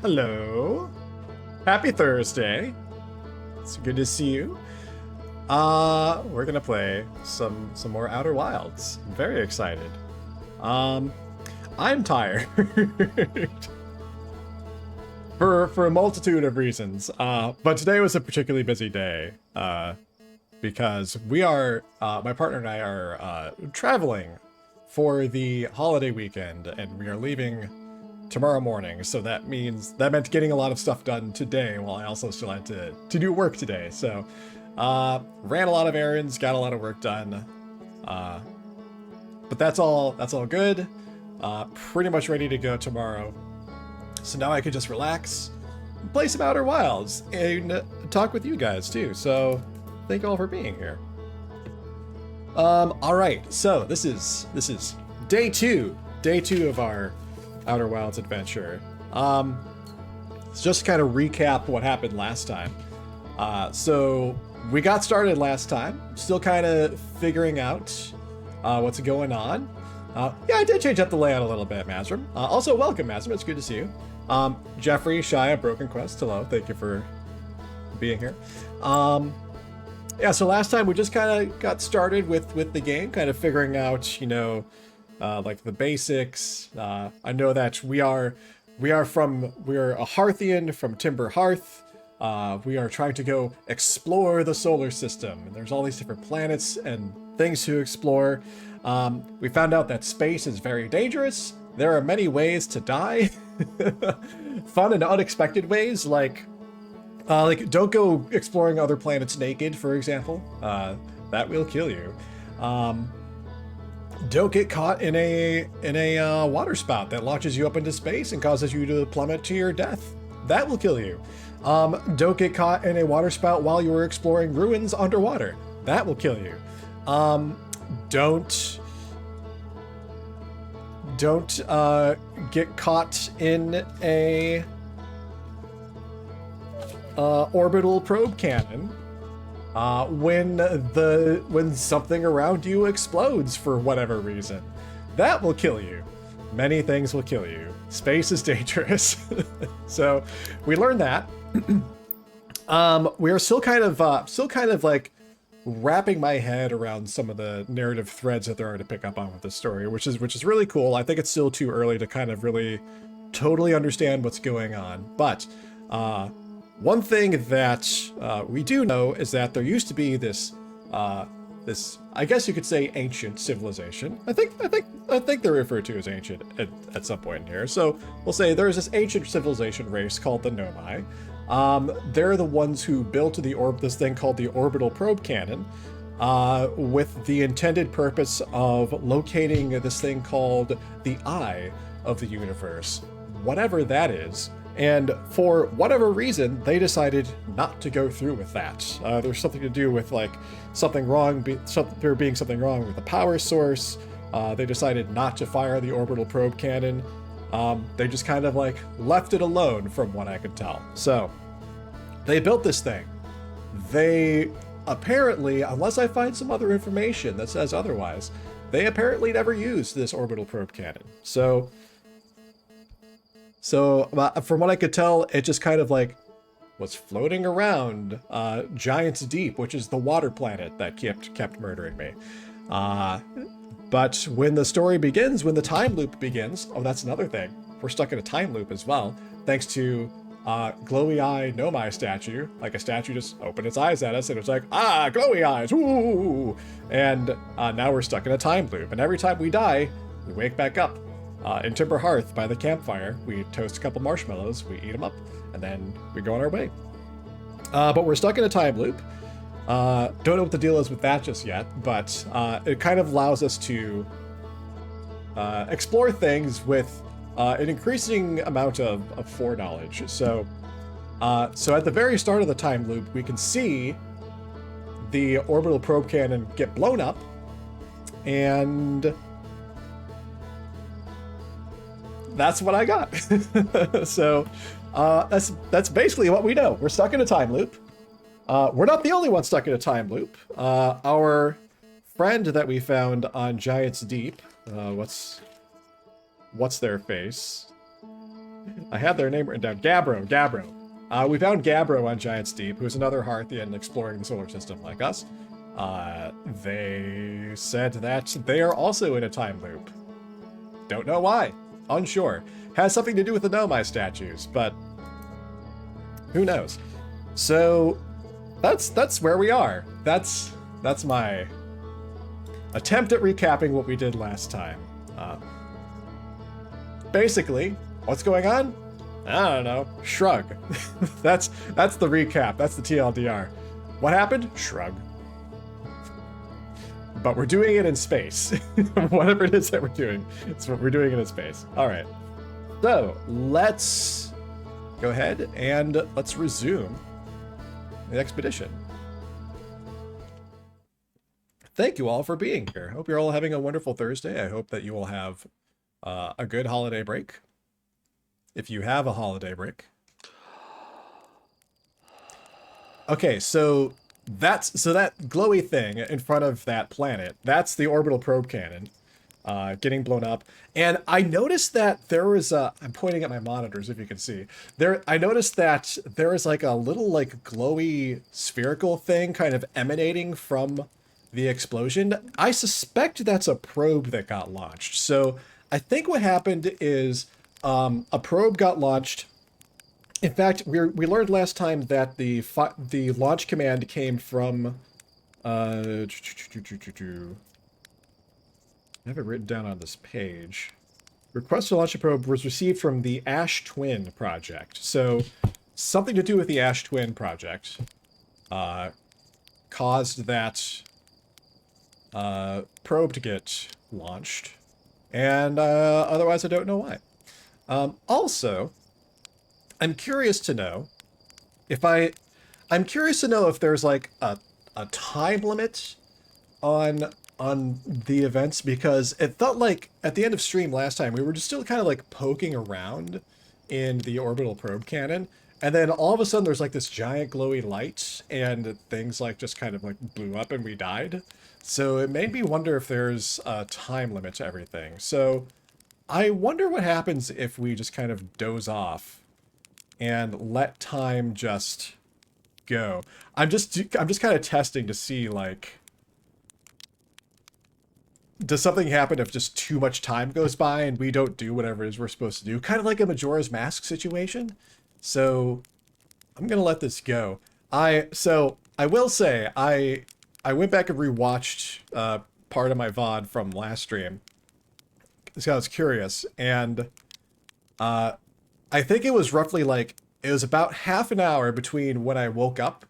Hello. Happy Thursday. It's good to see you. We're gonna play some more Outer Wilds. I'm very excited. I'm tired. for a multitude of reasons. But today was a particularly busy day. Because we are my partner and I are traveling for the holiday weekend, and we are leaving tomorrow morning, so that meant getting a lot of stuff done today while I also still had to do work today. So ran a lot of errands, got a lot of work done, but that's all good. Pretty much ready to go tomorrow, so now I could just relax, play some Outer Wilds, and talk with you guys too. So thank you all for being here. All right, so this is day two of our Outer Wilds adventure. Just to kind of recap what happened last time. So we got started last time, still kind of figuring out what's going on. Yeah, I did change up the layout a little bit, Mazrim. Also, welcome, Mazrim. It's good to see you. Jeffrey, Shia, Broken Quest, hello. Thank you for being here. Yeah, so last time we just kind of got started with the game, kind of figuring out, like the basics. I know that we are a Hearthian from Timber Hearth. We are trying to go explore the solar system, and there's all these different planets and things to explore. We found out that space is very dangerous. There are many ways to die. Fun and unexpected ways, like don't go exploring other planets naked, for example. That will kill you. Don't get caught in a water spout that launches you up into space and causes you to plummet to your death. That will kill you. Don't get caught in a water spout while you are exploring ruins underwater. That will kill you. Don't get caught in a orbital probe cannon when something around you explodes for whatever reason. That will kill you. Many things will kill you. Space is dangerous. So we learned that. We are still kind of like wrapping my head around some of the narrative threads that there are to pick up on with this story, which is really cool. I think it's still too early to kind of really totally understand what's going on, but one thing that we do know is that there used to be this, I guess you could say, ancient civilization. I think they're referred to as ancient at some point in here. So we'll say there's this ancient civilization race called the Nomai. They're the ones who built this thing called the orbital probe cannon, with the intended purpose of locating this thing called the eye of the universe, whatever that is. And for whatever reason, they decided not to go through with that. There's something to do with like there being something wrong with the power source. They decided not to fire the orbital probe cannon. They just kind of like left it alone, from what I could tell. So they built this thing. They apparently, unless I find some other information that says otherwise, they apparently never used this orbital probe cannon. So from what I could tell, it just kind of like was floating around Giant's Deep, which is the water planet that kept murdering me. But when the story begins, when the time loop begins, oh, that's another thing. We're stuck in a time loop as well, thanks to glowy eye Nomai statue. Like a statue just opened its eyes at us and it was like, glowy eyes, ooh! And now we're stuck in a time loop. And every time we die, we wake back up. In Timber Hearth, by the campfire, we toast a couple marshmallows, we eat them up, and then we go on our way. But we're stuck in a time loop. Don't know what the deal is with that just yet, but it kind of allows us to explore things with an increasing amount of foreknowledge. So at the very start of the time loop, we can see the orbital probe cannon get blown up, and that's what I got. So that's basically what we know. We're stuck in a time loop. We're not the only ones stuck in a time loop. Our friend that we found on Giant's Deep, what's their face? I had their name written down. Gabbro. We found Gabbro on Giant's Deep, who's another Hearthian exploring the solar system like us. They said that they are also in a time loop. Don't know why. Unsure. Has something to do with the Nomai statues, but who knows? So that's where we are. That's my attempt at recapping what we did last time. Basically, what's going on? I don't know. Shrug. that's the recap. That's the TLDR. What happened? Shrug. But we're doing it in space. Whatever it is that we're doing, it's what we're doing it in space. All right. So let's go ahead and let's resume the expedition. Thank you all for being here. Hope you're all having a wonderful Thursday. I hope that you will have a good holiday break. If you have a holiday break. Okay, so that glowy thing in front of that planet, that's the orbital probe cannon getting blown up. And I noticed that there was I'm pointing at my monitors if you can see. I noticed that there is like a little like glowy spherical thing kind of emanating from the explosion. I suspect that's a probe that got launched. So I think what happened is a probe got launched. In fact, we learned last time that the launch command came from I have it written down on this page. Request to launch a probe was received from the Ash Twin project. So something to do with the Ash Twin project caused that probe to get launched. And otherwise, I don't know why. Also, I'm curious to know if there's like a time limit on the events, because it felt like at the end of stream last time we were just still kind of like poking around in the orbital probe cannon, and then all of a sudden there's like this giant glowy light and things like just kind of like blew up and we died. So it made me wonder if there's a time limit to everything. So I wonder what happens if we just kind of doze off and let time just go. I'm just kind of testing to see, like, does something happen if just too much time goes by and we don't do whatever it is we're supposed to do? Kind of like a Majora's Mask situation. So I'm gonna let this go. I will say I went back and rewatched part of my VOD from last stream. So I was curious, and I think it was roughly like, it was about half an hour between when I woke up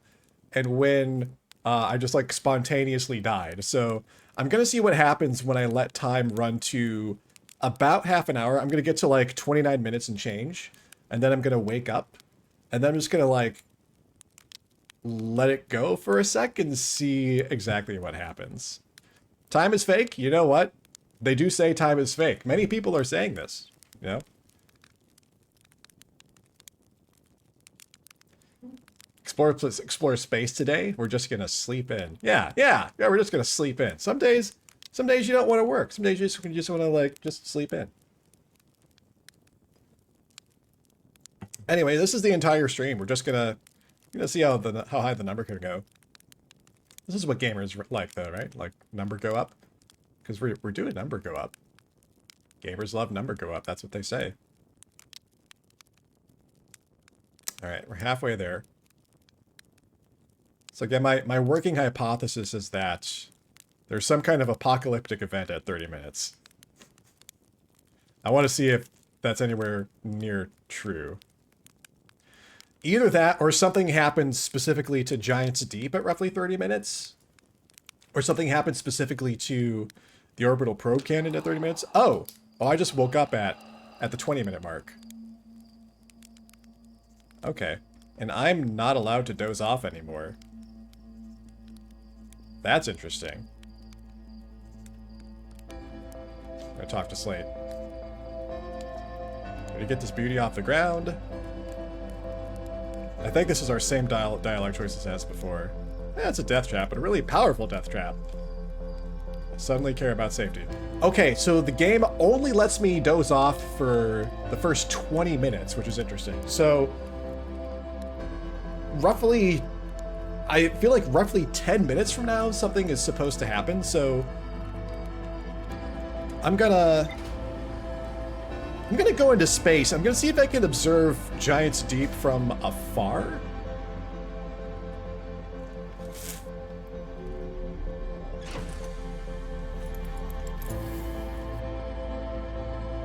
and when I just like spontaneously died. So I'm going to see what happens when I let time run to about half an hour. I'm going to get to like 29 minutes and change, and then I'm going to wake up, and then I'm just going to like let it go for a sec and see exactly what happens. Time is fake. You know what? They do say time is fake. Many people are saying this, you know? Explore space today. We're just gonna sleep in. Yeah, we're just gonna sleep in. Some days you don't want to work. Some days you just want to like just sleep in. Anyway, this is the entire stream. We're just gonna see how high the number can go. This is what gamers like, though, right? Like number go up, because we're doing number go up. Gamers love number go up. That's what they say. All right, we're halfway there. So again, my working hypothesis is that there's some kind of apocalyptic event at 30 minutes. I want to see if that's anywhere near true. Either that, or something happens specifically to Giant's Deep at roughly 30 minutes. Or something happens specifically to the orbital probe cannon at 30 minutes. Oh, I just woke up at the 20-minute mark. Okay. And I'm not allowed to doze off anymore. That's interesting. I'm gonna talk to Slate. Gonna get this beauty off the ground. I think this is our same dialogue choices as before. Yeah, it's a death trap, but a really powerful death trap. Suddenly care about safety. Okay, so the game only lets me doze off for the first 20 minutes, which is interesting. So, roughly, I feel like roughly 10 minutes from now, something is supposed to happen, so I'm gonna go into space. I'm gonna see if I can observe Giant's Deep from afar.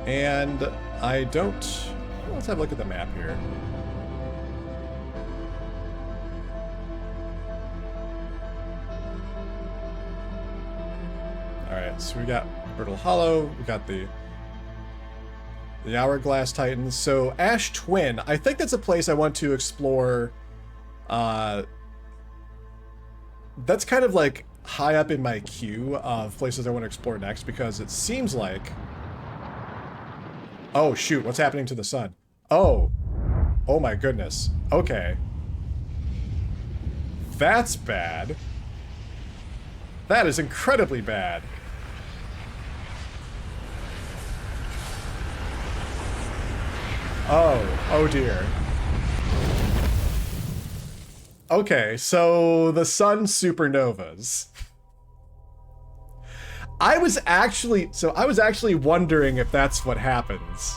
And I don't... Let's have a look at the map here. Alright, so we got Brittle Hollow, we got the Hourglass Titans. So Ash Twin, I think that's a place I want to explore. That's kind of like high up in my queue of places I want to explore next, because it seems like... Oh, shoot, what's happening to the sun? Oh. Oh my goodness. Okay. That's bad. That is incredibly bad. Oh dear. Okay, so the sun supernovas. I was actually wondering if that's what happens.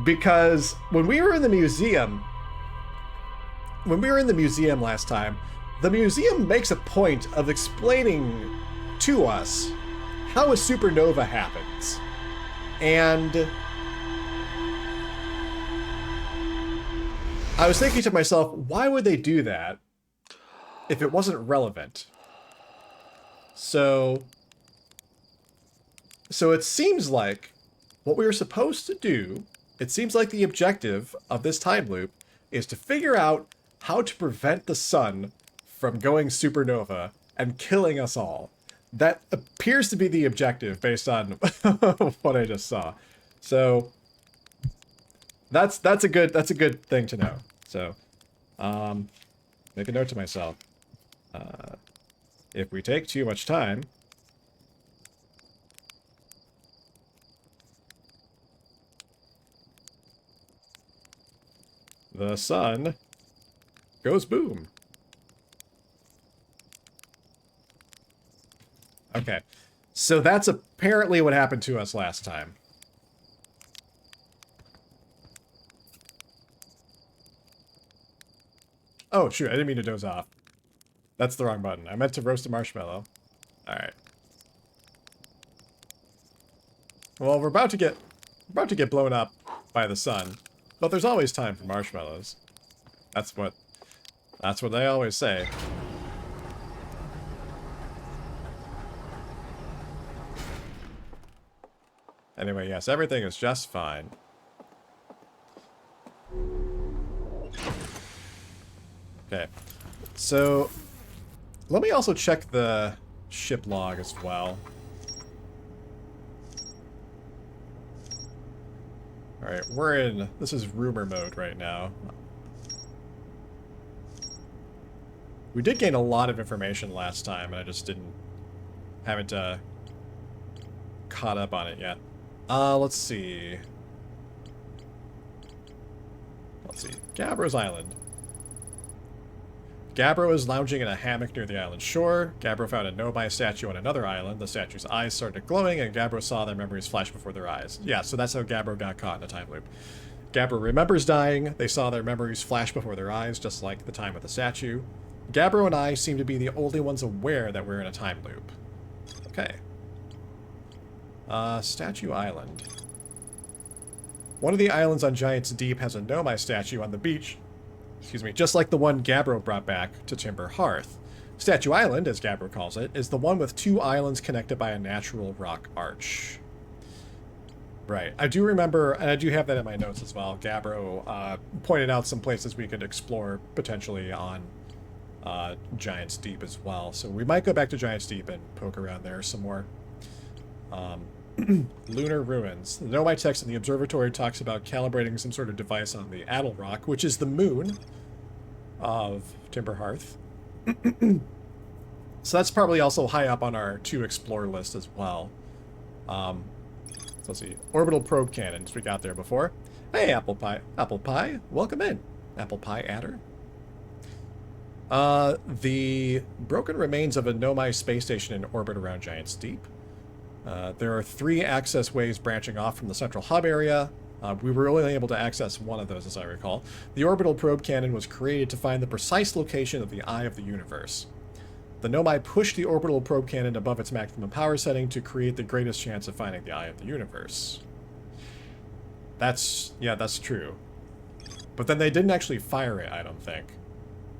Because when we were in the museum last time, the museum makes a point of explaining to us how a supernova happens. And I was thinking to myself, why would they do that if it wasn't relevant? So it seems like what we were supposed to do, it seems like the objective of this time loop is to figure out how to prevent the sun from going supernova and killing us all. That appears to be the objective based on what I just saw. So that's a good thing to know. So make a note to myself. If we take too much time, the sun goes boom. Okay, so that's apparently what happened to us last time. Oh, shoot, I didn't mean to doze off. That's the wrong button. I meant to roast a marshmallow. Alright. Well, we're about to get blown up by the sun, but there's always time for marshmallows. That's what they always say. Anyway, yes, everything is just fine. Okay, so let me also check the ship log as well. Alright, this is rumor mode right now. We did gain a lot of information last time, and I just haven't caught up on it yet. Let's see. Gabbro's Island. Gabbro is lounging in a hammock near the island shore. Gabbro found a Nobai statue on another island. The statue's eyes started glowing, and Gabbro saw their memories flash before their eyes. Yeah, so that's how Gabbro got caught in a time loop. Gabbro remembers dying. They saw their memories flash before their eyes, just like the time with the statue. Gabbro and I seem to be the only ones aware that we're in a time loop. Okay. Statue Island. One of the islands on Giant's Deep has a Nomai statue on the beach. Excuse me, just like the one Gabbro brought back to Timber Hearth. Statue Island, as Gabbro calls it, is the one with two islands connected by a natural rock arch. Right, I do remember, and I do have that in my notes as well. Gabbro pointed out some places we could explore potentially on Giant's Deep as well. So we might go back to Giant's Deep and poke around there some more. Lunar Ruins. The Nomai text in the observatory talks about calibrating some sort of device on the Addle Rock, which is the moon of Timber Hearth. So that's probably also high up on our to explore list as well. So let's see. Orbital probe cannons we got there before. Hey, Apple Pie. Apple Pie, welcome in. Apple Pie Adder. The broken remains of a Nomai space station in orbit around Giant's Deep. There are 3 access ways branching off from the central hub area. We were only able to access one of those, as I recall. The orbital probe cannon was created to find the precise location of the eye of the universe. The Nomai pushed the orbital probe cannon above its maximum power setting to create the greatest chance of finding the eye of the universe. Yeah, that's true. But then they didn't actually fire it, I don't think.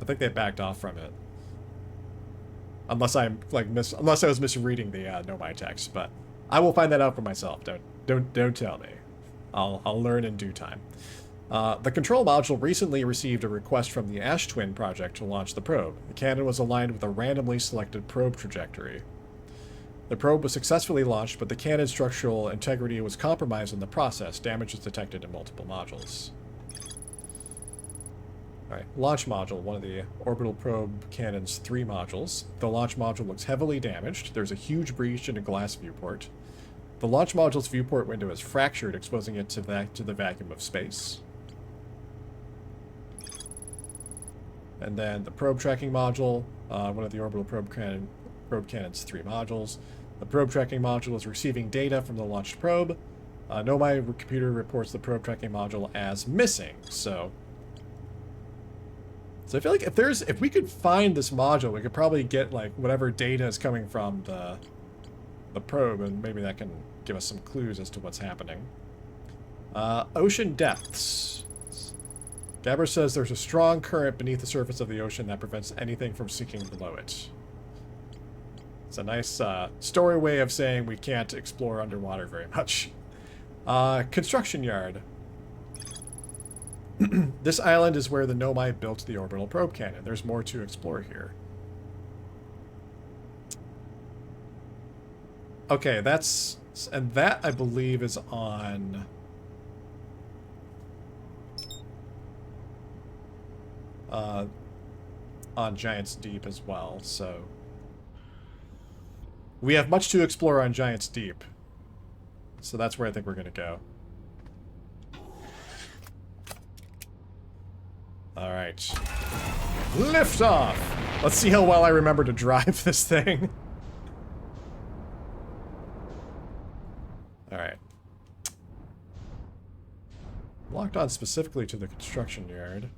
I think they backed off from it. Unless I'm like unless I was misreading the Nomai text, but I will find that out for myself. Don't tell me. I'll learn in due time. The control module recently received a request from the Ash Twin project to launch the probe. The cannon was aligned with a randomly selected probe trajectory. The probe was successfully launched, but the cannon's structural integrity was compromised in the process. Damage was detected in multiple modules. Alright, launch module, one of the orbital probe cannon's 3 modules. The launch module looks heavily damaged. There's a huge breach in a glass viewport. The launch module's viewport window is fractured, exposing it to the vacuum of space. And then the probe tracking module, one of the orbital probe cannon's 3 modules. The probe tracking module is receiving data from the launched probe. Nomai computer reports the probe tracking module as missing. So I feel like if we could find this module, we could probably get like whatever data is coming from the probe, and maybe that can give us some clues as to what's happening. Ocean depths. Gabber says there's a strong current beneath the surface of the ocean that prevents anything from sinking below it. It's a nice story way of saying we can't explore underwater very much. Construction yard. This island is where the Nomai built the orbital probe cannon. There's more to explore here. Okay, and that I believe is on Giant's Deep as well, so we have much to explore on Giant's Deep. So that's where I think we're gonna go. Alright. Lift off! Let's see how well I remember to drive this thing. Alright. Locked on specifically to the construction yard.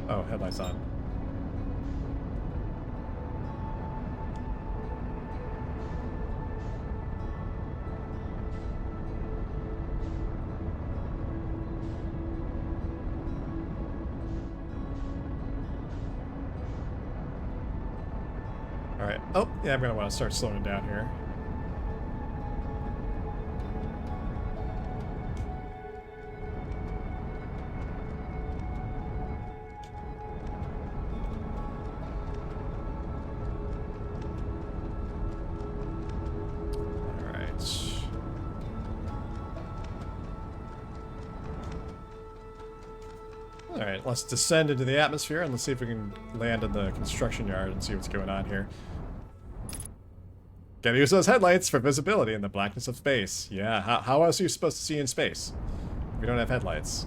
Oh, headlights on. Alright. Oh, yeah, I'm going to want to start slowing down here. Alright, let's descend into the atmosphere and let's see if we can land in the construction yard and see what's going on here. Gotta use those headlights for visibility in the blackness of space. Yeah, how else are you supposed to see in space if we don't have headlights?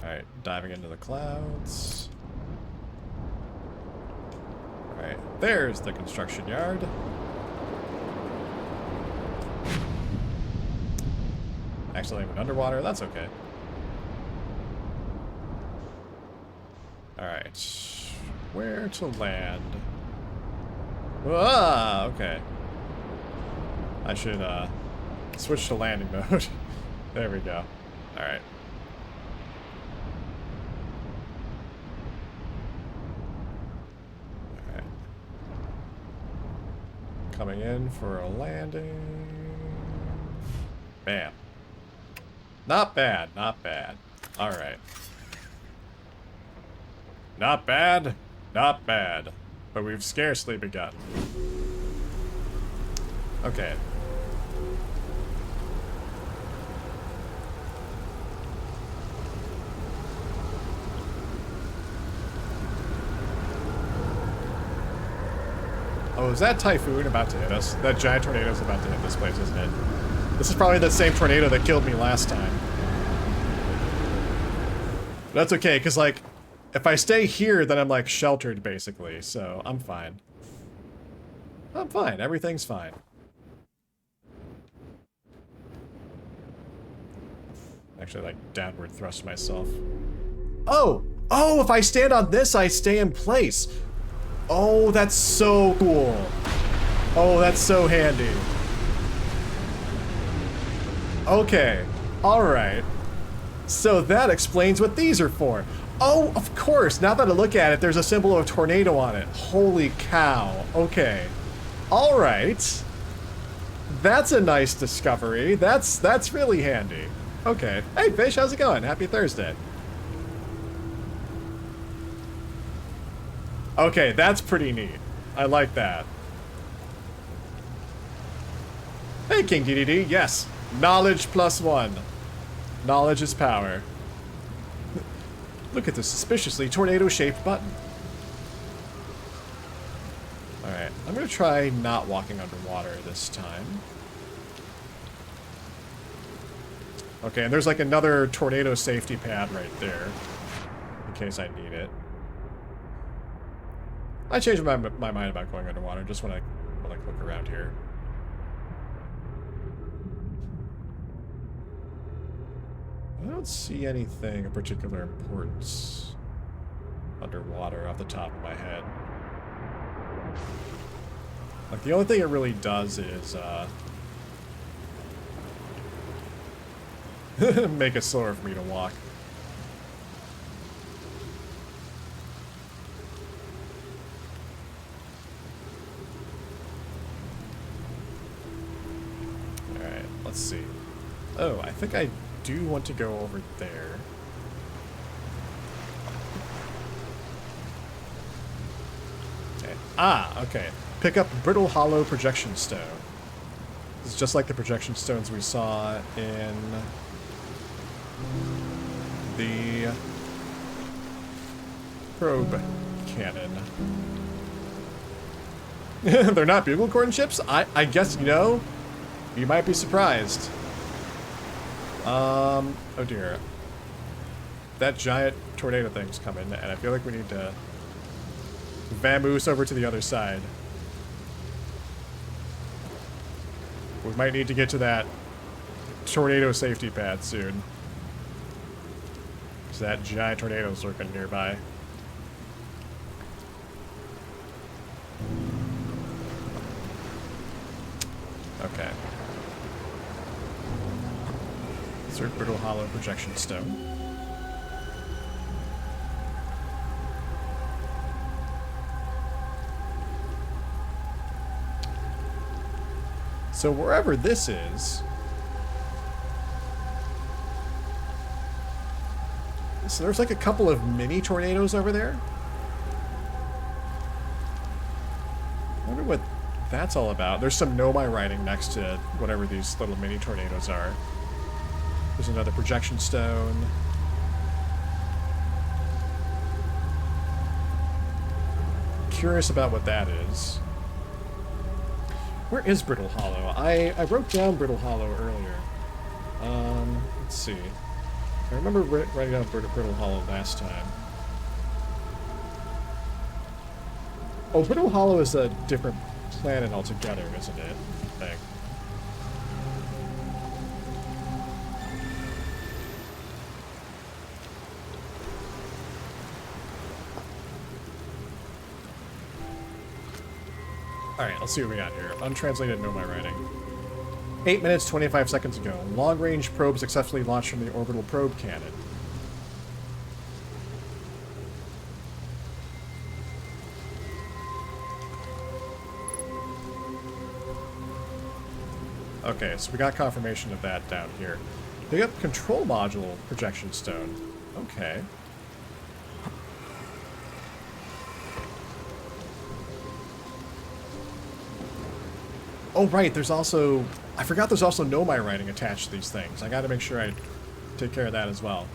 Alright, diving into the clouds. Alright, there's the construction yard. Actually, I went underwater, that's okay. Alright, where to land? Ah, okay. I should switch to landing mode. There we go. Alright. Alright. Coming in for a landing. Bam. Not bad, not bad. Alright. Not bad, not bad. But we've scarcely begun. Okay. Oh, is that typhoon about to hit us? That giant tornado is about to hit this place, isn't it? This is probably the same tornado that killed me last time. That's okay, because, like, if I stay here, then I'm, like, sheltered, basically, so I'm fine. I'm fine. Everything's fine. Actually, like, downward thrust myself. Oh! Oh, if I stand on this, I stay in place. Oh, that's so cool. Oh, that's so handy. Okay. Alright. So that explains what these are for. Oh, of course. Now that I look at it, there's a symbol of a tornado on it. Holy cow. Okay. Alright. That's a nice discovery. That's really handy. Okay. Hey, Fish, how's it going? Happy Thursday. Okay, that's pretty neat. I like that. Hey, King DDD. Yes. Knowledge +1. Knowledge is power. Look at this suspiciously tornado-shaped button. Alright, I'm gonna try not walking underwater this time. Okay, and there's like another tornado safety pad right there, in case I need it. I changed my mind about going underwater just when I look around here. I don't see anything of particular importance underwater off the top of my head. Like, the only thing it really does is, make it slower for me to walk. Alright, let's see. Oh, I think I do want to go over there. Okay. Ah, okay. Pick up Brittle Hollow Projection Stone. It's just like the projection stones we saw in the probe cannon. They're not bugle corn chips? I guess, you know, you might be surprised. Oh dear. That giant tornado thing's coming, and I feel like we need to vamoose over to the other side. We might need to get to that tornado safety pad soon. Because that giant tornado's lurking nearby. Okay. Insert Brittle Hollow Projection Stone. So wherever this is... So there's like a couple of mini tornadoes over there. I wonder what that's all about. There's some Nomai writing next to whatever these little mini tornadoes are. There's another projection stone. Curious about what that is. Where is Brittle Hollow? I wrote down Brittle Hollow earlier. Let's see. I remember writing down Brittle Hollow last time. Oh, Brittle Hollow is a different planet altogether, isn't it? I think. Alright, let's see what we got here. Untranslated Nomai writing. 8 minutes, 25 seconds ago. Long-range probe successfully launched from the orbital probe cannon. Okay, so we got confirmation of that down here. Pick up control module projection stone. Okay. Oh, right, there's also... I forgot there's also Nomai writing attached to these things. I gotta make sure I take care of that as well.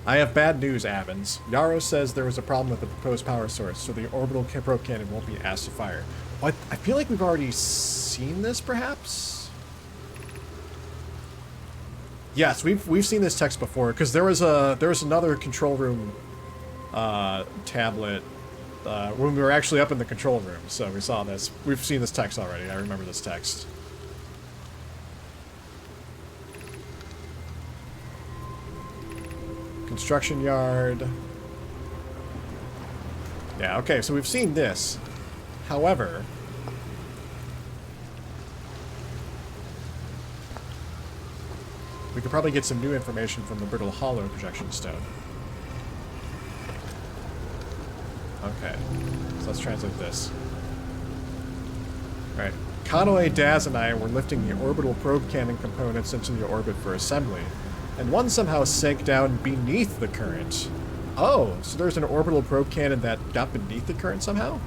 I have bad news, Avens. Yarrow says there was a problem with the proposed power source, so the orbital probe cannon won't be asked to fire. But I feel like we've already seen this, perhaps? Yes, we've seen this text before, because there was another control room tablet when we were actually up in the control room, so we saw this. We've seen this text already. I remember this text. Construction yard. Yeah, okay, so we've seen this. However, we could probably get some new information from the Brittle Hollow projection stone. Okay, so let's translate this. Alright, Conway, Daz, and I were lifting the orbital probe cannon components into the orbit for assembly, and one somehow sank down beneath the current. Oh, so there's an orbital probe cannon that got beneath the current somehow?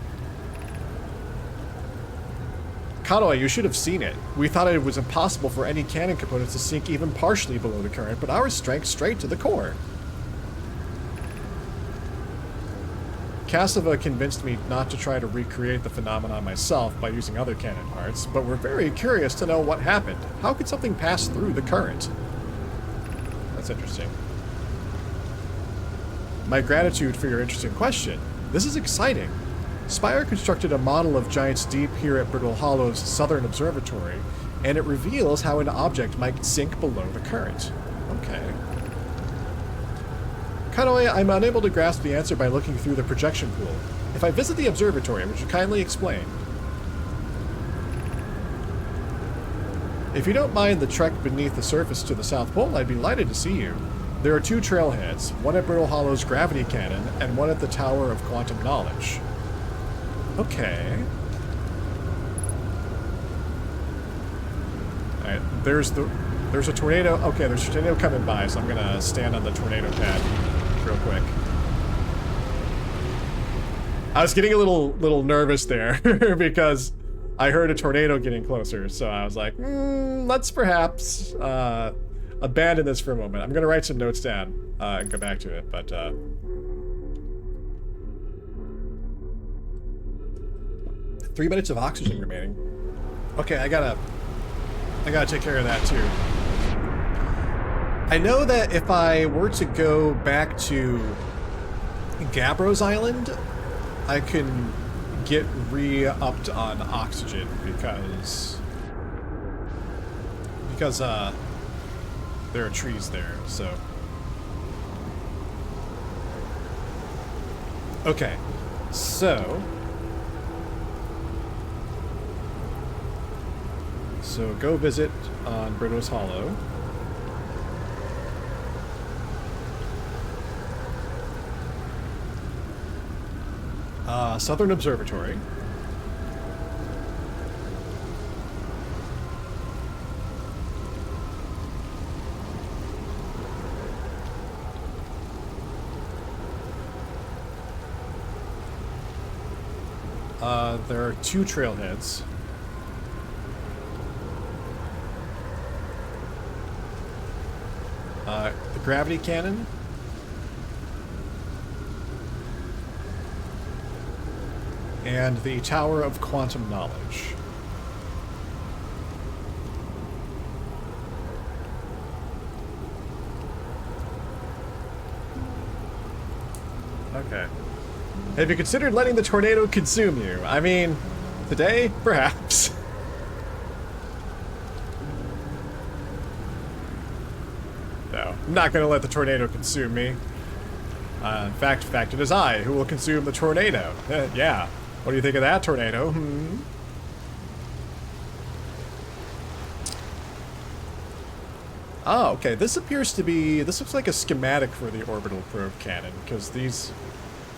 Conway, you should have seen it. We thought it was impossible for any cannon components to sink even partially below the current, but ours sank straight to the core. Cassava convinced me not to try to recreate the phenomenon myself by using other cannon parts, but we're very curious to know what happened. How could something pass through the current? That's interesting. My gratitude for your interesting question. This is exciting. Spire constructed a model of Giant's Deep here at Brittle Hollow's Southern Observatory, and it reveals how an object might sink below the current. Okay. Conway, I'm unable to grasp the answer by looking through the projection pool. If I visit the observatory, would you kindly explain? If you don't mind the trek beneath the surface to the South Pole, I'd be delighted to see you. There are two trailheads, one at Brittle Hollow's gravity cannon, and one at the Tower of Quantum Knowledge. Okay. Alright, there's a tornado. Okay, there's a tornado coming by, so I'm gonna stand on the tornado pad real quick. I was getting a little nervous there because I heard a tornado getting closer, so I was like, let's perhaps abandon this for a moment. I'm gonna write some notes down and go back to it, but 3 minutes of oxygen remaining. Okay, I gotta take care of that too. I know that if I were to go back to Gabbro's Island, I can get re-upped on oxygen because there are trees there, so. Okay, so go visit on Brittle's Hollow. Southern Observatory. There are two trailheads. The gravity cannon. And the Tower of Quantum Knowledge. Okay. Have you considered letting the tornado consume you? I mean, today, perhaps. No, I'm not going to let the tornado consume me. In fact, it is I who will consume the tornado. Yeah. What do you think of that, tornado? Oh, okay. This looks like a schematic for the orbital probe cannon, because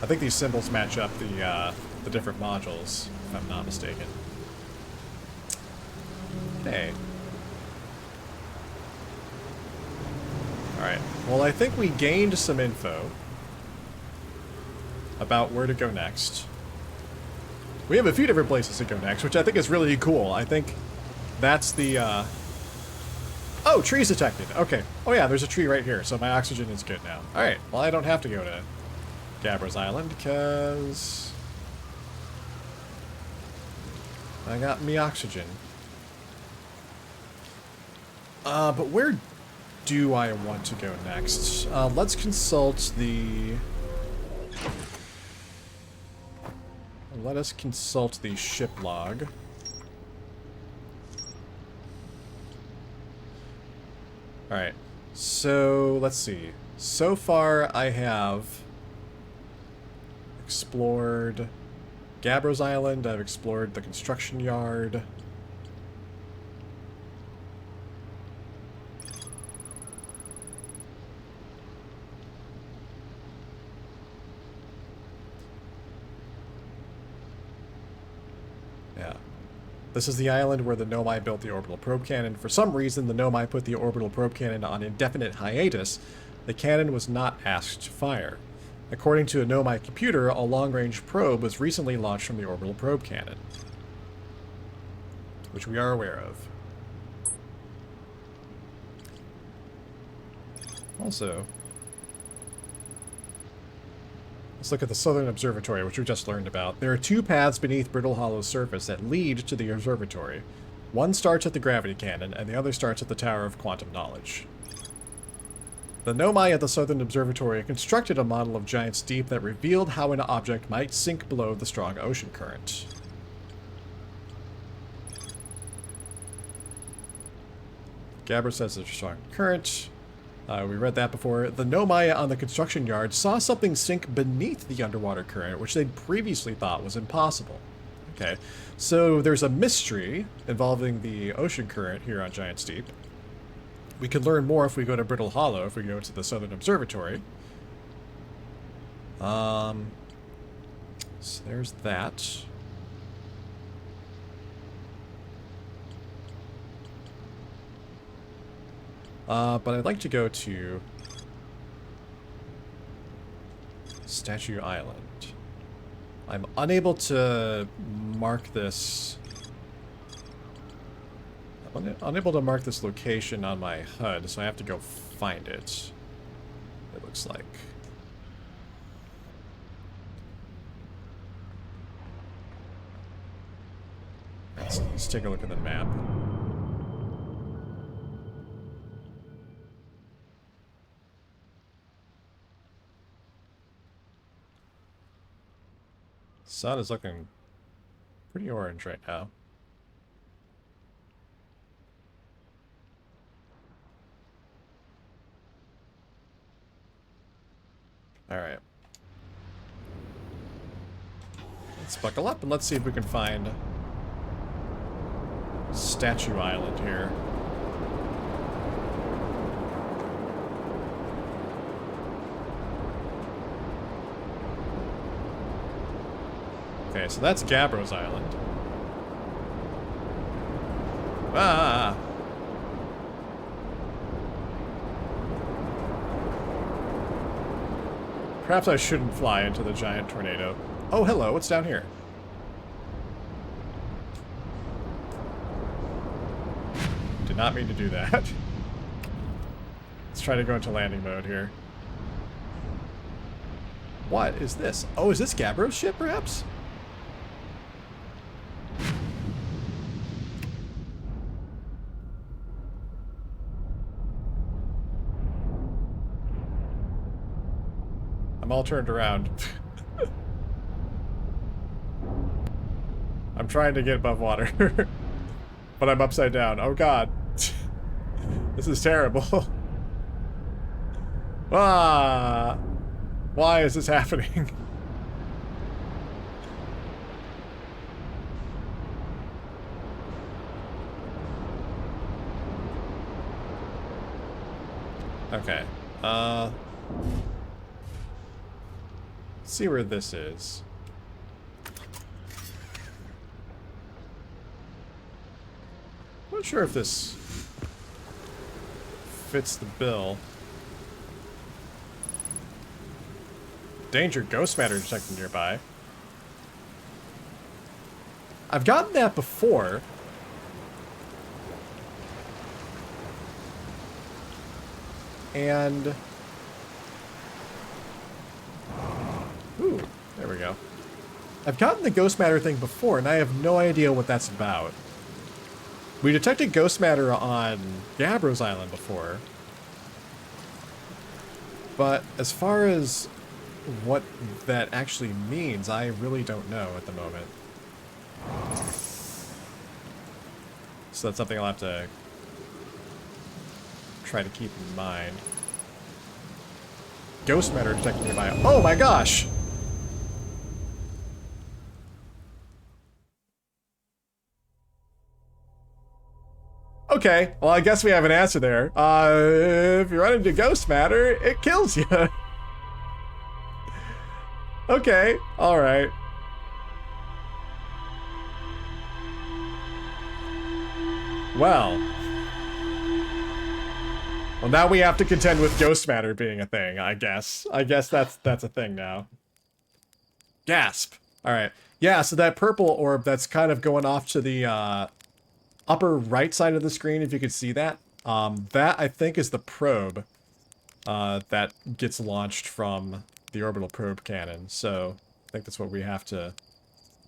I think these symbols match up the different modules, if I'm not mistaken. Okay. Alright. Well, I think we gained some info about where to go next. We have a few different places to go next, which I think is really cool. I think that's the Oh, trees detected. Okay. Oh yeah, there's a tree right here, so my oxygen is good now. Alright, well I don't have to go to Gabbro's Island, because I got me oxygen. But where do I want to go next? Let's consult the... Let us consult the ship log. Alright, so let's see. So far I have explored Gabbro's Island, I've explored the construction yard. Yeah. This is the island where the Nomai built the orbital probe cannon. For some reason, the Nomai put the orbital probe cannon on indefinite hiatus. The cannon was not asked to fire. According to a Nomai computer, a long-range probe was recently launched from the orbital probe cannon, which we are aware of. Also, let's look at the Southern Observatory, which we just learned about. There are two paths beneath Brittle Hollow's surface that lead to the observatory. One starts at the gravity cannon, and the other starts at the Tower of Quantum Knowledge. The Nomai at the Southern Observatory constructed a model of Giant's Deep that revealed how an object might sink below the strong ocean current. Gabbro says there's a strong current. We read that before. The Nomai on the construction yard saw something sink beneath the underwater current, which they'd previously thought was impossible. Okay, so there's a mystery involving the ocean current here on Giant's Deep. We could learn more if we go to Brittle Hollow, if we go to the Southern Observatory. So there's that. But I'd like to go to Statue Island. I'm unable to mark this. I'm unable to mark this location on my HUD, so I have to go find it. It looks like. Let's take a look at the map. Sun is looking pretty orange right now. Alright. Let's buckle up and let's see if we can find Statue Island here. Okay, so that's Gabbro's Island. Ah! Perhaps I shouldn't fly into the giant tornado. Oh, hello, what's down here? Did not mean to do that. Let's try to go into landing mode here. What is this? Oh, is this Gabbro's ship, perhaps? I'm all turned around. I'm trying to get above water. But I'm upside down. Oh god. This is terrible. Ah! Why is this happening? Okay. Let's see where this is. I'm not sure if this fits the bill. Danger ghost matter detected nearby. I've gotten that before. And... Ooh, there we go. I've gotten the ghost matter thing before, and I have no idea what that's about. We detected ghost matter on Gabbro's Island before. But as far as what that actually means, I really don't know at the moment. So that's something I'll have to try to keep in mind. Ghost matter detected nearby. Oh my gosh! Okay, well I guess we have an answer there. If you run into ghost matter, it kills you. Okay, alright. Well, now we have to contend with ghost matter being a thing, I guess. I guess that's a thing now. Gasp. Alright. Yeah, so that purple orb that's kind of going off to the upper right side of the screen, if you could see that. That, I think, is the probe that gets launched from the orbital probe cannon. So, I think that's what we have to...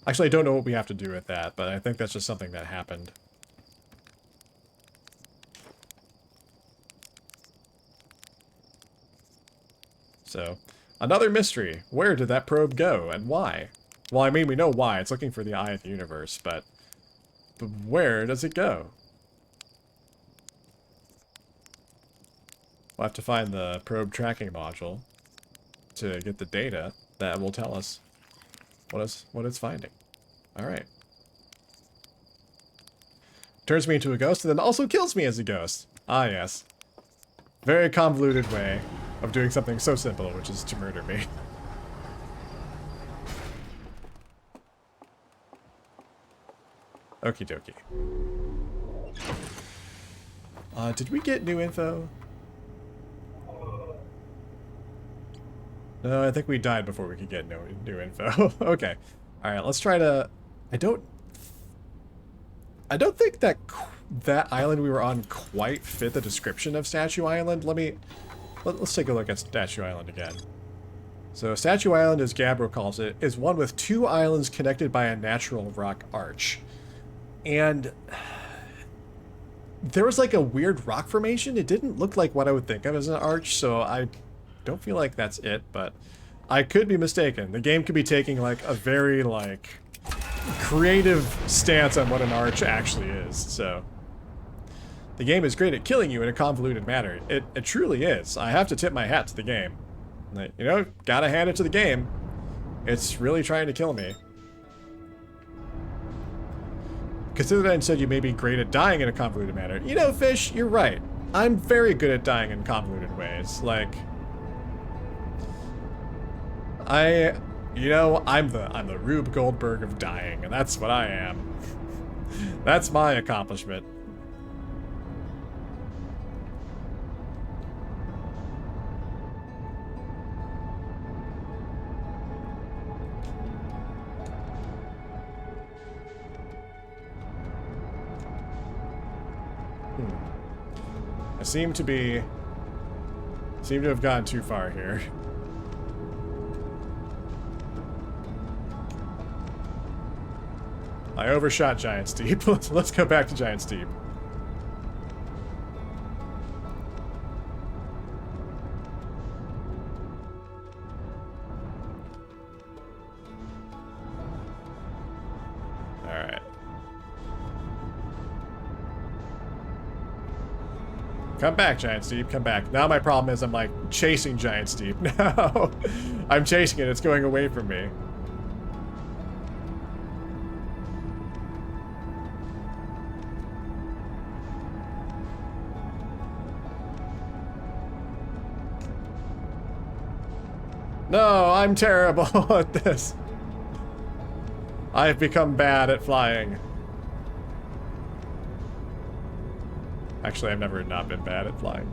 Actually, I don't know what we have to do with that, but I think that's just something that happened. So, another mystery. Where did that probe go, and why? Well, I mean, we know why. It's looking for the eye of the universe, but where does it go? We'll have to find the probe tracking module to get the data that will tell us what it's finding. Alright. Turns me into a ghost and then also kills me as a ghost. Ah, yes. Very convoluted way of doing something so simple, which is to murder me. Okie dokie. Did we get new info? No, I think we died before we could get new info. Okay. Alright, let's try to... I don't think that island we were on quite fit the description of Statue Island. Let's take a look at Statue Island again. So, Statue Island, as Gabbro calls it, is one with two islands connected by a natural rock arch. And there was like a weird rock formation. It didn't look like what I would think of as an arch, so I don't feel like that's it, but I could be mistaken. The game could be taking like a very like creative stance on what an arch actually is, so. The game is great at killing you in a convoluted manner. It truly is. I have to tip my hat to the game. You know, gotta hand it to the game. It's really trying to kill me. Consider that instead you may be great at dying in a convoluted manner. You know, Fish, you're right. I'm very good at dying in convoluted ways. Like, I'm the Rube Goldberg of dying, and that's what I am. That's my accomplishment. I seem to have gone too far here. I overshot Giant Steep. Let's go back to Giant Steep. Alright. Come back, Giant Steep. Come back. Now my problem is I'm like chasing Giant Steep. No. I'm chasing it. It's going away from me. No, I'm terrible at this. I've become bad at flying. Actually, I've never not been bad at flying.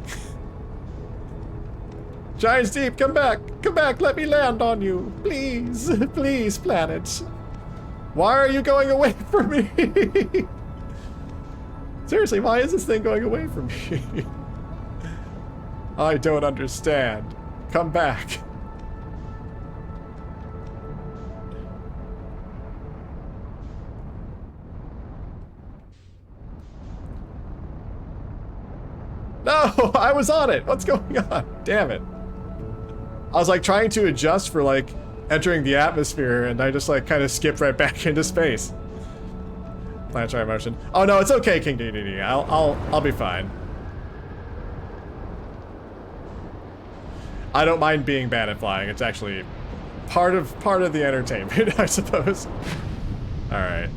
Giant Steep, come back! Come back, let me land on you! Please! Please, planet! Why are you going away from me? Seriously, why is this thing going away from me? I don't understand. Come back. No, I was on it. What's going on? Damn it. I was like trying to adjust for like entering the atmosphere, and I just like kind of skipped right back into space. Planetary motion. Oh no, it's okay, King DDD. I'll be fine. I don't mind being bad at flying. It's actually part of the entertainment, I suppose. All right.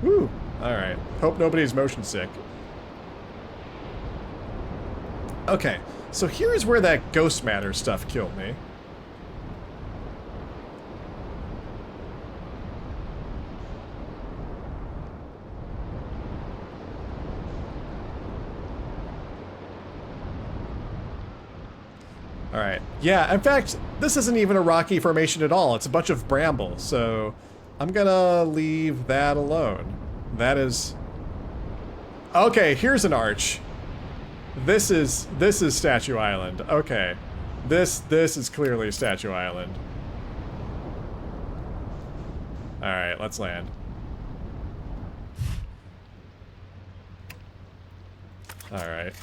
Woo. All right. Hope nobody's motion sick. Okay, so here's where that ghost matter stuff killed me. Alright, yeah, in fact, this isn't even a rocky formation at all. It's a bunch of bramble, so I'm gonna leave that alone. That is... Okay, here's an arch. This is Statue Island. Okay. This is clearly Statue Island. Alright, let's land. Alright.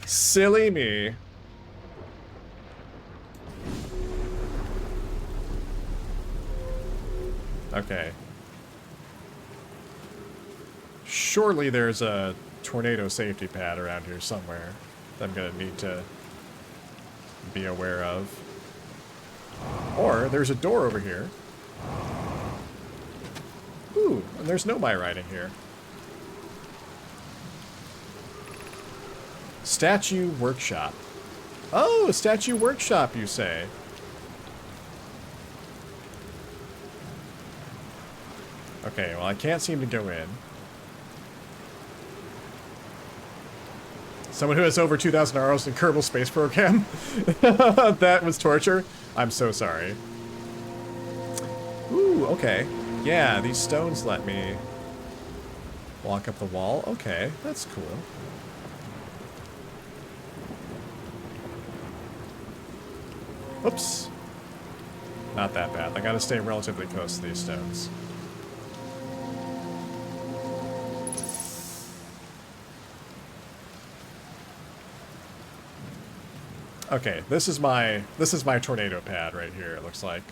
Silly me. Okay. Surely there's a tornado safety pad around here somewhere that I'm gonna need to be aware of. Or there's a door over here. Ooh, and there's no my writing here. Statue workshop. Oh, statue workshop, you say? Okay, well, I can't seem to go in. Someone who has over 2,000 hours in Kerbal Space Program. That was torture. I'm so sorry. Ooh, okay. Yeah, these stones let me walk up the wall. Okay, that's cool. Oops. Not that bad. I gotta stay relatively close to these stones. Okay, this is my tornado pad right here, it looks like.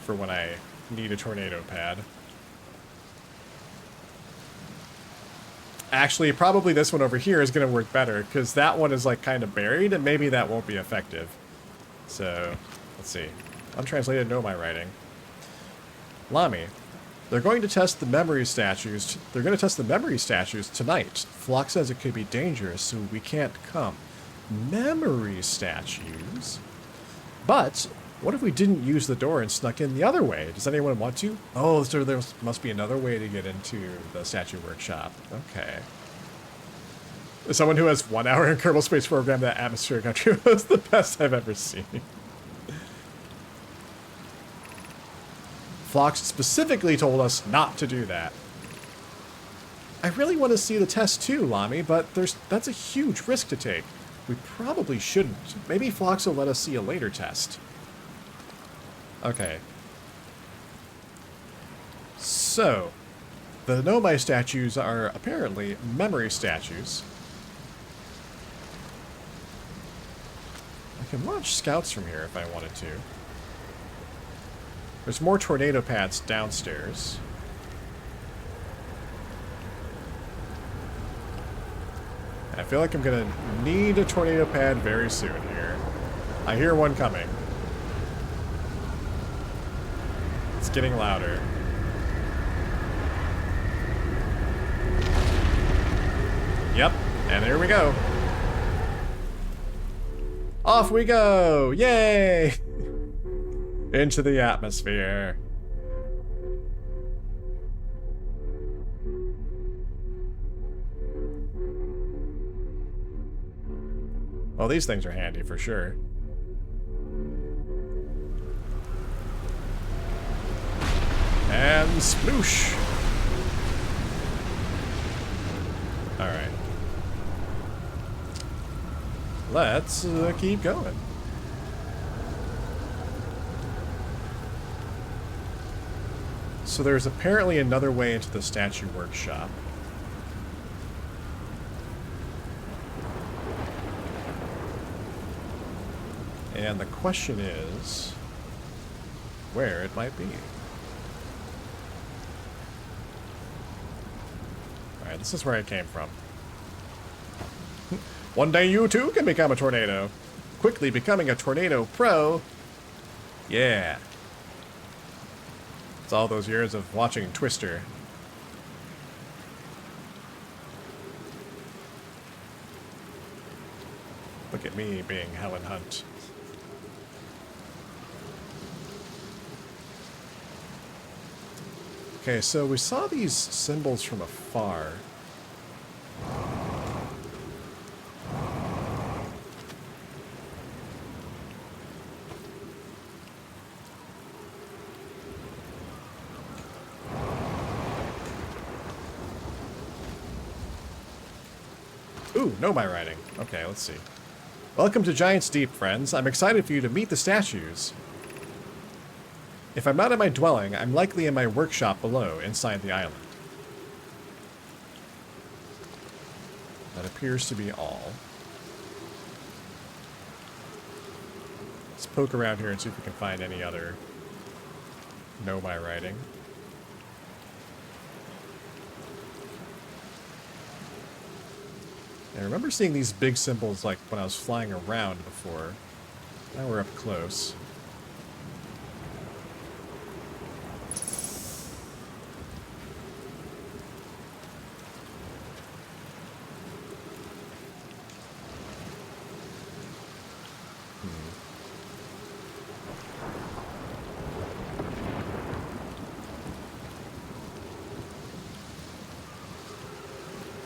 For when I need a tornado pad. Actually, probably this one over here is going to work better, because that one is like kind of buried, and maybe that won't be effective. So, let's see. Untranslated, no my writing. Lami. They're going to test the memory statues. They're going to test the memory statues tonight. Flock says it could be dangerous, so we can't come. Memory statues? But what if we didn't use the door and snuck in the other way? Does anyone want to? Oh, so there must be another way to get into the statue workshop. Okay. As someone who has 1 hour in Kerbal Space Program, that atmospheric country was the best I've ever seen. Phlox specifically told us not to do that. I really want to see the test too, Lami, but that's a huge risk to take. We probably shouldn't. Maybe Phlox will let us see a later test. Okay. So, the Nomai statues are apparently memory statues. I can launch scouts from here if I wanted to. There's more tornado pads downstairs. I feel like I'm gonna need a tornado pad very soon here. I hear one coming. It's getting louder. Yep, and there we go. Off we go! Yay! Into the atmosphere. Well, these things are handy for sure. And sploosh! Alright. let's keep going. So there's apparently another way into the statue workshop. And the question is where it might be. Alright, this is where I came from. One day you too can become a tornado. Quickly becoming a tornado pro. Yeah. It's all those years of watching Twister. Look at me being Helen Hunt. Okay, so we saw these symbols from afar. Ooh, know my writing. Okay, let's see. Welcome to Giant's Deep, friends. I'm excited for you to meet the statues. If I'm not in my dwelling, I'm likely in my workshop below, inside the island. That appears to be all. Let's poke around here and see if we can find any other know my writing. I remember seeing these big symbols like when I was flying around before. Now we're up close.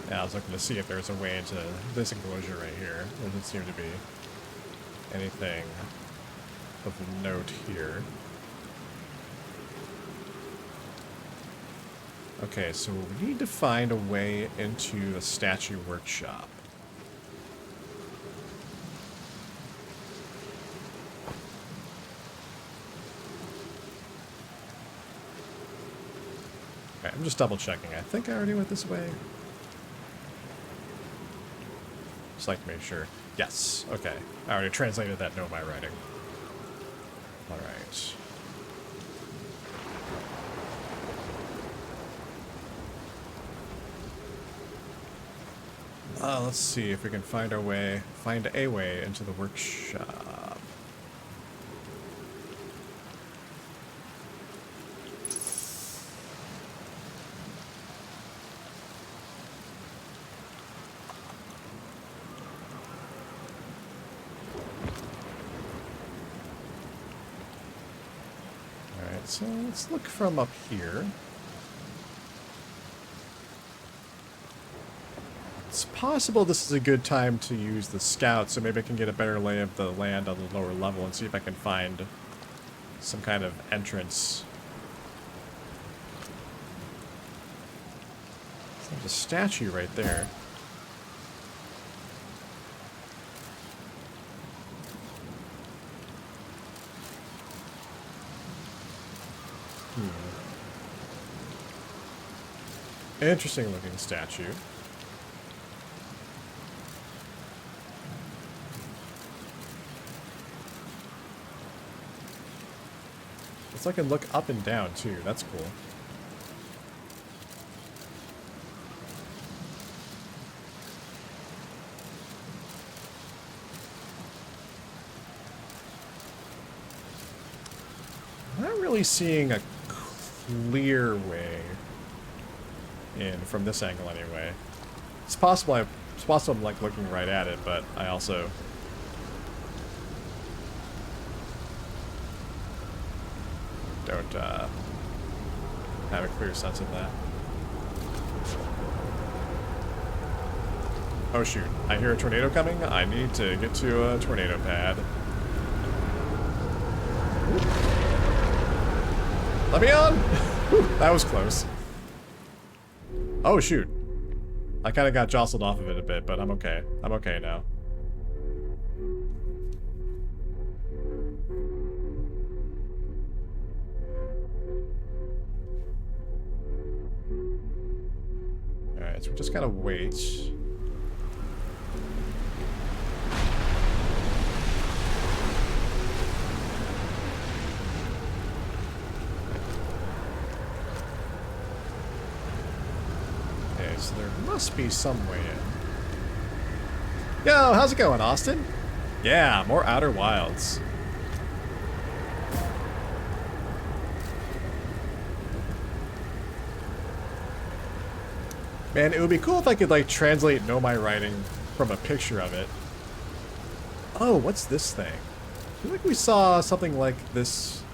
Yeah, I was looking to see if there's a way into this enclosure right here. There doesn't seem to be anything of note here. Okay, so we need to find a way into the statue workshop. Okay, I'm just double checking. I think I already went this way. Just like to make sure. Yes. Okay. I already translated that know my writing. Alright. Let's see if we can find a way into the workshop. So let's look from up here. It's possible this is a good time to use the scout, so maybe I can get a better lay of the land on the lower level and see if I can find some kind of entrance. There's a statue right there. Interesting looking statue. It's like I can look up and down too. That's cool. I'm not really seeing a clear way in from this angle anyway. It's possible I'm like looking right at it, but I also don't have a clear sense of that. Oh shoot, I hear a tornado coming. I need to get to a tornado pad. Let me on! Whew, that was close. Oh shoot. I kind of got jostled off of it a bit, but I'm okay. I'm okay now. Alright, so we just gotta wait. Okay, so there must be some way in. Yo, how's it going, Austin? Yeah, more Outer Wilds. Man, it would be cool if I could, like, translate Know My Writing from a picture of it. Oh, what's this thing? I feel like we saw something like this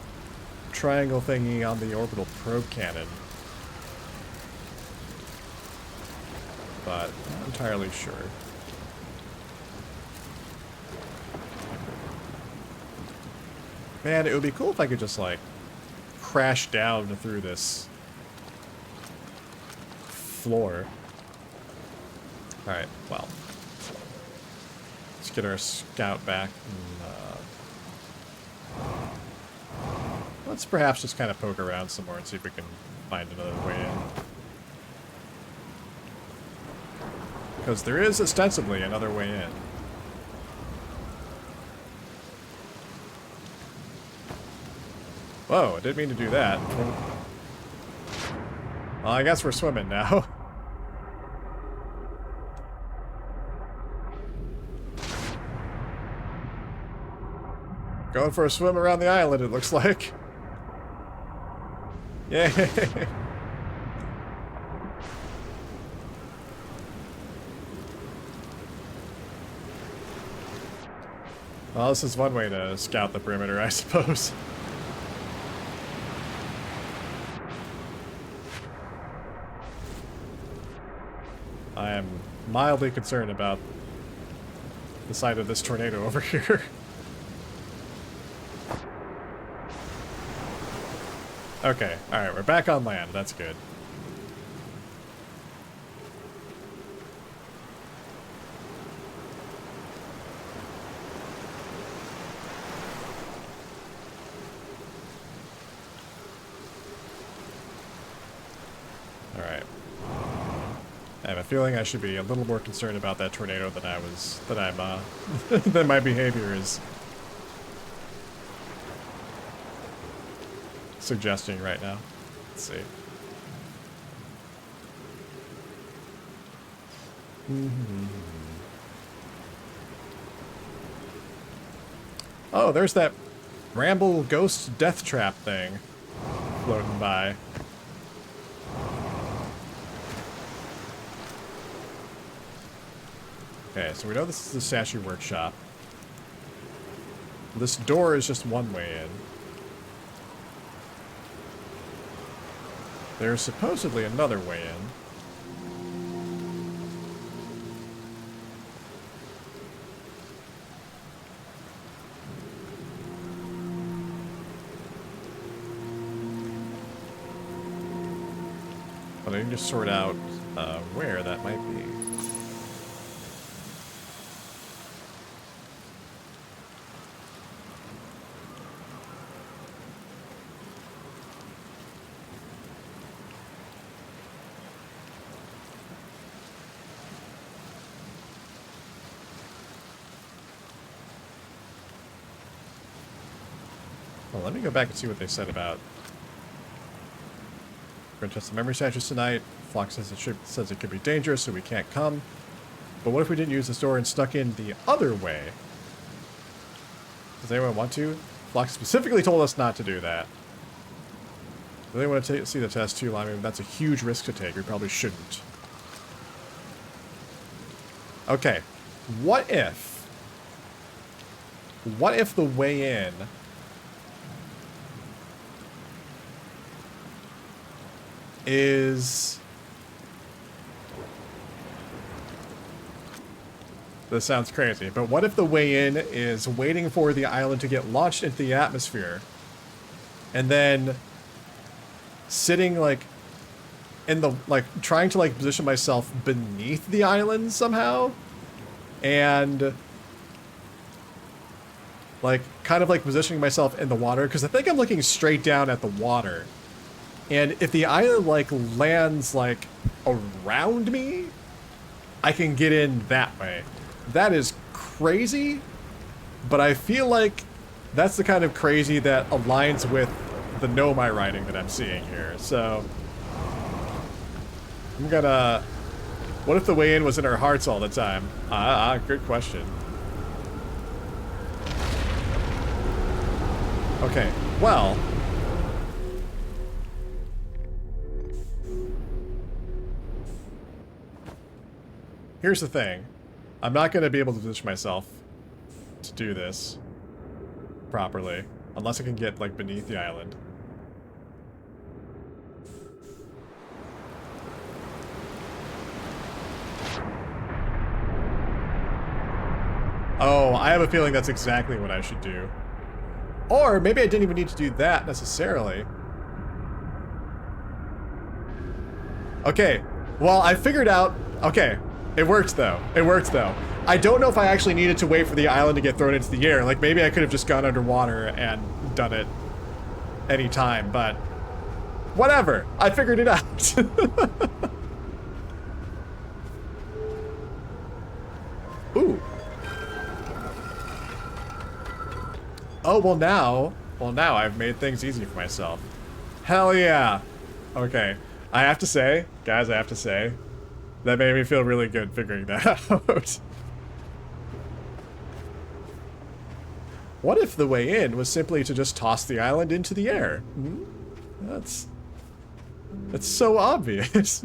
triangle thingy on the orbital probe cannon. But not entirely sure. Man, it would be cool if I could just, like, crash down through this floor. Alright, well. Let's get our scout back. And, let's perhaps just kind of poke around some more and see if we can find another way in. Because there is ostensibly another way in. Whoa, I didn't mean to do that. Well, I guess we're swimming now. Going for a swim around the island, it looks like. Yay! Well, this is one way to scout the perimeter, I suppose. I am mildly concerned about the side of this tornado over here. Okay, alright, we're back on land. That's good. Alright. I have a feeling I should be a little more concerned about that tornado than than my behavior is suggesting right now. Let's see. Oh, there's that Ramble Ghost Death Trap thing floating by. Okay, so we know this is the statue workshop. This door is just one way in. There's supposedly another way in. But I need to sort out where that might be. Well, let me go back and see what they said about... We're going to test the memory statues tonight. Flock says it could be dangerous, so we can't come. But what if we didn't use this door and stuck in the other way? Does anyone want to? Flock specifically told us not to do that. Do they want to see the test too? I mean, that's a huge risk to take. We probably shouldn't. Okay. What if the way in is... This sounds crazy, but what if the way in is waiting for the island to get launched into the atmosphere and then sitting like in the, like, trying to like position myself beneath the island somehow and like kind of like positioning myself in the water, because I think I'm looking straight down at the water And if the island, like, lands, like, around me, I can get in that way. That is crazy, but I feel like that's the kind of crazy that aligns with the Nomai writing that I'm seeing here. So I'm gonna... What if the way in was in our hearts all the time? Good question. Okay, well... Here's the thing. I'm not going to be able to position myself to do this properly. Unless I can get, like, beneath the island. Oh, I have a feeling that's exactly what I should do. Or maybe I didn't even need to do that necessarily. Okay, well, I figured out... Okay, it worked though. It worked though. I don't know if I actually needed to wait for the island to get thrown into the air. Like, maybe I could have just gone underwater and done it anytime, but... Whatever! I figured it out! Ooh. Oh, well now I've made things easy for myself. Hell yeah. Okay. I have to say, guys, I have to say, that made me feel really good figuring that out. What if the way in was simply to just toss the island into the air? Hmm? That's so obvious.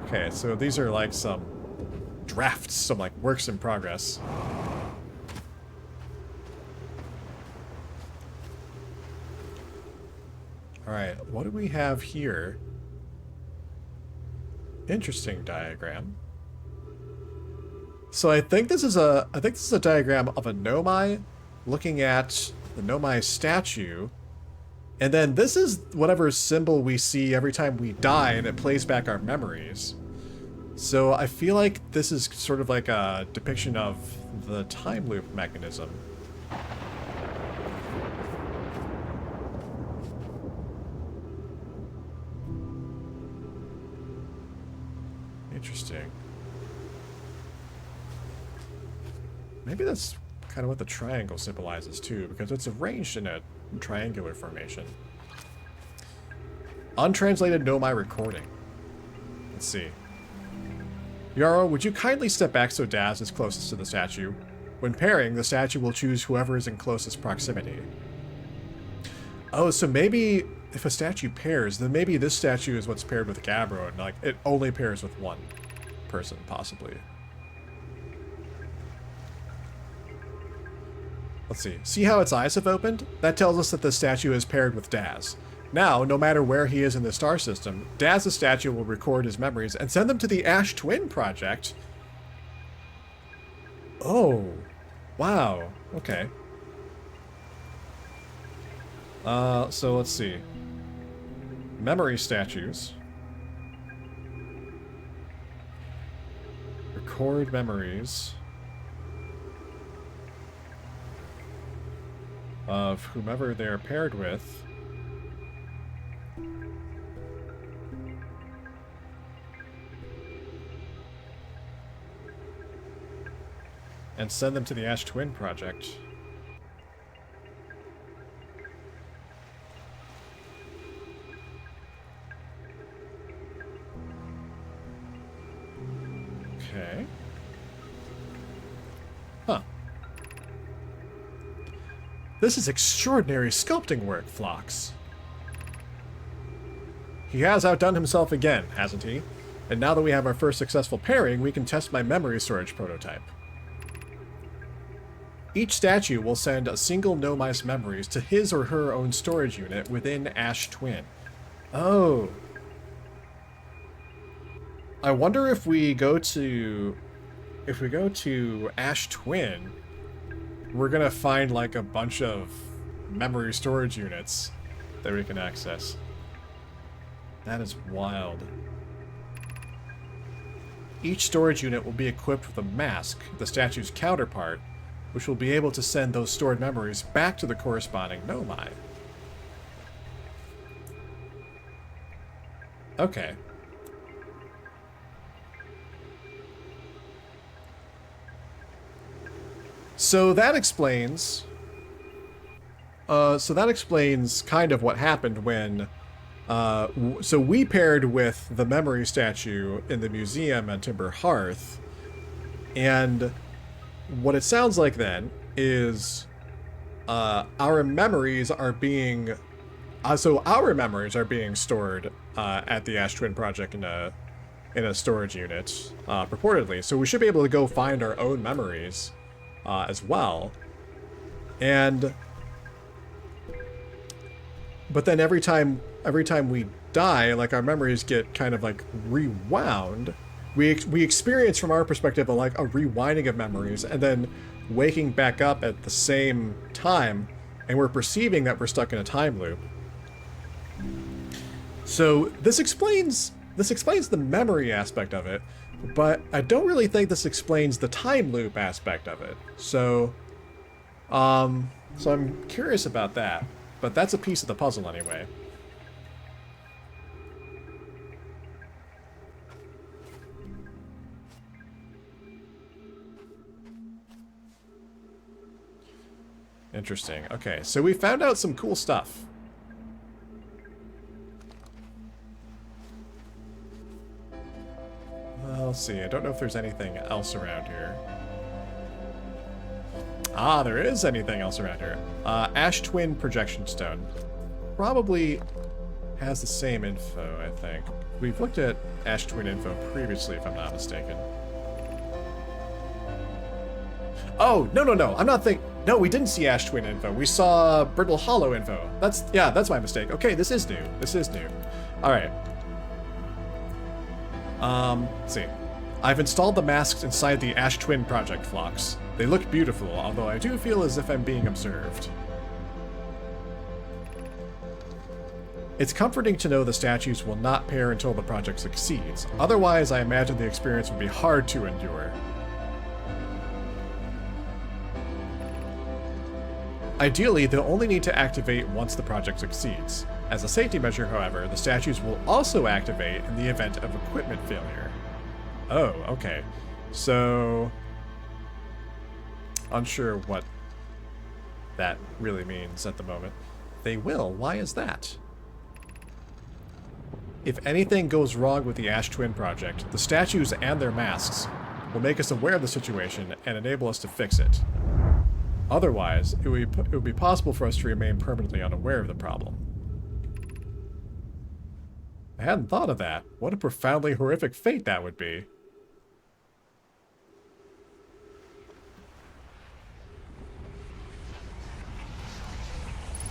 Okay, so these are like some drafts, some like works in progress. Alright, what do we have here? Interesting diagram. So I think this is a diagram of a Nomai looking at the Nomai statue. And then this is whatever symbol we see every time we die, and it plays back our memories. So I feel like this is sort of like a depiction of the time loop mechanism. Interesting. Maybe that's kind of what the triangle symbolizes too, because it's arranged in a triangular formation. Untranslated Nomai recording. Let's see. Yarrow, would you kindly step back so Daz is closest to the statue? When pairing, the statue will choose whoever is in closest proximity. Oh, so maybe if a statue pairs, then maybe this statue is what's paired with Gabbro, and like it only pairs with one person, possibly. Let's see. See how its eyes have opened? That tells us that the statue is paired with Daz. Now, no matter where he is in the star system, Daz's statue will record his memories and send them to the Ash Twin Project. Oh. Wow. Okay. So let's see. Memory statues. Record memories of whomever they're paired with. And send them to the Ash Twin Project. Okay. Huh. This is extraordinary sculpting work, Phlox. He has outdone himself again, hasn't he? And now that we have our first successful pairing, we can test my memory storage prototype. Each statue will send a single Nomai's memories to his or her own storage unit within Ash Twin. Oh. I wonder if we go to Ash Twin, we're gonna find like a bunch of memory storage units that we can access. That is wild. Each storage unit will be equipped with a mask, the statue's counterpart, which will be able to send those stored memories back to the corresponding nomai. Okay. So that explains... kind of what happened when... so we paired with the memory statue in the museum on Timber Hearth, and what it sounds like then is our memories are being... our memories are being stored at the Ash Twin Project in a storage unit, purportedly. So we should be able to go find our own memories as well. But then every time we die, like, our memories get kind of like rewound. We experience from our perspective like a rewinding of memories, and then waking back up at the same time, and we're perceiving that we're stuck in a time loop. So this explains the memory aspect of it, but I don't really think this explains the time loop aspect of it. So I'm curious about that, but that's a piece of the puzzle anyway. Interesting. Okay, so we found out some cool stuff. Well, let's see. I don't know if there's anything else around here. Ah, there is anything else around here. Ash Twin Projection Stone. Probably has the same info, I think. We've looked at Ash Twin info previously, if I'm not mistaken. Oh, no. I'm not thinking... No, we didn't see Ash Twin info. We saw Brittle Hollow info. That's my mistake. Okay, this is new. All right. Let's see. I've installed the masks inside the Ash Twin Project flocks. They look beautiful, although I do feel as if I'm being observed. It's comforting to know the statues will not pair until the project succeeds. Otherwise, I imagine the experience would be hard to endure. Ideally, they'll only need to activate once the project succeeds. As a safety measure, however, the statues will also activate in the event of equipment failure. Oh, okay. So... unsure what that really means at the moment. They will. Why is that? If anything goes wrong with the Ash Twin Project, the statues and their masks will make us aware of the situation and enable us to fix it. Otherwise, it would be possible for us to remain permanently unaware of the problem. I hadn't thought of that. What a profoundly horrific fate that would be.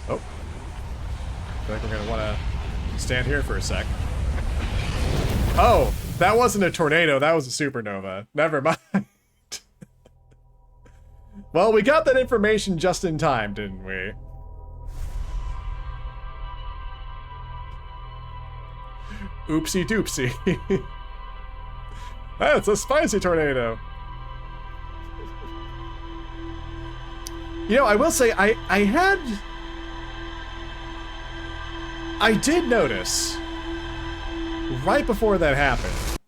Oh. I feel like we're going to want to stand here for a sec. Oh, that wasn't a tornado. That was a supernova. Never mind. Well, we got that information just in time, didn't we? Oopsie doopsie. That's a spicy tornado. You know, I will say, I did notice, right before that happened,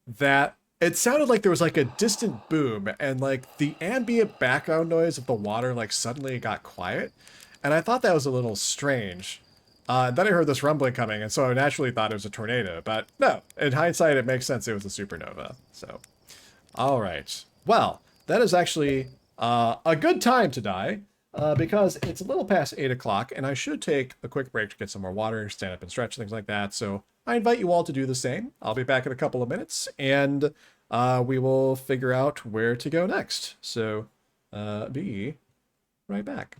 that it sounded like there was like a distant boom, and like the ambient background noise of the water like suddenly got quiet, and I thought that was a little strange. Then I heard this rumbling coming, and so I naturally thought it was a tornado, but no, in hindsight it makes sense it was a supernova. So, alright. Well, that is actually a good time to die, because it's a little past 8 o'clock, and I should take a quick break to get some more water, stand up and stretch, things like that, so I invite you all to do the same. I'll be back in a couple of minutes, and we will figure out where to go next. So, be right back.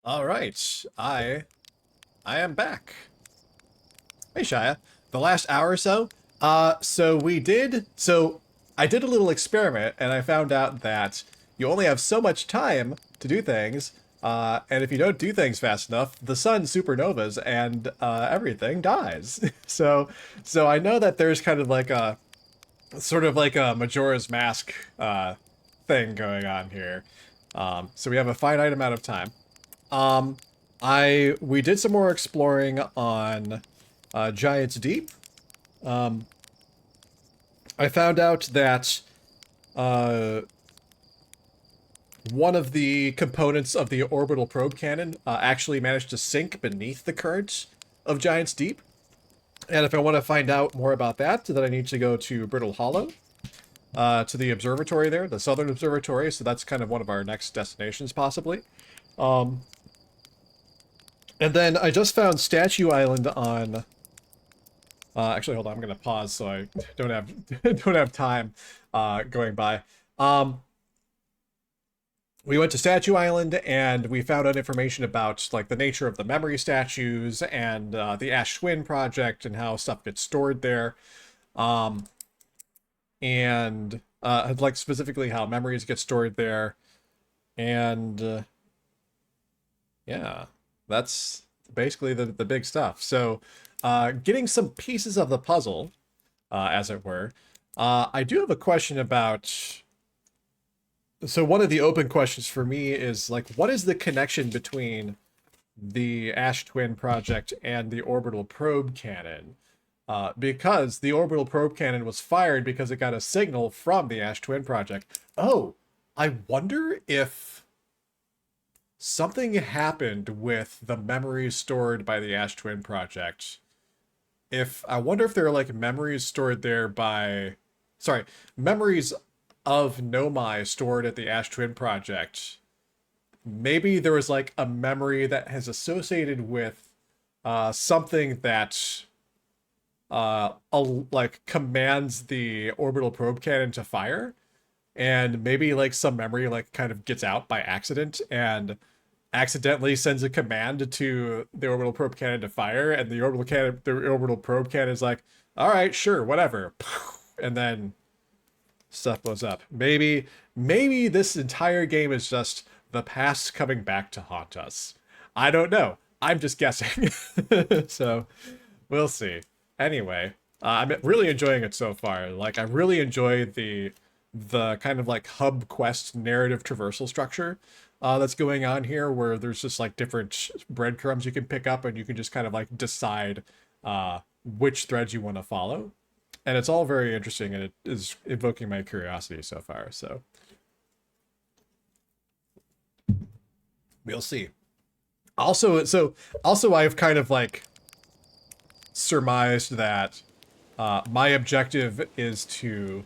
All right, I am back. Hey, Shia. The last hour or so, so I did a little experiment, and I found out that you only have so much time to do things, and if you don't do things fast enough, the sun supernovas and everything dies. So I know that there's kind of like a sort of like a Majora's Mask thing going on here. So we have a finite amount of time. Um, we did some more exploring on Giant's Deep. I found out that one of the components of the orbital probe cannon actually managed to sink beneath the current of Giant's Deep. And if I want to find out more about that, then I need to go to Brittle Hollow, to the observatory there, the Southern Observatory. So that's kind of one of our next destinations, possibly. And then I just found Statue Island on... actually, hold on. I'm going to pause so I don't have time going by. We went to Statue Island and we found out information about like the nature of the memory statues and the Ash Twin project and how stuff gets stored there. And like specifically how memories get stored there. And yeah, that's basically the big stuff. So getting some pieces of the puzzle, as it were. I do have a question about... So one of the open questions for me is, like, what is the connection between the Ash Twin project and the orbital probe cannon? Because the orbital probe cannon was fired because it got a signal from the Ash Twin project. Oh, I wonder if something happened with the memories stored by the Ash Twin project. I wonder if there are, like, memories stored there by... Sorry, memories of Nomai stored at the Ash Twin project. Maybe there was like a memory that has associated with something that like commands the orbital probe cannon to fire, and maybe like some memory like kind of gets out by accident and accidentally sends a command to the orbital probe cannon to fire, and the orbital probe cannon is like, all right, sure, whatever, and then stuff blows up. Maybe this entire game is just the past coming back to haunt us. I don't know. I'm just guessing. So we'll see. Anyway, I'm really enjoying it so far. Like, I really enjoy the kind of like hub quest narrative traversal structure that's going on here, where there's just like different breadcrumbs you can pick up and you can just kind of like decide which threads you want to follow. And it's all very interesting, and it is evoking my curiosity so far, so we'll see. Also, I've kind of like surmised that my objective is to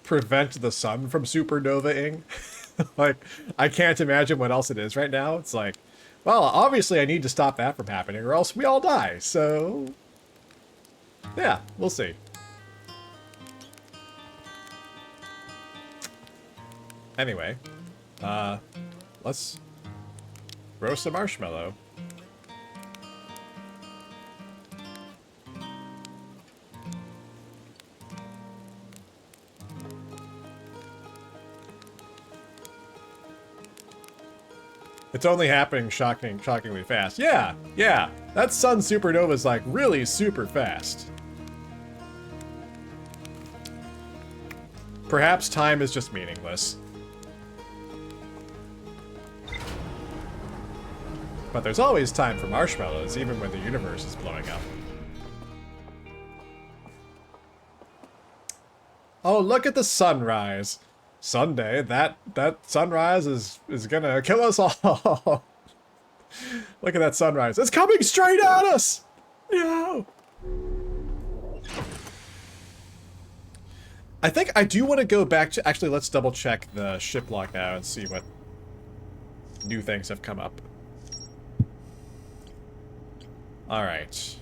prevent the sun from supernovaing. Like, I can't imagine what else it is right now. It's like, well, obviously I need to stop that from happening, or else we all die, so... Yeah, we'll see. Anyway, let's roast a marshmallow. It's only happening shockingly fast. Yeah, that sun supernova is like really super fast. Perhaps time is just meaningless. But there's always time for marshmallows, even when the universe is blowing up. Oh, look at the sunrise. Sunday, that sunrise is gonna kill us all. Look at that sunrise. It's coming straight at us! No! I think I do want to go back to... Actually, let's double check the ship log now and see what new things have come up. Alright.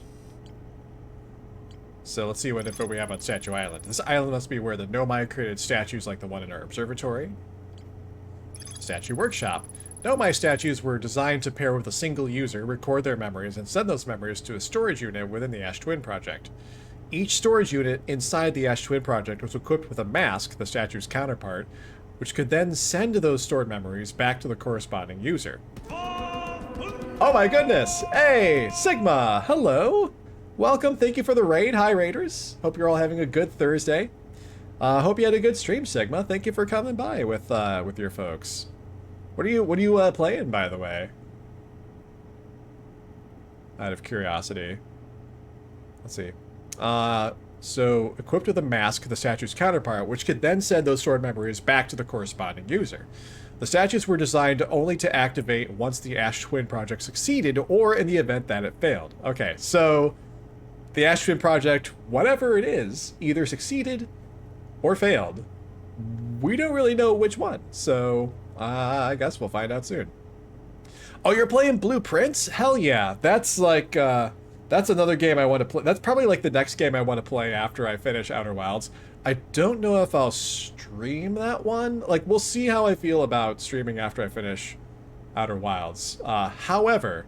So let's see what info we have on Statue Island. This island must be where the Nomai created statues like the one in our observatory. Statue Workshop. Nomai statues were designed to pair with a single user, record their memories, and send those memories to a storage unit within the Ash Twin project. Each storage unit inside the Ash Twin project was equipped with a mask, the statue's counterpart, which could then send those stored memories back to the corresponding user. Oh my goodness! Hey, Sigma! Hello! Welcome, thank you for the raid. Hi, Raiders. Hope you're all having a good Thursday. Hope you had a good stream, Sigma. Thank you for coming by with your folks. What are you playing, by the way? Out of curiosity. Let's see. So, equipped with a mask, the statue's counterpart, which could then send those stored memories back to the corresponding user. The statues were designed only to activate once the Ash Twin project succeeded, or in the event that it failed. Okay, so the Ash Twin project, whatever it is, either succeeded or failed. We don't really know which one, so I guess we'll find out soon. Oh, you're playing Blueprints? Hell yeah. That's like, that's another game I want to play. That's probably like the next game I want to play after I finish Outer Wilds. I don't know if I'll stream that one. Like, we'll see how I feel about streaming after I finish Outer Wilds. However,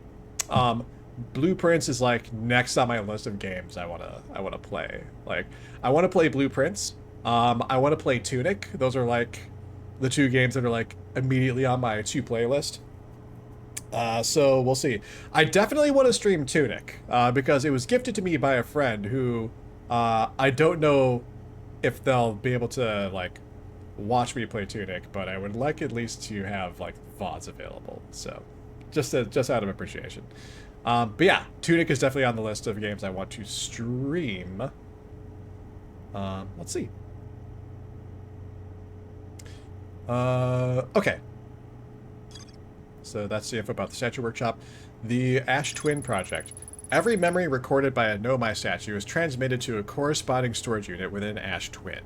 Blueprints is like next on my list of games I wanna play. Like, I want to play Blueprints. I want to play Tunic. Those are like the two games that are like immediately on my to play list. So we'll see. I definitely want to stream Tunic, because it was gifted to me by a friend who, I don't know if they'll be able to, like, watch me play Tunic, but I would like at least to have, like, VODs available, so, just out of appreciation. But yeah, Tunic is definitely on the list of games I want to stream. Let's see. Okay. So that's the info about the statue workshop. The Ash Twin project. Every memory recorded by a Nomai statue is transmitted to a corresponding storage unit within Ash Twin.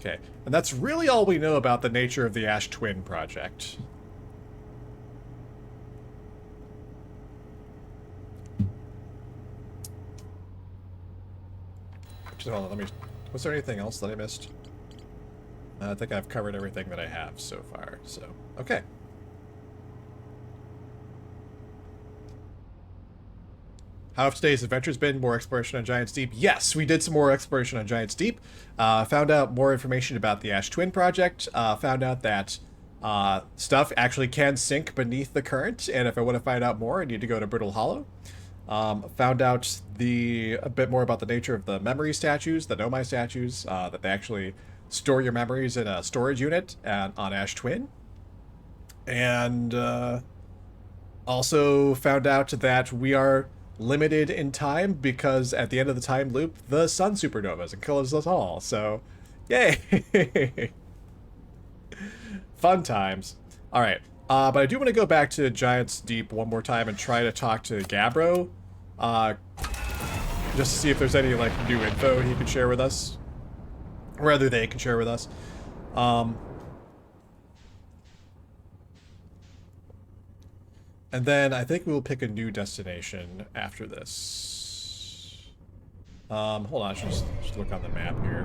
Okay, and that's really all we know about the nature of the Ash Twin project. Just hold on, let me... Was there anything else that I missed? I think I've covered everything that I have so far, so... Okay. How have today's adventures been? More exploration on Giant's Deep? Yes, we did some more exploration on Giant's Deep. Found out more information about the Ash Twin project. Found out that stuff actually can sink beneath the current, and if I want to find out more, I need to go to Brittle Hollow. Found out a bit more about the nature of the memory statues, the Nomai statues, that they actually store your memories in a storage unit on Ash Twin. And also found out that we are limited in time because at the end of the time loop, the sun supernovas and kills us all. So, yay! Fun times. All right. But I do want to go back to Giant's Deep one more time and try to talk to Gabbro, just to see if there's any, like, new info he can share with us. Or rather, they can share with us. And then I think we'll pick a new destination after this. Hold on, I should just look on the map here.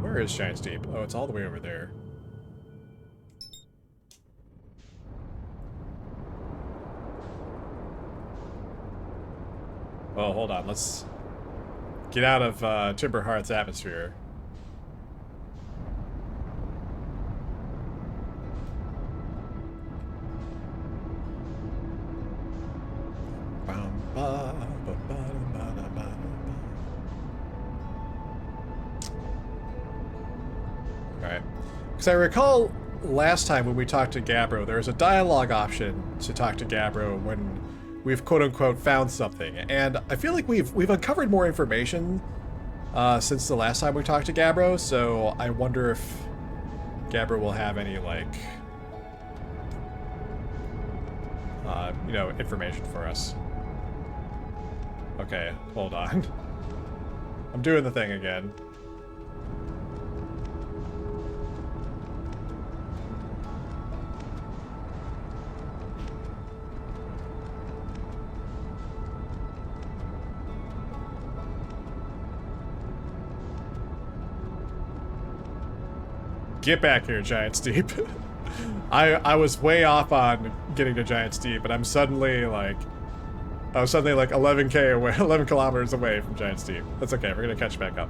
Where is Giant's Deep? Oh, it's all the way over there. Oh, hold on. Let's get out of Timberheart's atmosphere. Alright. Because I recall last time when we talked to Gabbro, there was a dialogue option to talk to Gabbro when we've quote-unquote found something, and I feel like we've uncovered more information since the last time we talked to Gabbro, so I wonder if Gabbro will have any, like, you know, information for us. Okay, hold on. I'm doing the thing again. Get back here, Giant Steep. I was way off on getting to Giant Steep, but I was suddenly like 11k away, 11 kilometers away from Giant Steep. That's okay, we're gonna catch back up.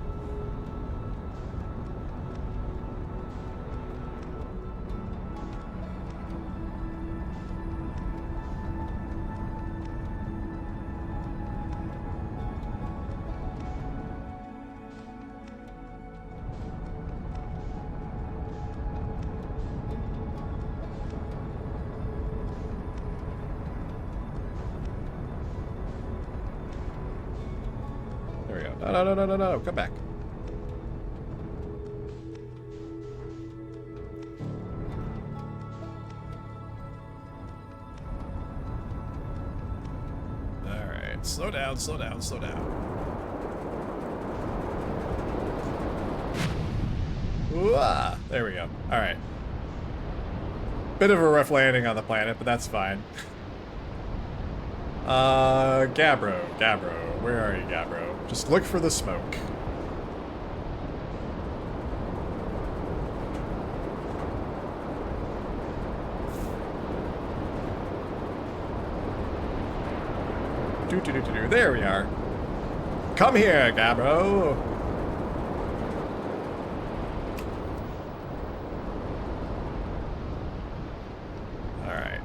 No, come back. Alright, slow down, slow down, slow down. Ooh-ah, there we go. Alright. Bit of a rough landing on the planet, but that's fine. Gabbro, where are you, Gabbro? Just look for the smoke. There we are. Come here, Gabbro. Alright.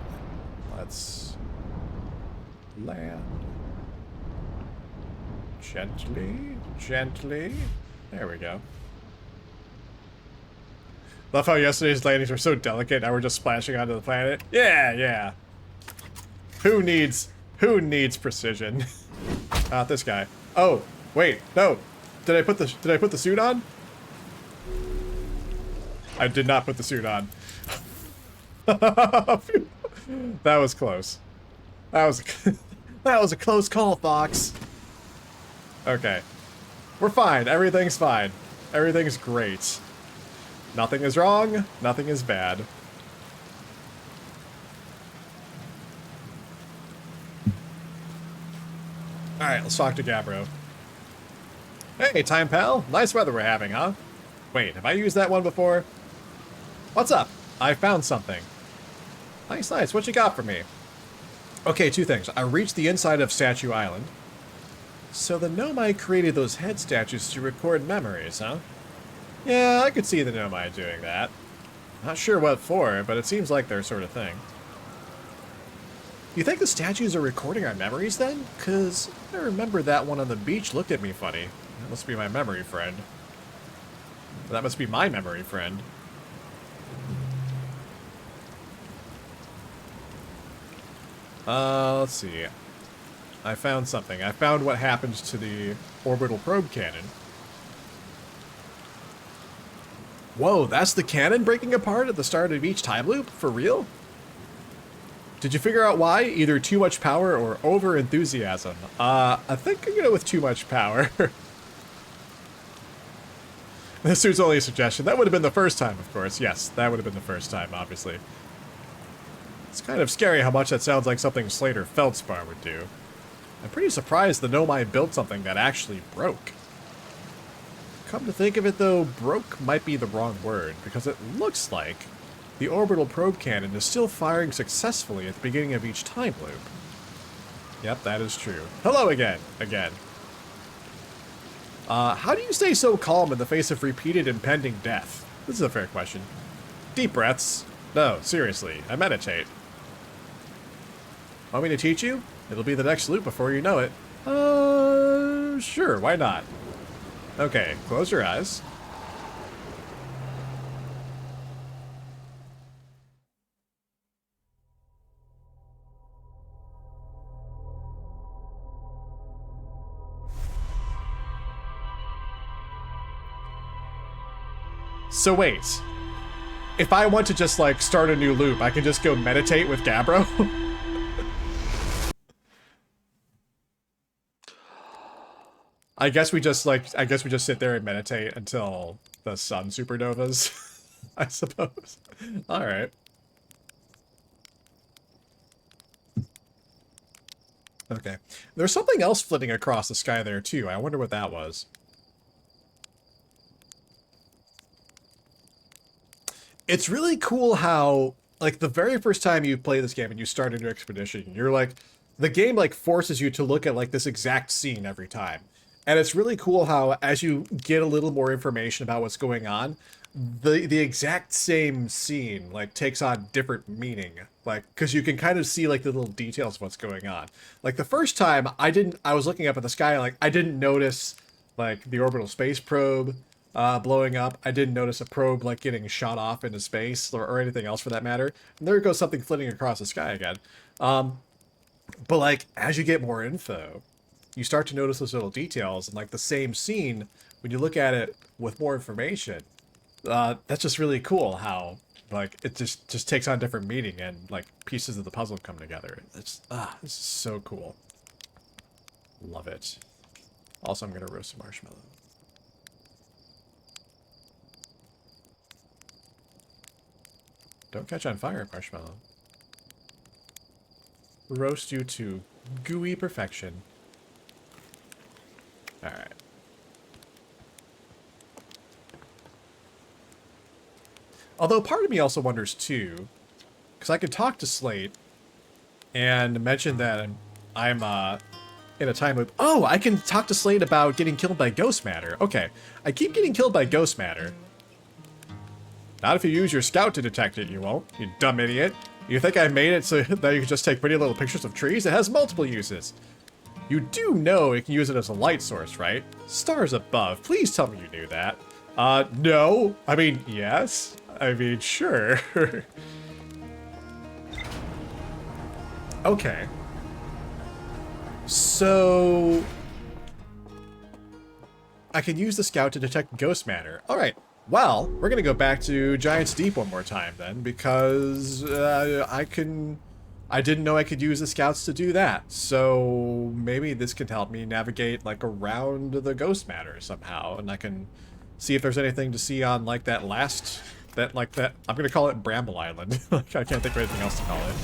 Let's land. Gently, gently. There we go. Love how yesterday's landings were so delicate, now we're just splashing onto the planet. Yeah. Who needs precision? This guy. Oh, wait, no. Did I put the suit on? I did not put the suit on. That was close. That was a close call, Fox. Okay. We're fine. Everything's fine. Everything's great. Nothing is wrong. Nothing is bad. Alright, let's talk to Gabbro. Hey, time pal. Nice weather we're having, huh? Wait, have I used that one before? What's up? I found something. Nice. What you got for me? Okay, two things. I reached the inside of Statue Island. So the Nomai created those head statues to record memories, huh? Yeah, I could see the Nomai doing that. Not sure what for, but it seems like their sort of thing. You think the statues are recording our memories then? 'Cause I remember that one on the beach looked at me funny. That must be my memory friend. That must be my memory friend. Let's see. I found something. I found what happened to the orbital probe cannon. Whoa, that's the cannon breaking apart at the start of each time loop? For real? Did you figure out why? Either too much power or over-enthusiasm. I think I'm gonna go with too much power. This suit's only a suggestion. That would have been the first time, of course. Yes, that would have been the first time, obviously. It's kind of scary how much that sounds like something Slater Feldspar would do. I'm pretty surprised the Nomai built something that actually broke. Come to think of it though, broke might be the wrong word, because it looks like the orbital probe cannon is still firing successfully at the beginning of each time loop. Yep, that is true. Hello again. How do you stay so calm in the face of repeated impending death? This is a fair question. Deep breaths. No, seriously, I meditate. Want me to teach you? It'll be the next loop before you know it. Sure, why not? Okay, close your eyes. So wait, if I want to just like start a new loop, I can just go meditate with Gabbro? I guess we just sit there and meditate until the sun supernovas, I suppose. All right. Okay. There's something else flitting across the sky there too. I wonder what that was. It's really cool how, like, the very first time you play this game and you start a new expedition, you're like, the game like forces you to look at like this exact scene every time. And it's really cool how as you get a little more information about what's going on, the exact same scene like takes on different meaning. Like, because you can kind of see like the little details of what's going on. Like the first time I was looking up at the sky, like I didn't notice like the orbital space probe blowing up. I didn't notice a probe like getting shot off into space or anything else for that matter. And there goes something flitting across the sky again. But like as you get more info, you start to notice those little details, and like the same scene, when you look at it with more information, that's just really cool how like it just takes on different meaning and like pieces of the puzzle come together. This is so cool. Love it. Also, I'm gonna roast a marshmallow. Don't catch on fire, marshmallow. Roast you to gooey perfection. Alright. Although part of me also wonders too, because I could talk to Slate and mention that I'm in a time loop. Oh, I can talk to Slate about getting killed by ghost matter. Okay, I keep getting killed by ghost matter. Not if you use your scout to detect it, you won't, you dumb idiot. You think I made it so that you can just take pretty little pictures of trees? It has multiple uses. You do know you can use it as a light source, right? Stars above. Please tell me you knew that. No. I mean, yes. I mean, sure. Okay. So I can use the scout to detect ghost matter. All right. Well, we're gonna go back to Giant's Deep one more time then, because I didn't know I could use the scouts to do that. So maybe this can help me navigate like around the ghost matter somehow, and I can see if there's anything to see on like that I'm gonna call it Bramble Island. Like I can't think of anything else to call it.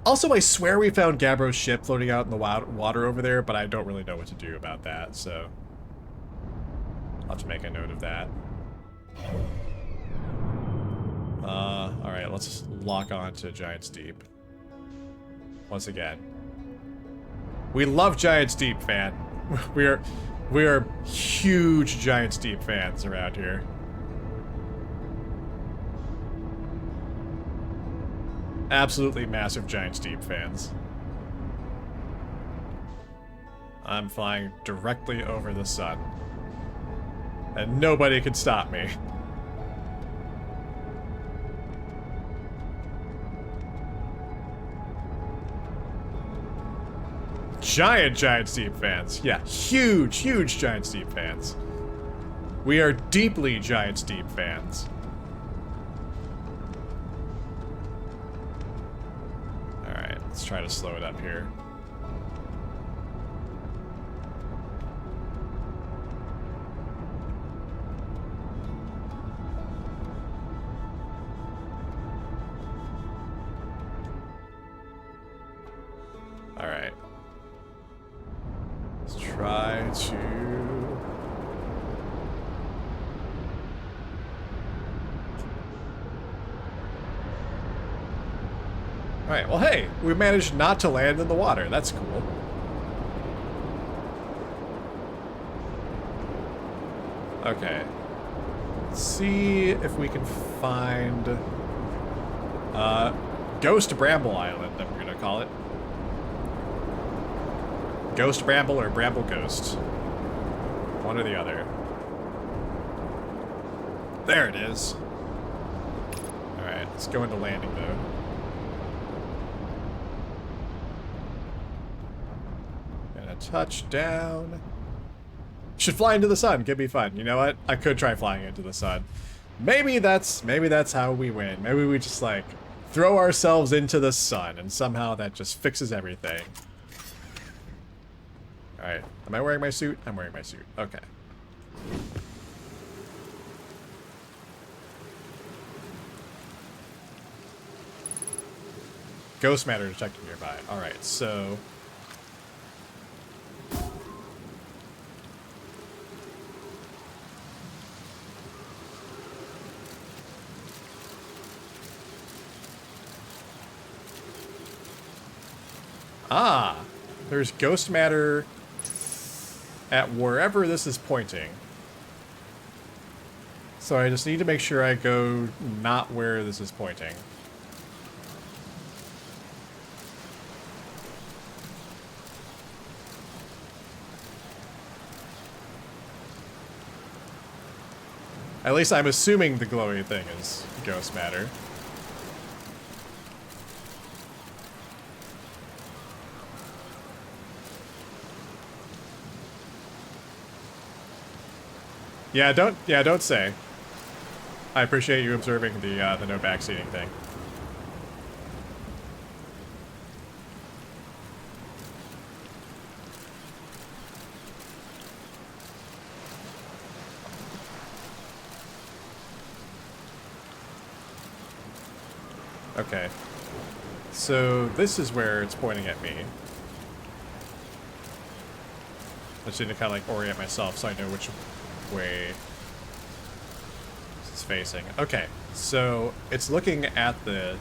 Also, I swear we found Gabbro's ship floating out in the water over there, but I don't really know what to do about that, so I'll have to make a note of that. Alright, let's just lock on to Giant's Deep. Once again. We love Giant's Deep, fan. We are huge Giant's Deep fans around here. Absolutely massive Giant's Deep fans. I'm flying directly over the sun. And nobody can stop me. Giant's Deep fans. Yeah, huge Giant's Deep fans. We are deeply Giant's Deep fans. Alright, let's try to slow it up here. Alright. Let's try to... Alright, well hey, we managed not to land in the water. That's cool. Okay. Let's see if we can find... Ghost Bramble Island, I'm gonna call it. Ghost Bramble or Bramble Ghost. One or the other. There it is. Alright, let's go into landing mode. Gonna touch down. Should fly into the sun, could be fun. You know what? I could try flying into the sun. Maybe that's how we win. Maybe we just like throw ourselves into the sun and somehow that just fixes everything. Alright, am I wearing my suit? I'm wearing my suit. Okay. Ghost matter detected nearby. Alright, so... Ah, there's ghost matter at wherever this is pointing. So I just need to make sure I go not where this is pointing. At least I'm assuming the glowy thing is ghost matter. Yeah, don't say. I appreciate you observing the no backseating thing. Okay. So this is where it's pointing at me. I just need to kind of like orient myself so I know which way it's facing. Okay, so it's looking at the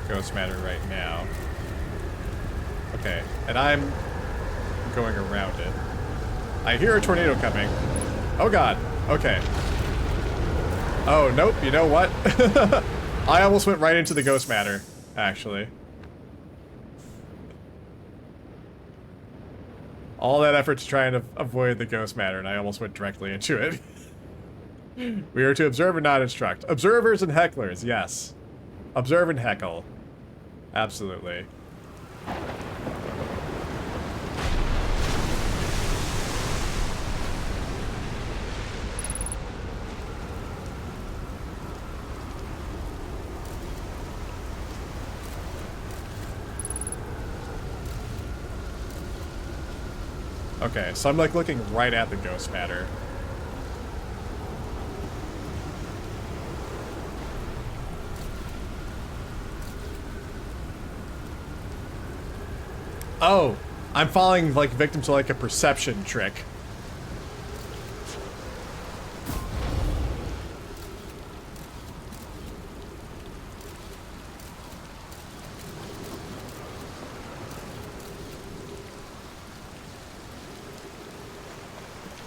ghost matter right now. Okay, and I'm going around it. I hear a tornado coming. Oh god, okay. Oh, nope, you know what? I almost went right into the ghost matter, actually. All that effort to try and avoid the ghost matter, and I almost went directly into it. We are to observe and not instruct. Observers and hecklers, yes. Observe and heckle. Absolutely. Okay, so I'm like looking right at the ghost matter. Oh, I'm falling like victim to like a perception trick.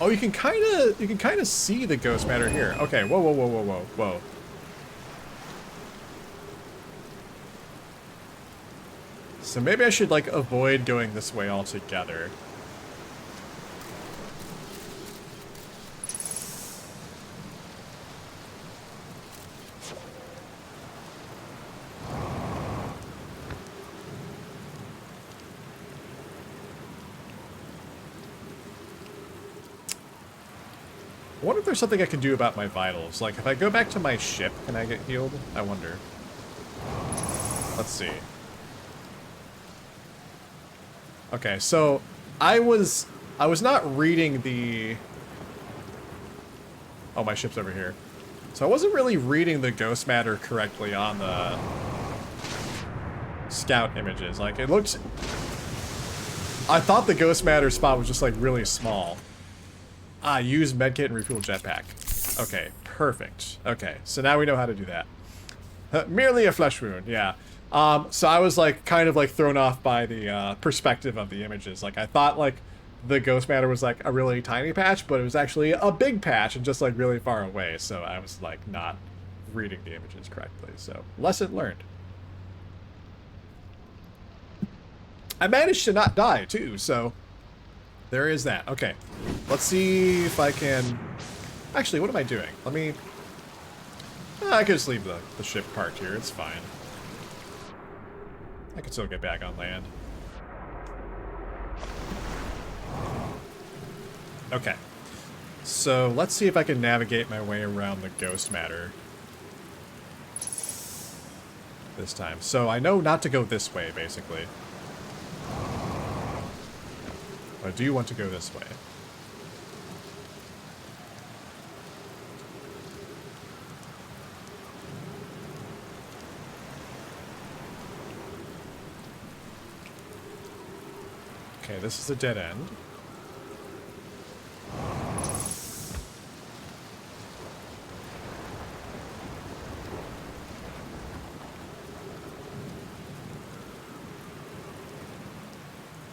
Oh, you can kind of see the ghost matter here. Okay, whoa, whoa, whoa, whoa, whoa, whoa. So maybe I should like avoid going this way altogether. I wonder if there's something I can do about my vitals. Like, if I go back to my ship, can I get healed? I wonder. Let's see. Okay, so I was not reading the... Oh, my ship's over here. So I wasn't really reading the ghost matter correctly on the scout images. Like, it looked... I thought the ghost matter spot was just, like, really small. Ah, use medkit and refuel jetpack. Okay, perfect. Okay, so now we know how to do that. Merely a flesh wound, yeah. So I was like kind of like thrown off by the perspective of the images. Like I thought like the ghost matter was like a really tiny patch, but it was actually a big patch and just like really far away. So I was like not reading the images correctly. So lesson learned. I managed to not die too, so there is that. Okay, let's see if I can... Actually, what am I doing? Let me... I could just leave the ship parked here. It's fine. I can still get back on land. Okay. So, let's see if I can navigate my way around the ghost matter this time. So, I know not to go this way, basically. But I do want to go this way. Okay, this is a dead end.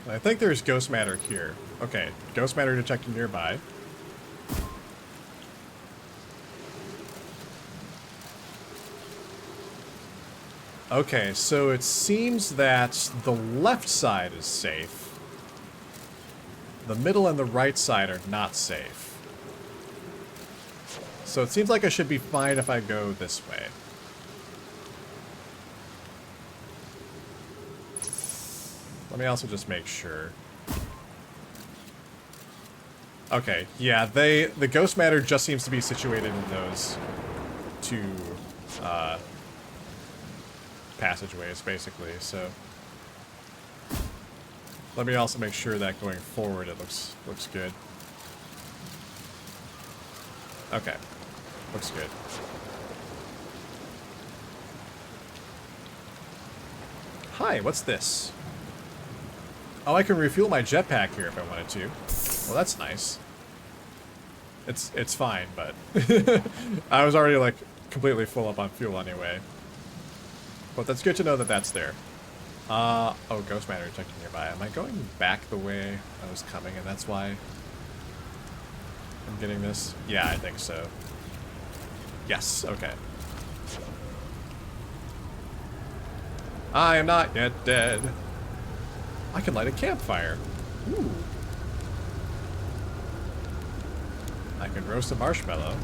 I think there's ghost matter here. Okay, ghost matter detected nearby. Okay, so it seems that the left side is safe. The middle and the right side are not safe. So it seems like I should be fine if I go this way. Let me also just make sure. Okay, yeah, the ghost matter just seems to be situated in those two passageways, basically, so. Let me also make sure that going forward it looks good. Okay, looks good. Hi, what's this? Oh, I can refuel my jetpack here if I wanted to. Well, that's nice. It's fine, but I was already like completely full up on fuel anyway. But that's good to know that that's there. Oh, ghost matter detected nearby. Am I going back the way I was coming, and that's why I'm getting this? Yeah, I think so. Yes, okay. I am not yet dead. I can light a campfire. Ooh. I can roast a marshmallow.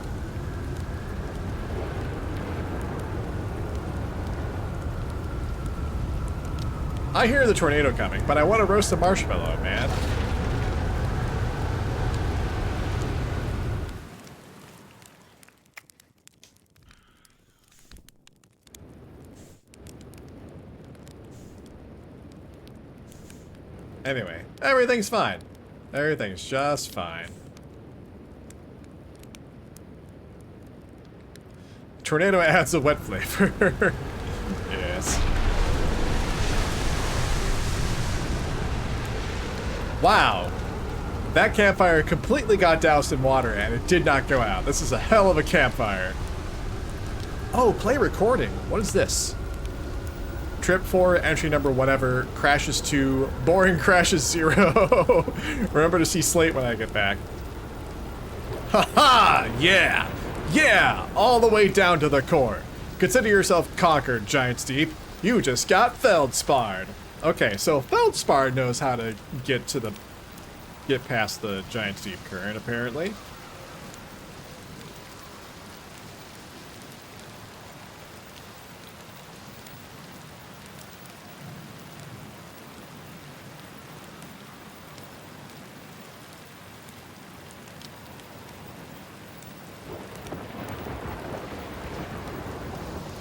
I hear the tornado coming, but I want to roast a marshmallow, man. Anyway, everything's fine. Everything's just fine. Tornado adds a wet flavor. Yes. Wow. That campfire completely got doused in water and it did not go out. This is a hell of a campfire. Oh, play recording. What is this? Trip 4, entry number whatever, crashes 2, boring crashes 0. Remember to see Slate when I get back. Haha! Yeah! Yeah! All the way down to the core. Consider yourself conquered, Giant Steep. You just got feldsparred. Okay, so feldsparred knows how to get past the Giant Steep current, apparently.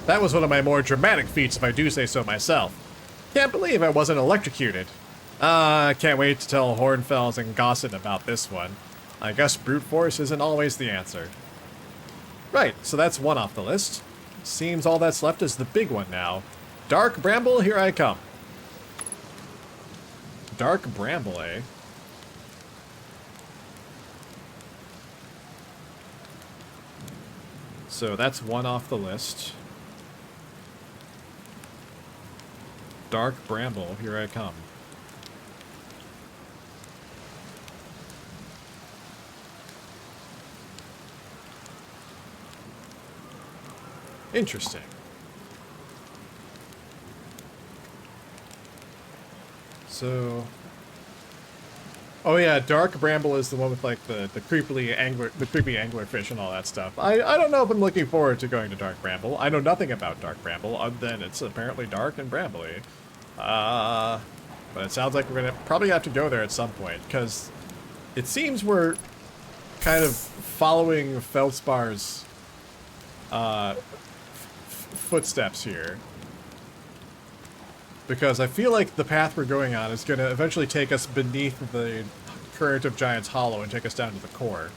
That was one of my more dramatic feats, if I do say so myself. Can't believe I wasn't electrocuted. I can't wait to tell Hornfels and Gossett about this one. I guess brute force isn't always the answer. Right, so that's one off the list. Seems all that's left is the big one now. Dark Bramble, here I come. Dark Bramble, eh? So that's one off the list. Dark Bramble, here I come. Interesting. So, oh yeah, Dark Bramble is the one with like the creepy anglerfish and all that stuff. I don't know if I'm looking forward to going to Dark Bramble. I know nothing about Dark Bramble other than it's apparently dark and brambly. But it sounds like we're gonna probably have to go there at some point because it seems we're kind of following Feldspar's footsteps here. Because I feel like the path we're going on is going to eventually take us beneath the current of Giant's Hollow and take us down to the core.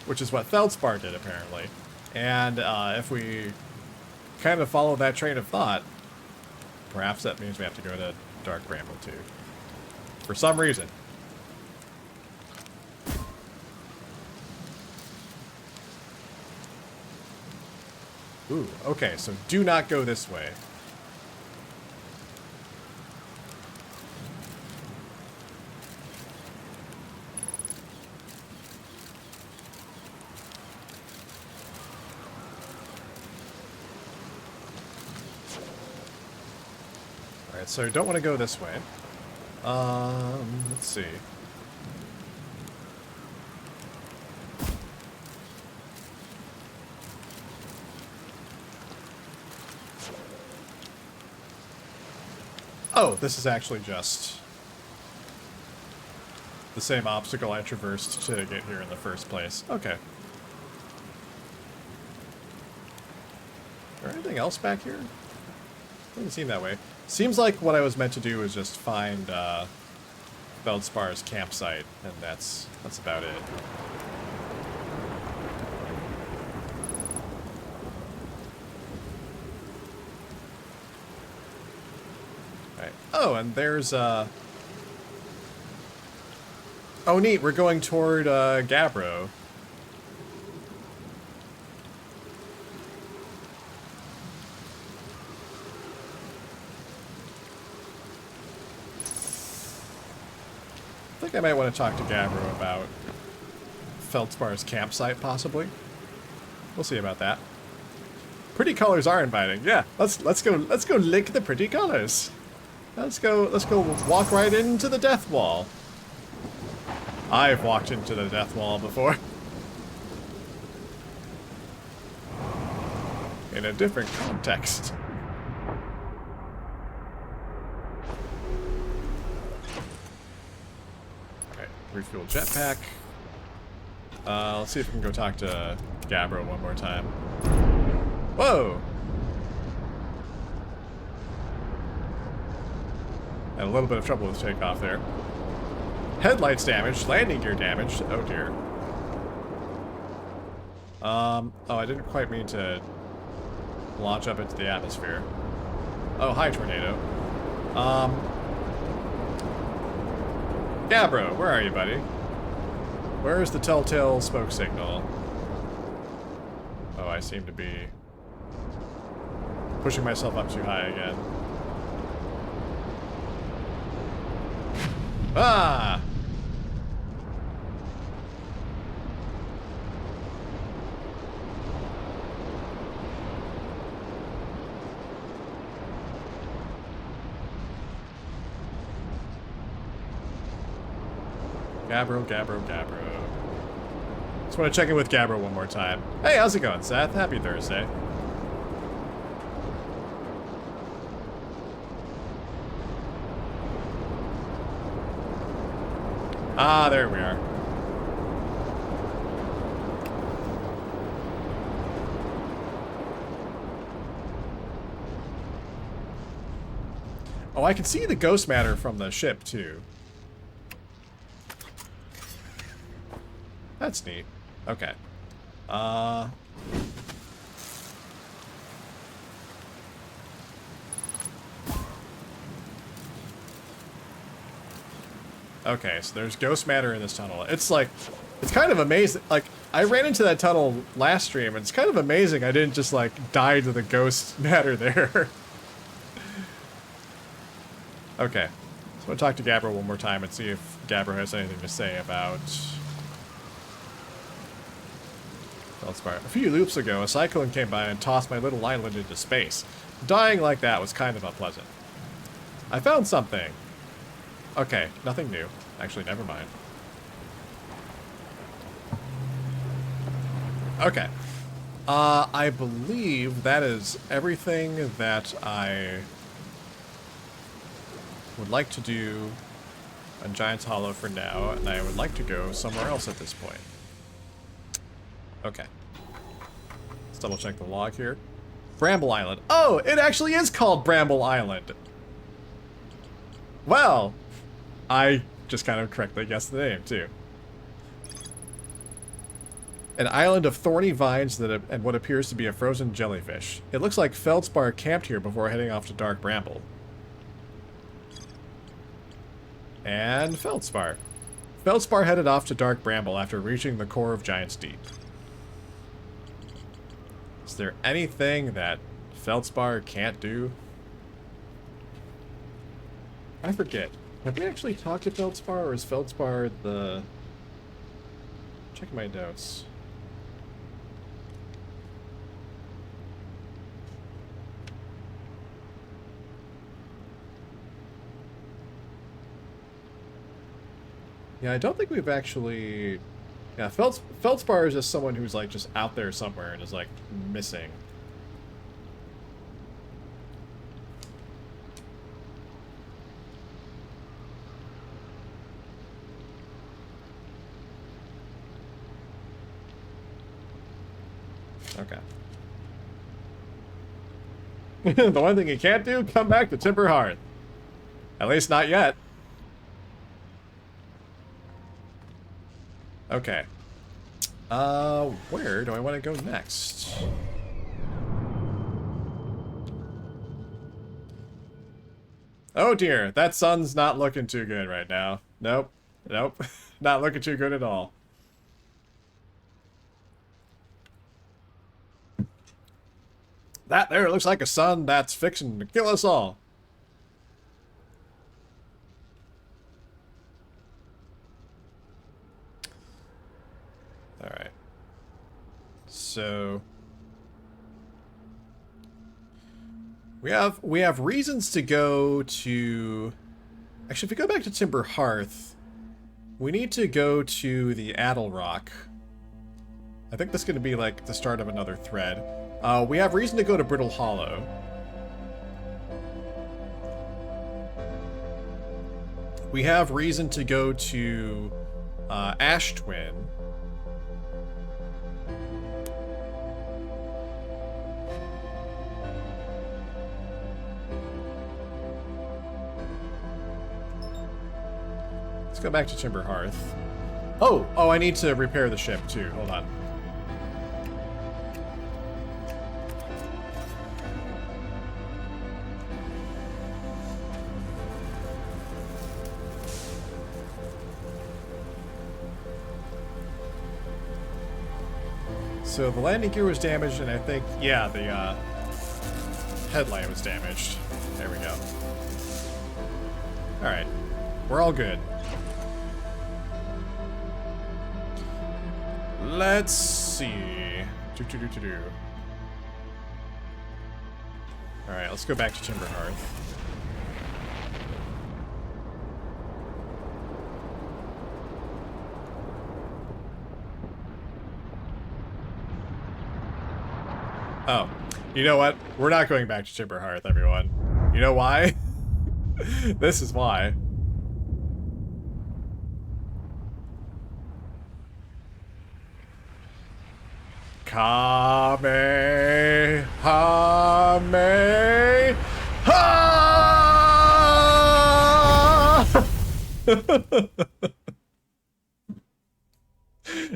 Which is what Feldspar did, apparently. And if we kind of follow that train of thought, perhaps that means we have to go to Dark Bramble too. For some reason. Ooh, okay, so do not go this way. Alright, so I don't want to go this way. Let's see. Oh, this is actually just the same obstacle I traversed to get here in the first place. Okay. Is there anything else back here? Doesn't seem that way. Seems like what I was meant to do is just find Feldspar's campsite, and that's about it. Right. Oh, and there's oh neat, we're going toward Gabbro. I think I might want to talk to Gabbro about Feldspar's campsite, possibly. We'll see about that. Pretty colors are inviting. Yeah, let's go lick the pretty colors. Let's go walk right into the death wall. I've walked into the death wall before. In a different context. Refuel jetpack. Let's see if we can go talk to Gabbro one more time. Whoa! Had a little bit of trouble with takeoff there. Headlights damaged, landing gear damaged. Oh dear. Oh, I didn't quite mean to launch up into the atmosphere. Oh, hi, tornado. Gabbro, where are you, buddy? Where's the telltale smoke signal? Oh, I seem to be pushing myself up too high again. Ah! Gabbro. Just want to check in with Gabbro one more time. Hey, how's it going, Seth? Happy Thursday. Ah, there we are. Oh, I can see the ghost matter from the ship, too. That's neat. Okay. Okay, so there's ghost matter in this tunnel. It's like, it's kind of amazing. Like, I ran into that tunnel last stream, and it's kind of amazing I didn't just, like, die to the ghost matter there. Okay. So I'm gonna talk to Gabbro one more time and see if Gabbro has anything to say about Feldspar. A few loops ago, a cyclone came by and tossed my little island into space. Dying like that was kind of unpleasant. I found something. Okay, nothing new. Actually, never mind. Okay. I believe that is everything that I would like to do on Giant's Hollow for now, and I would like to go somewhere else at this point. Okay. Let's double check the log here. Bramble Island. Oh, it actually is called Bramble Island. Well, I just kind of correctly guessed the name, too. An island of thorny vines and what appears to be a frozen jellyfish. It looks like Feldspar camped here before heading off to Dark Bramble. And Feldspar. Feldspar headed off to Dark Bramble after reaching the core of Giant's Deep. Is there anything that Feldspar can't do? I forget. Have we actually talked to Feldspar, or is Feldspar the... Check my notes. Yeah, I don't think we've actually... Yeah, Feldspar is just someone who's, like, just out there somewhere and is, like, missing. Okay. The one thing you can't do, come back to Timber Hearth. At least not yet. Okay. Where do I want to go next? Oh dear, that sun's not looking too good right now. Nope. Nope. Not looking too good at all. That there looks like a sun that's fixing to kill us all. Alright. So... We have reasons to go to... Actually, if we go back to Timber Hearth, we need to go to the Addle Rock. I think that's going to be like the start of another thread. We have reason to go to Brittle Hollow. We have reason to go to Ash Twin. Let's go back to Timber Hearth. Oh, I need to repair the ship too. Hold on. So the landing gear was damaged, and I think, yeah, the headlight was damaged. There we go. Alright. We're all good. Let's see. Alright, let's go back to Timber Hearth. Oh, you know what? We're not going back to Timber Hearth, everyone. You know why? This is why. Kamehameha!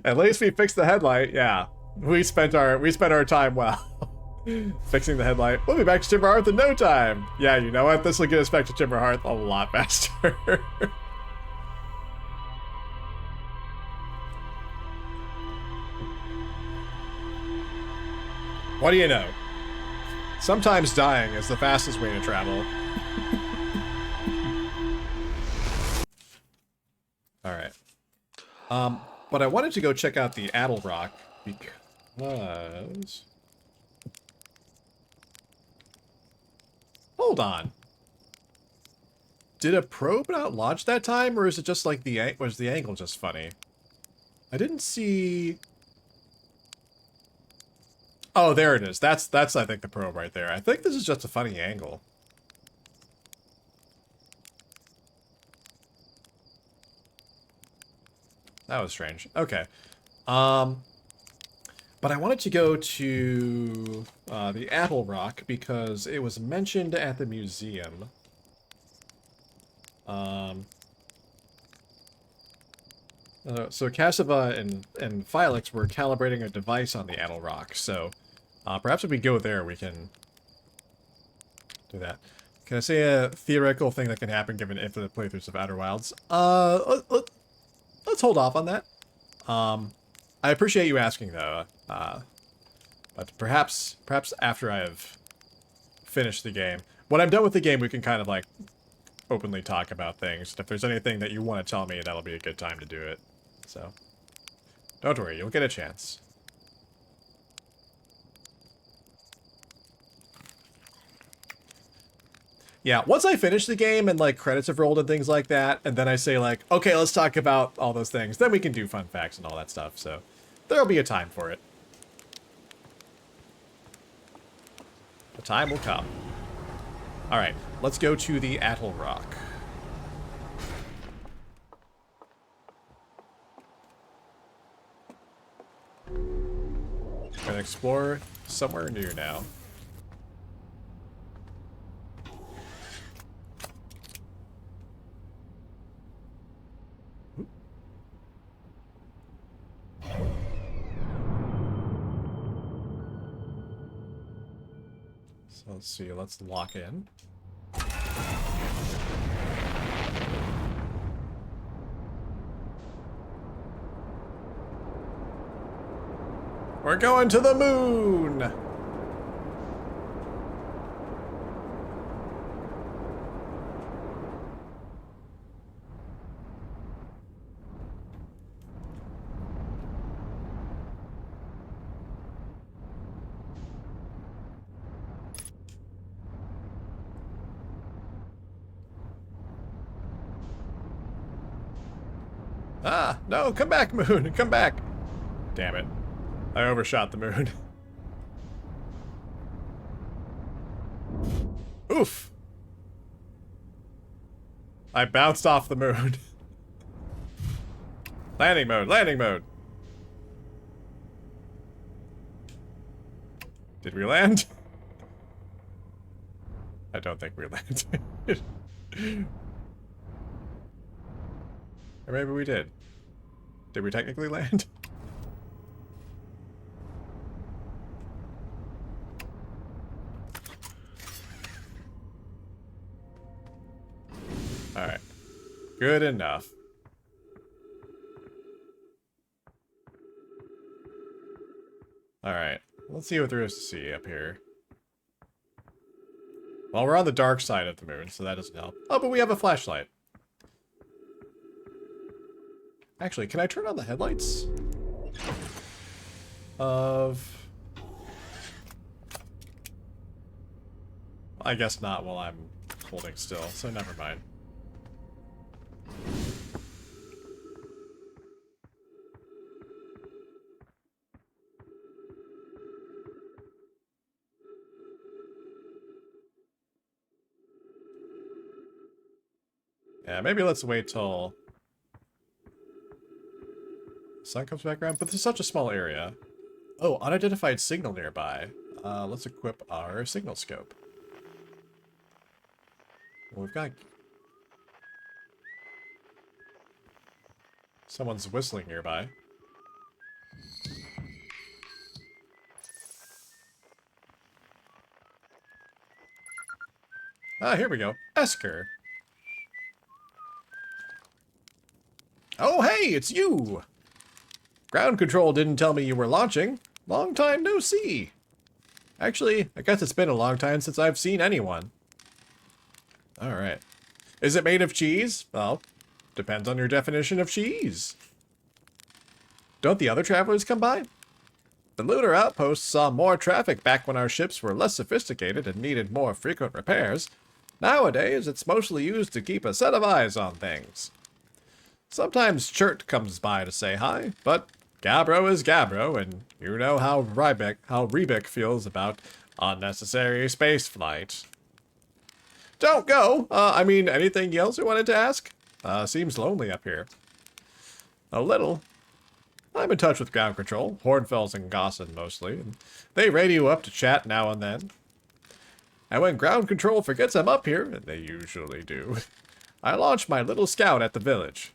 At least we fixed the headlight. Yeah, we spent our time well. Fixing the headlight. We'll be back to Timber Hearth in no time. Yeah, you know what? This will get us back to Timber Hearth a lot faster. What do you know? Sometimes dying is the fastest way to travel. Alright. But I wanted to go check out the Addle Rock because... Hold on. Did a probe not launch that time, or is it just like was the angle just funny? I didn't see... Oh, there it is. That's I think the probe right there. I think this is just a funny angle. That was strange. Okay. But I wanted to go to the Addle Rock because it was mentioned at the museum. So Cassava and Phylix were calibrating a device on the Addle Rock, so perhaps if we go there, we can do that. Can I say a theoretical thing that can happen given infinite playthroughs of Outer Wilds? Let's hold off on that. I appreciate you asking, though. But perhaps after I have finished the game. When I'm done with the game, we can kind of, like, openly talk about things. If there's anything that you want to tell me, that'll be a good time to do it. So, don't worry, you'll get a chance. Yeah, once I finish the game and like credits have rolled and things like that, and then I say like, okay, let's talk about all those things, then we can do fun facts and all that stuff. So there'll be a time for it. The time will come. All right, let's go to the Atoll Rock. Gonna explore somewhere new now. So let's see, let's lock in. We're going to the moon! Ah, no, come back, moon, come back. Damn it. I overshot the moon. Oof. I bounced off the moon. Landing mode, landing mode. Did we land? I don't think we landed. Or maybe we did. Did we technically land? Alright. Good enough. Alright. Let's see what there is to see up here. Well, we're on the dark side of the moon, so that doesn't help. Oh, but we have a flashlight. Actually, can I turn on the headlights? I guess not while I'm holding still, so never mind. Yeah, maybe let's wait till the sun comes back around, but there's such a small area. Oh, unidentified signal nearby. Let's equip our signal scope. Well, we've got... Someone's whistling nearby. Ah, here we go. Esker. Oh, hey, it's you! Ground control didn't tell me you were launching. Long time no see. Actually, I guess it's been a long time since I've seen anyone. Alright. Is it made of cheese? Well, depends on your definition of cheese. Don't the other travelers come by? The lunar outpost saw more traffic back when our ships were less sophisticated and needed more frequent repairs. Nowadays, it's mostly used to keep a set of eyes on things. Sometimes Chert comes by to say hi, but Gabbro is Gabbro, and you know how Rebic feels about unnecessary spaceflight. Don't go! I mean, anything else you wanted to ask? Seems lonely up here. A little. I'm in touch with ground control, Hornfels and Gosson mostly, and they radio up to chat now and then. And when ground control forgets I'm up here, and they usually do, I launch my little scout at the village.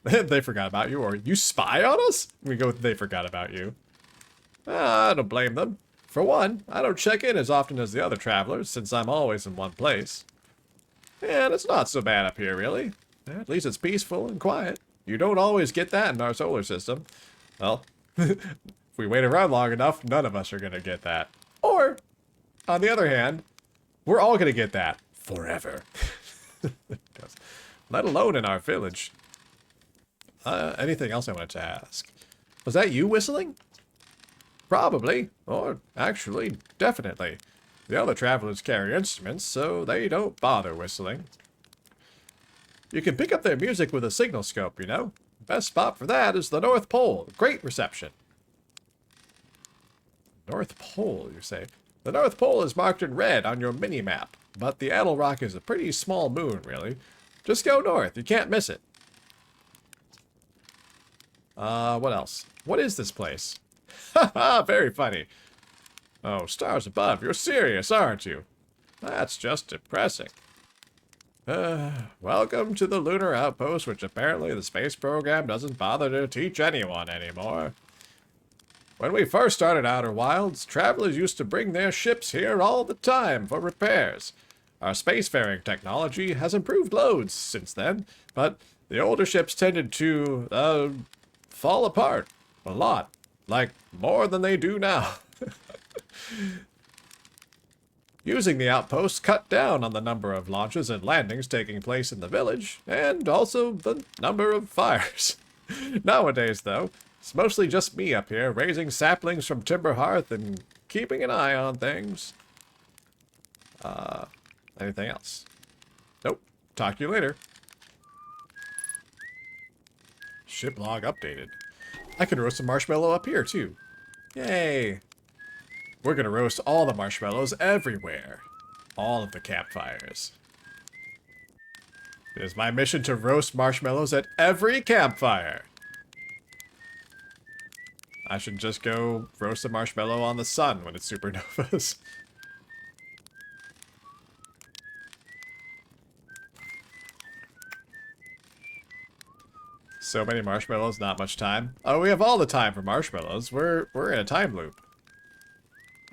They forgot about you, or you spy on us? We go with they forgot about you. I don't blame them. For one, I don't check in as often as the other travelers, since I'm always in one place. And it's not so bad up here, really. At least it's peaceful and quiet. You don't always get that in our solar system. Well, if we wait around long enough, none of us are going to get that. Or, on the other hand, we're all going to get that. Forever. Let alone in our village. Anything else I wanted to ask? Was that you whistling? Probably. Or, actually, definitely. The other travelers carry instruments, so they don't bother whistling. You can pick up their music with a signal scope, you know. Best spot for that is the North Pole. Great reception. North Pole, you say? The North Pole is marked in red on your mini-map, but the Adel Rock is a pretty small moon, really. Just go north, you can't miss it. What else? What is this place? Haha, very funny. Oh, stars above, you're serious, aren't you? That's just depressing. Welcome to the lunar outpost, which apparently the space program doesn't bother to teach anyone anymore. When we first started Outer Wilds, travelers used to bring their ships here all the time for repairs. Our spacefaring technology has improved loads since then, but the older ships tended to, fall apart a lot. Like, more than they do now. Using the outpost cut down on the number of launches and landings taking place in the village, and also the number of fires. Nowadays, though, it's mostly just me up here, raising saplings from Timber Hearth and keeping an eye on things. Anything else? Nope. Talk to you later. Ship log updated. I can roast a marshmallow up here, too. Yay! We're gonna roast all the marshmallows everywhere. All of the campfires. It is my mission to roast marshmallows at every campfire. I should just go roast a marshmallow on the sun when it's supernovas. So many marshmallows, not much time. Oh, we have all the time for marshmallows. We're in a time loop.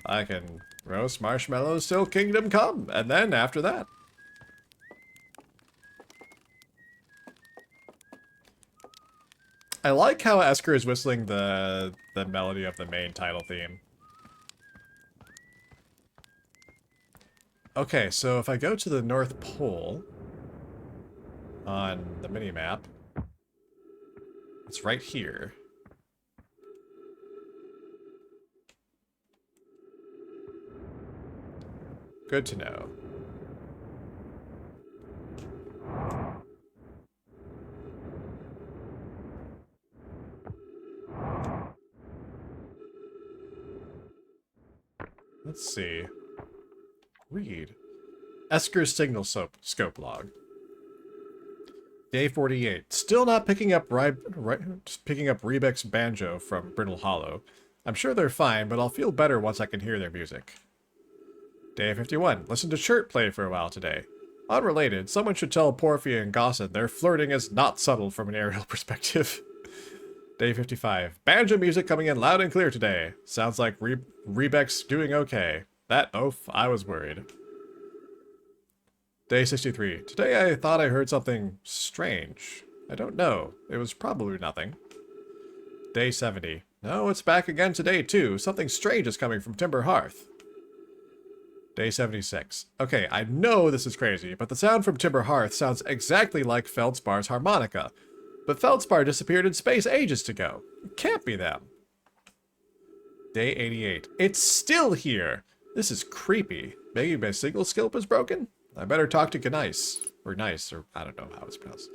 I can roast marshmallows till kingdom come, and then after that. I like how Esker is whistling the melody of the main title theme. Okay, so if I go to the North Pole on the minimap, it's right here. Good to know. Let's see. Read. Esker's signal scope log. Day 48. Still not picking up Rebek's banjo from Brittle Hollow. I'm sure they're fine, but I'll feel better once I can hear their music. Day 51. Listen to Chert play for a while today. Unrelated, someone should tell Porphy and Gosson their flirting is not subtle from an aerial perspective. Day 55. Banjo music coming in loud and clear today. Sounds like Rebek's doing okay. That oaf, I was worried. Day 63. Today I thought I heard something strange. I don't know. It was probably nothing. Day 70. No, it's back again today too. Something strange is coming from Timber Hearth. Day 76. Okay, I know this is crazy, but the sound from Timber Hearth sounds exactly like Feldspar's harmonica. But Feldspar disappeared in space ages ago. It can't be them. Day 88. It's still here! This is creepy. Maybe my signal scope is broken? I better talk to Ganice. Or Nice, or I don't know how it's pronounced.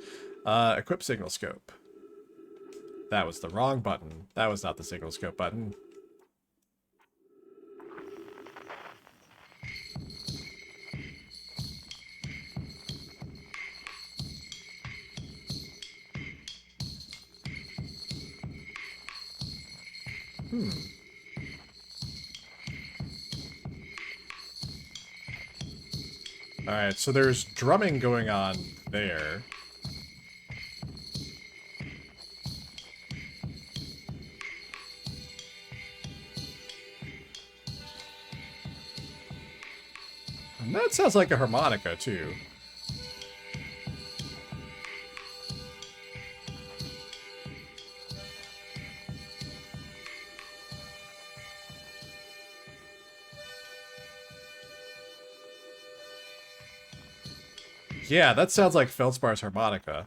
Equip signal scope. That was the wrong button. That was not the signal scope button. Alright, so there's drumming going on there. And that sounds like a harmonica, too. Yeah, that sounds like Feldspar's harmonica.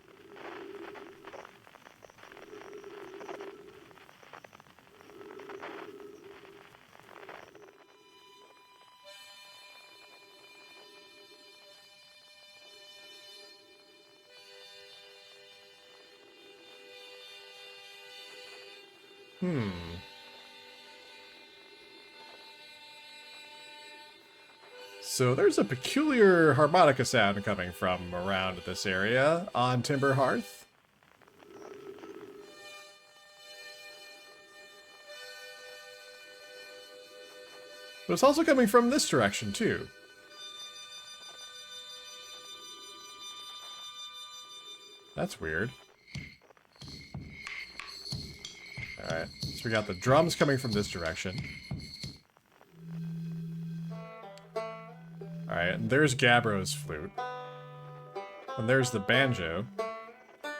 Hmm. So there's a peculiar harmonica sound coming from around this area on Timber Hearth. But it's also coming from this direction, too. That's weird. Alright, so we got the drums coming from this direction. Alright, and there's Gabbro's flute. And there's the banjo. I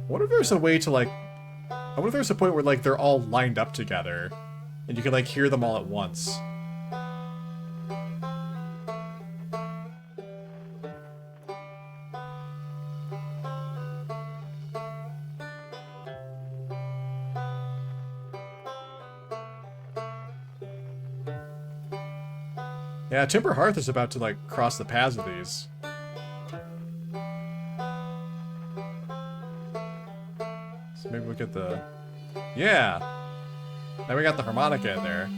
wonder if there's a way to, like... I wonder if there's a point where, like, they're all lined up together. And you can, like, hear them all at once. Yeah, Timber Hearth is about to, like, cross the paths of these. So maybe we'll get the... Yeah! Now we got the harmonica in there.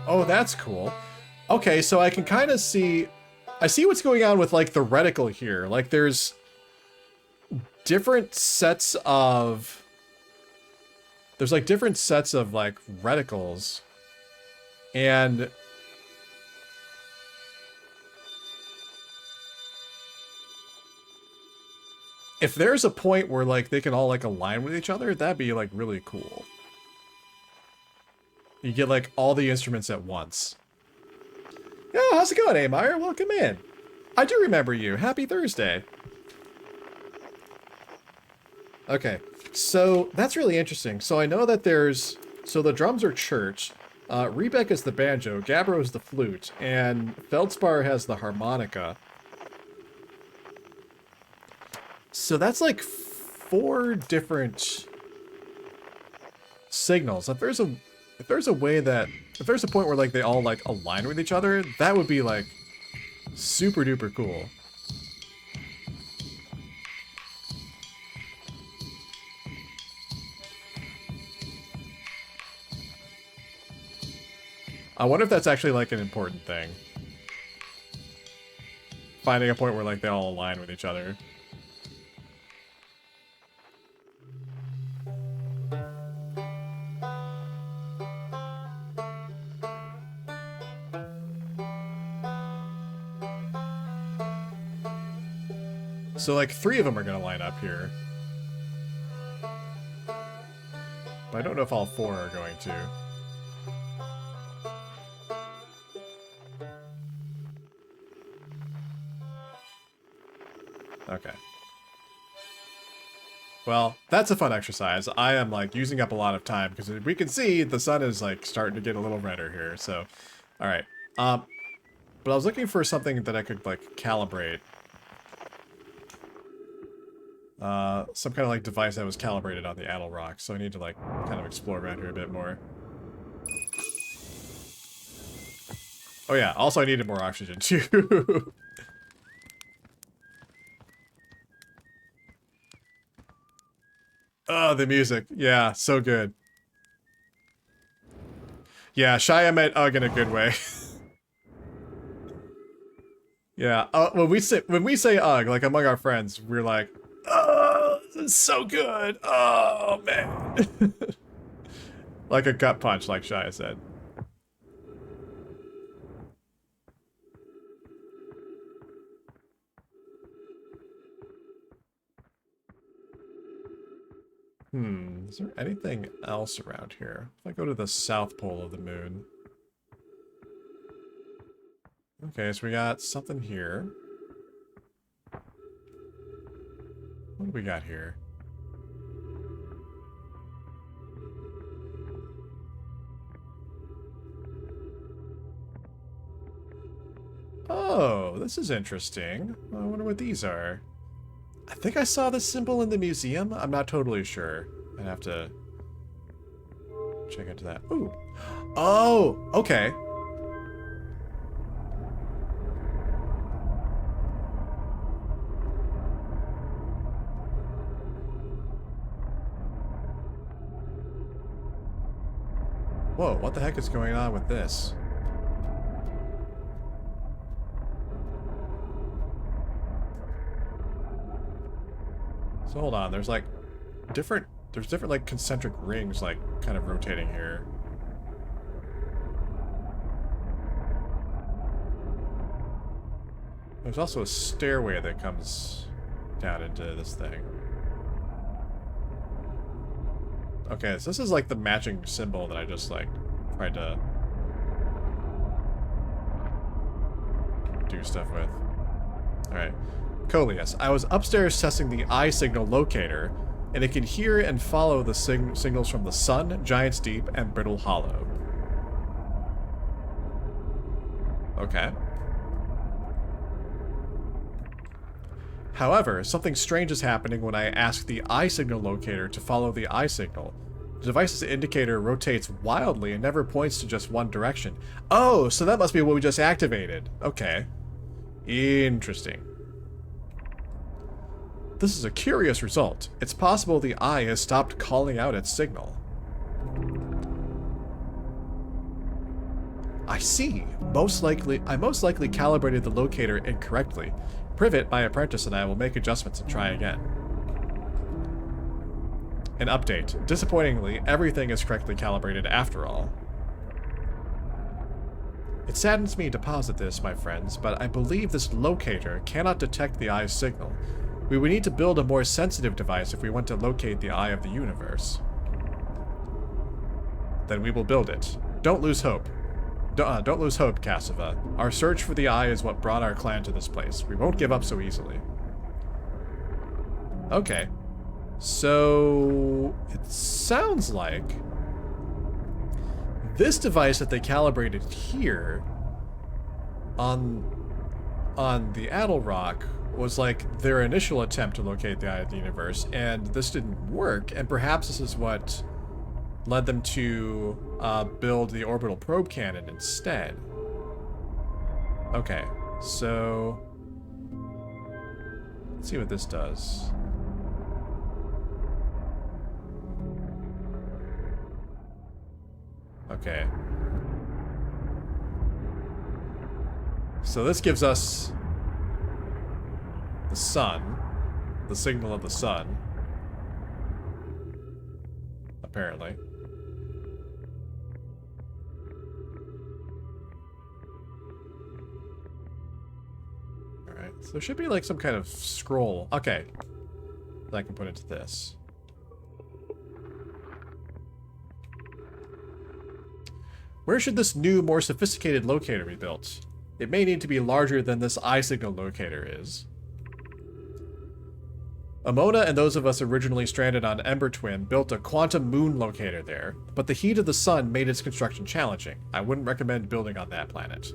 Oh, that's cool. Okay, so I can kind of see... I see what's going on with, like, the reticle here. Like, there's different sets of... There's, like, different sets of, like, reticles. And... if there's a point where, like, they can all, like, align with each other, that'd be, like, really cool. You get, like, all the instruments at once. Yo, how's it going, Amire? Welcome in. I do remember you. Happy Thursday. Okay, so that's really interesting. So I know that there's... So the drums are church, Rebek is the banjo, Gabbro is the flute, and Feldspar has the harmonica. So that's like 4 different signals. If there's a way that... If there's a point where, like, they all, like, align with each other, that would be, like, super duper cool. I wonder if that's actually, like, an important thing. Finding a point where, like, they all align with each other. So, like, 3 of them are gonna line up here. But I don't know if all 4 are going to. Okay. Well, that's a fun exercise. I am, like, using up a lot of time, because we can see the sun is, like, starting to get a little redder here, so... Alright. But I was looking for something that I could, like, calibrate. Some kind of, like, device that was calibrated on the Addle Rock, so I need to, like, kind of explore around here a bit more. Oh yeah, also I needed more oxygen, too. Oh, the music. Yeah, so good. Yeah, Shia meant ugh in a good way. Yeah, when we say ugh, like among our friends, we're like, oh, this is so good. Oh, man. Like a gut punch, like Shia said. Is there anything else around here? If I go to the south pole of the moon. Okay, so we got something here. What do we got here? Oh, this is interesting. I wonder what these are. I think I saw this symbol in the museum. I'm not totally sure. I'd have to check into that. Ooh. Oh, okay. Whoa, what the heck is going on with this? So hold on, there's like different like concentric rings like kind of rotating here. There's also a stairway that comes down into this thing. Okay, so this is like the matching symbol that I just like tried to do stuff with. Alright. Coleus, I was upstairs testing the eye signal locator, and it can hear and follow the signals from the Sun, Giant's Deep, and Brittle Hollow. Okay. However, something strange is happening when I ask the eye signal locator to follow the eye signal. The device's indicator rotates wildly and never points to just one direction. Oh, so that must be what we just activated. Okay. Interesting. This is a curious result. It's possible the eye has stopped calling out its signal. I see. I most likely calibrated the locator incorrectly. Privet, my apprentice, and I will make adjustments and try again. An update. Disappointingly, everything is correctly calibrated after all. It saddens me to posit this, my friends, but I believe this locator cannot detect the eye's signal. We would need to build a more sensitive device if we want to locate the eye of the universe. Then we will build it. Don't lose hope. Don't lose hope, Cassava. Our search for the eye is what brought our clan to this place. We won't give up so easily. Okay. So it sounds like this device that they calibrated here on the Addle Rock was like their initial attempt to locate the eye of the universe, and this didn't work, and perhaps this is what led them to build the orbital probe cannon instead. Okay, so let's see what this does. Okay. So this gives us the sun, the signal of the sun, apparently. Alright, so there should be like some kind of scroll. Okay. That I can put into this. Where should this new, more sophisticated locator be built? It may need to be larger than this eye signal locator is. Amona and those of us originally stranded on Ember Twin built a quantum moon locator there, but the heat of the sun made its construction challenging. I wouldn't recommend building on that planet.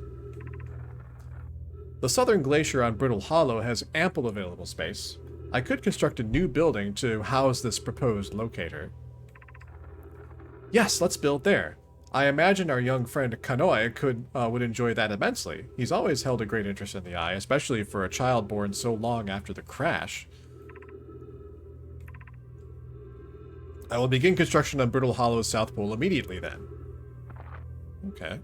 The southern glacier on Brittle Hollow has ample available space. I could construct a new building to house this proposed locator. Yes, let's build there. I imagine our young friend Kanoi would enjoy that immensely. He's always held a great interest in the eye, especially for a child born so long after the crash. I will begin construction on Brittle Hollow's South Pole immediately then. Okay.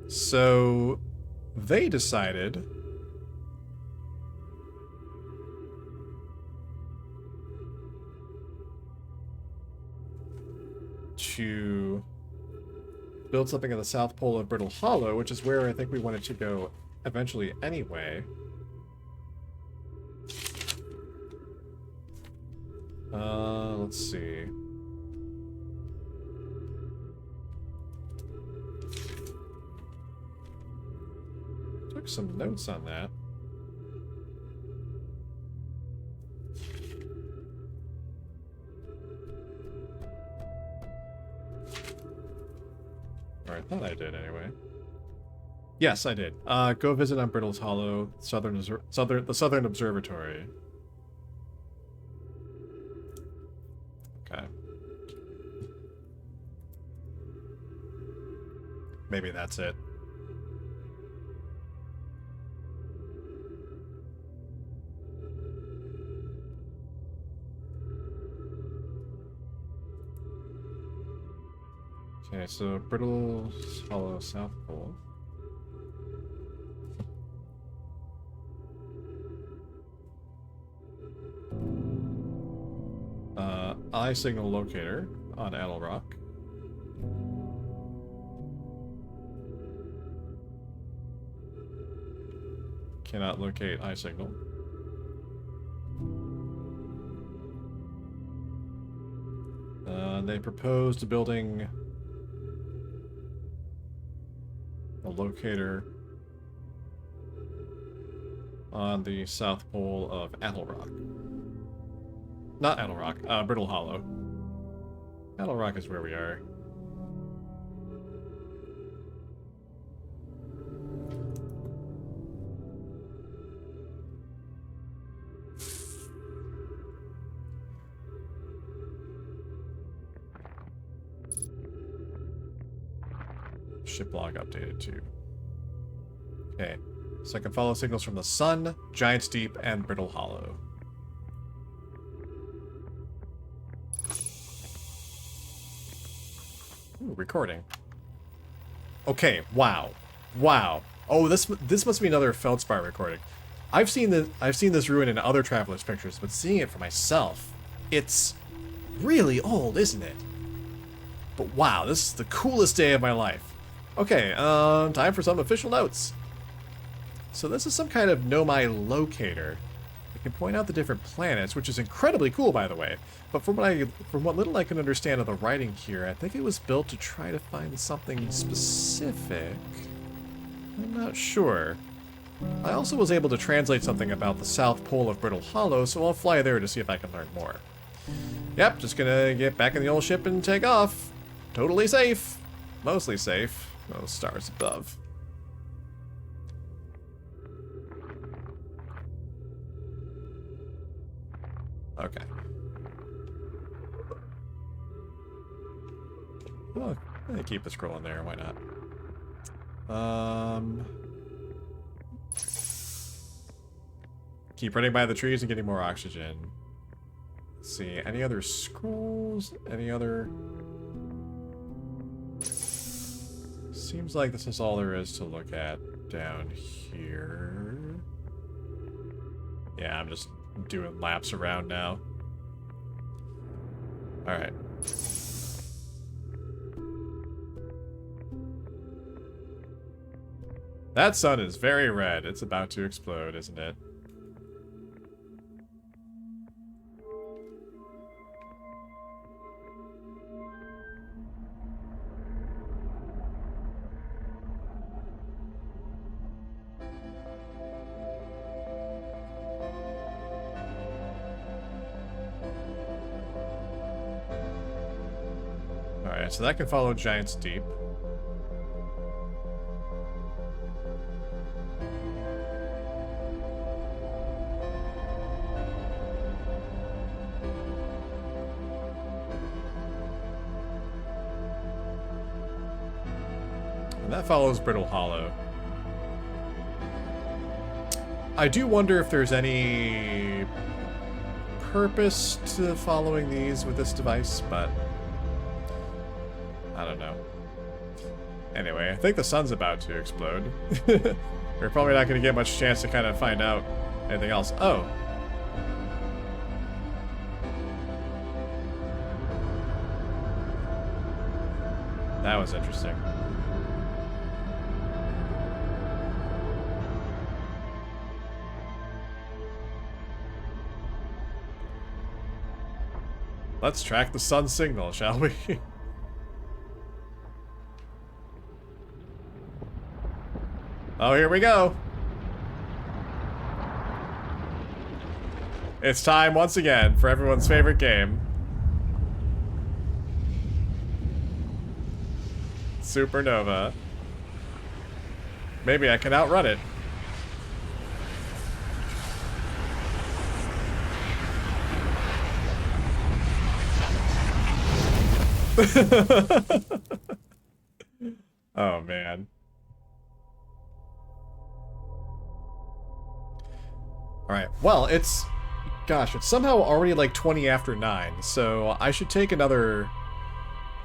So they decided to build something on the South Pole of Brittle Hollow, which is where I think we wanted to go eventually anyway. Let's see. Took some notes on that. Or I thought I did anyway. Yes, I did. Go visit on Brittle's Hollow, the Southern Observatory. Okay. Maybe that's it. Okay, so Brittle Hollow South Pole. Eye signal locator on Addle Rock. Cannot locate eye signal. They proposed building a locator on the south pole of Addle Rock. Not Addle Rock, Brittle Hollow. Addle Rock is where we are. Ship log updated too. Okay, so I can follow signals from the Sun, Giant's Deep, and Brittle Hollow. Ooh, recording. Okay, wow. Wow. Oh, this must be another Feldspar recording. I've seen this ruin in other travelers' pictures, but seeing it for myself, it's really old, isn't it? But wow, this is the coolest day of my life. Okay, time for some official notes. So this is some kind of Nomai locator. It can point out the different planets, which is incredibly cool, by the way. But from what little I can understand of the writing here, I think it was built to try to find something specific. I'm not sure. I also was able to translate something about the south pole of Brittle Hollow, so I'll fly there to see if I can learn more. Yep, just gonna get back in the old ship and take off. Totally safe. Mostly safe. Those stars above. Okay. Well, I keep the scroll in there, why not? Keep running by the trees and getting more oxygen. Let's see, any other scrolls? Any other... Seems like this is all there is to look at down here. Yeah, I'm just doing laps around now. Alright. That sun is very red. It's about to explode, isn't it? Alright, so that can follow Giant's Deep. And that follows Brittle Hollow. I do wonder if there's any purpose to following these with this device, but I don't know. Anyway, I think the sun's about to explode. We're probably not going to get much chance to kind of find out anything else. Oh. That was interesting. Let's track the sun signal, shall we? Oh, here we go. It's time once again for everyone's favorite game. Supernova. Maybe I can outrun it. Oh, man. Alright, well, it's... Gosh, it's somehow already like 20 after 9, so I should take another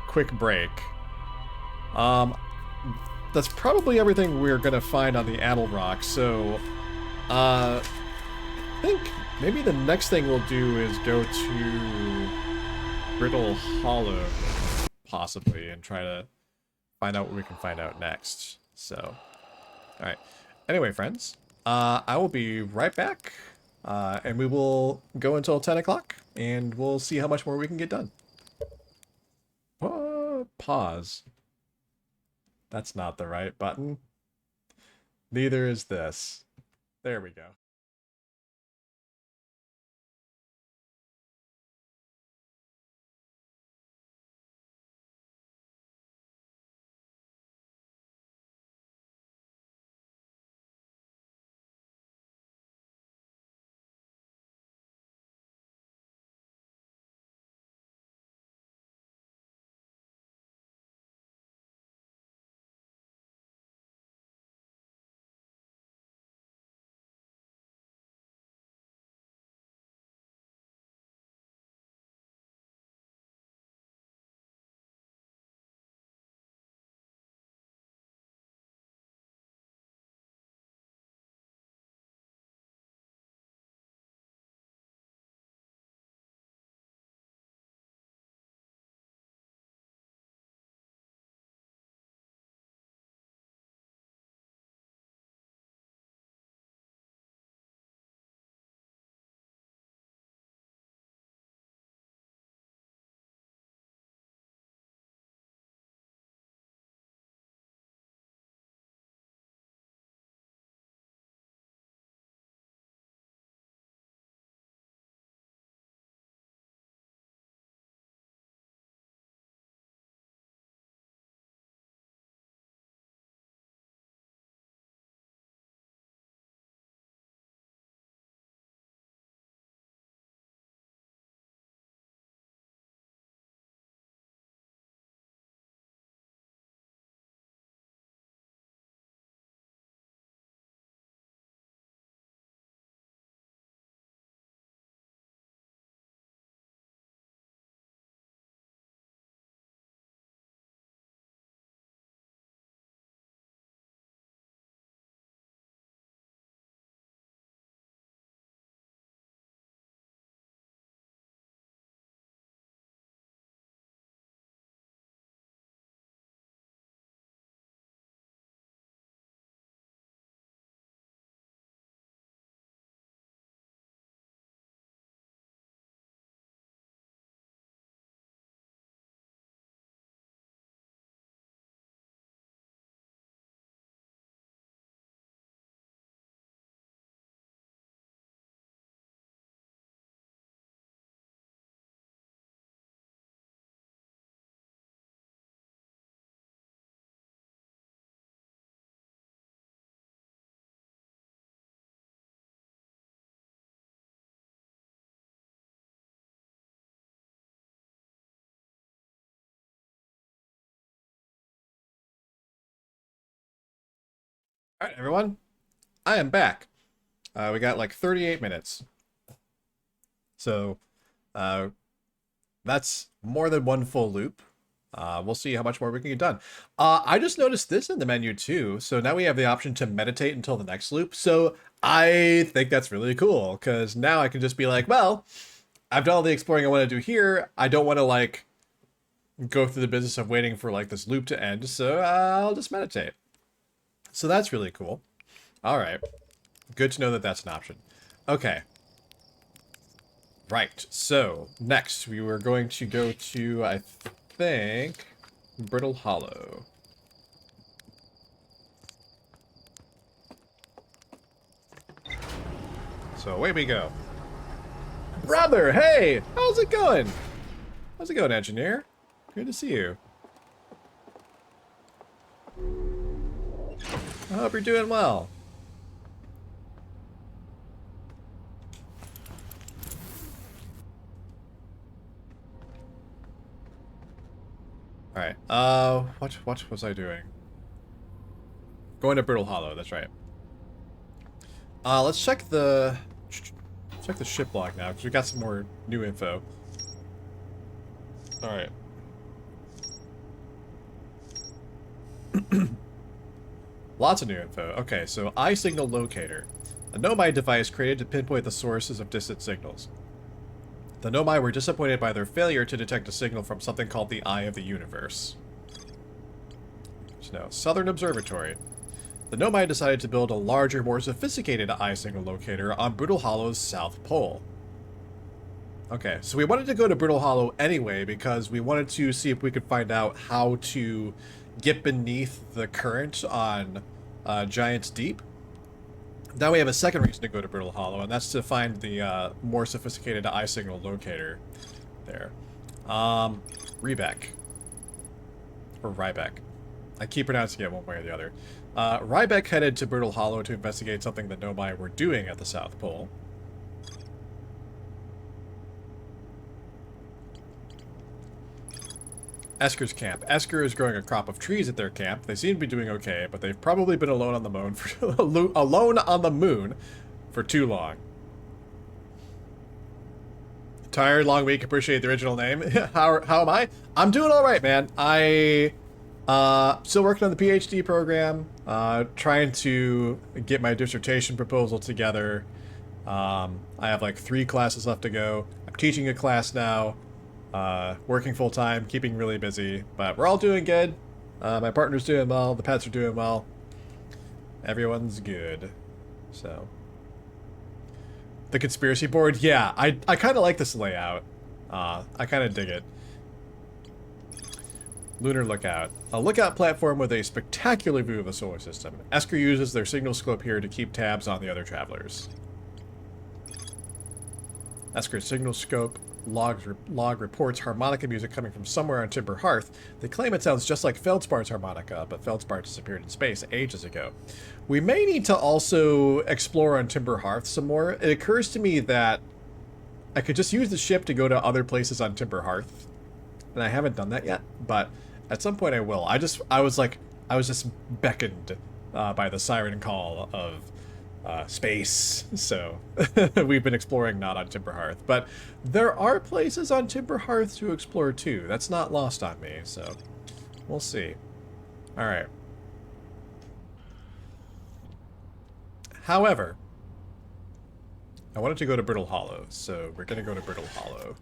quick break. Um, that's probably everything we're gonna find on the Addle Rock, so, I think maybe the next thing we'll do is go to Brittle Hollow, possibly, and try to find out what we can find out next. So, alright. Anyway, friends, I will be right back, and we will go until 10 o'clock, and we'll see how much more we can get done. Pause. That's not the right button. Neither is this. There we go. Alright, everyone. I am back. We got like 38 minutes. So, uh, that's more than one full loop. We'll see how much more we can get done. I just noticed this in the menu too. So now we have the option to meditate until the next loop. So I think that's really cool because now I can just be like, well, I've done all the exploring I want to do here. I don't want to like go through the business of waiting for like this loop to end. So I'll just meditate. So that's really cool. All right. Good to know that that's an option. Okay. Right. So next we were going to go to, I think, Brittle Hollow. So away we go. Brother, hey! How's it going? How's it going, engineer? Good to see you. I hope you're doing well. Alright, what was I doing? Going to Brittle Hollow, that's right. Let's check the ship log now, because we got some more new info. Alright. Lots of new info. Okay, so eye signal locator. A Nomai device created to pinpoint the sources of distant signals. The Nomai were disappointed by their failure to detect a signal from something called the Eye of the Universe. So, Southern Observatory. The Nomai decided to build a larger, more sophisticated eye signal locator on Brutal Hollow's south pole. Okay, so we wanted to go to Brutal Hollow anyway because we wanted to see if we could find out how to get beneath the current on Giant's Deep. Now we have a second reason to go to Brittle Hollow, and that's to find the more sophisticated eye signal locator there. Rebeck. Or Rybeck. I keep pronouncing it one way or the other. Rybeck headed to Brittle Hollow to investigate something the Nomai were doing at the South Pole. Esker's camp. Esker is growing a crop of trees at their camp. They seem to be doing okay, but they've probably been alone on the moon for too long. Tired, long week. Appreciate the original name. How am I? I'm doing all right, man. I still working on the PhD program. Trying to get my dissertation proposal together. I have like 3 classes left to go. I'm teaching a class now. Working full-time, keeping really busy, but we're all doing good. My partner's doing well, the pets are doing well. Everyone's good. So. The conspiracy board, yeah, I kind of like this layout. I kind of dig it. Lunar Lookout. A lookout platform with a spectacular view of the solar system. Esker uses their signal scope here to keep tabs on the other travelers. Esker's signal scope log reports harmonica music coming from somewhere on Timber Hearth. They claim it sounds just like Feldspar's harmonica, but Feldspar disappeared in space ages ago. We may need to also explore on Timber Hearth some more. It occurs to me that I could just use the ship to go to other places on Timber Hearth, and I haven't done that yet, but at some point I will. I was just beckoned by the siren call of space, so we've been exploring not on Timber Hearth, but there are places on Timber Hearth to explore too. That's not lost on me, so we'll see. All right. However, I wanted to go to Brittle Hollow, so we're gonna go to Brittle Hollow.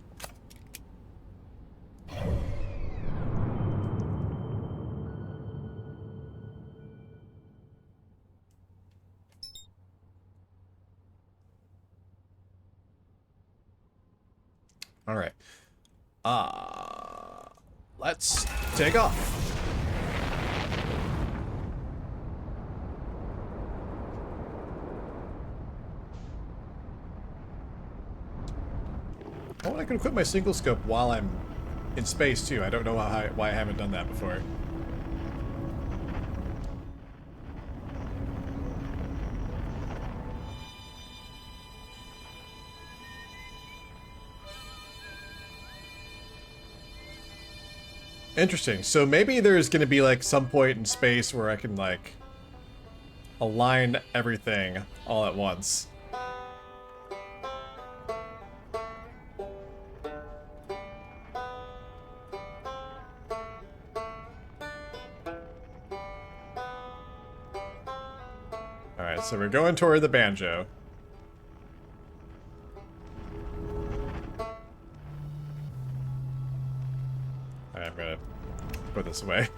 All right. Let's take off. Oh, and I can equip my single scope while I'm in space too. I don't know why I haven't done that before. Interesting. So maybe there's going to be like some point in space where I can like align everything all at once. Alright, so we're going toward the banjo. I'm gonna put this away.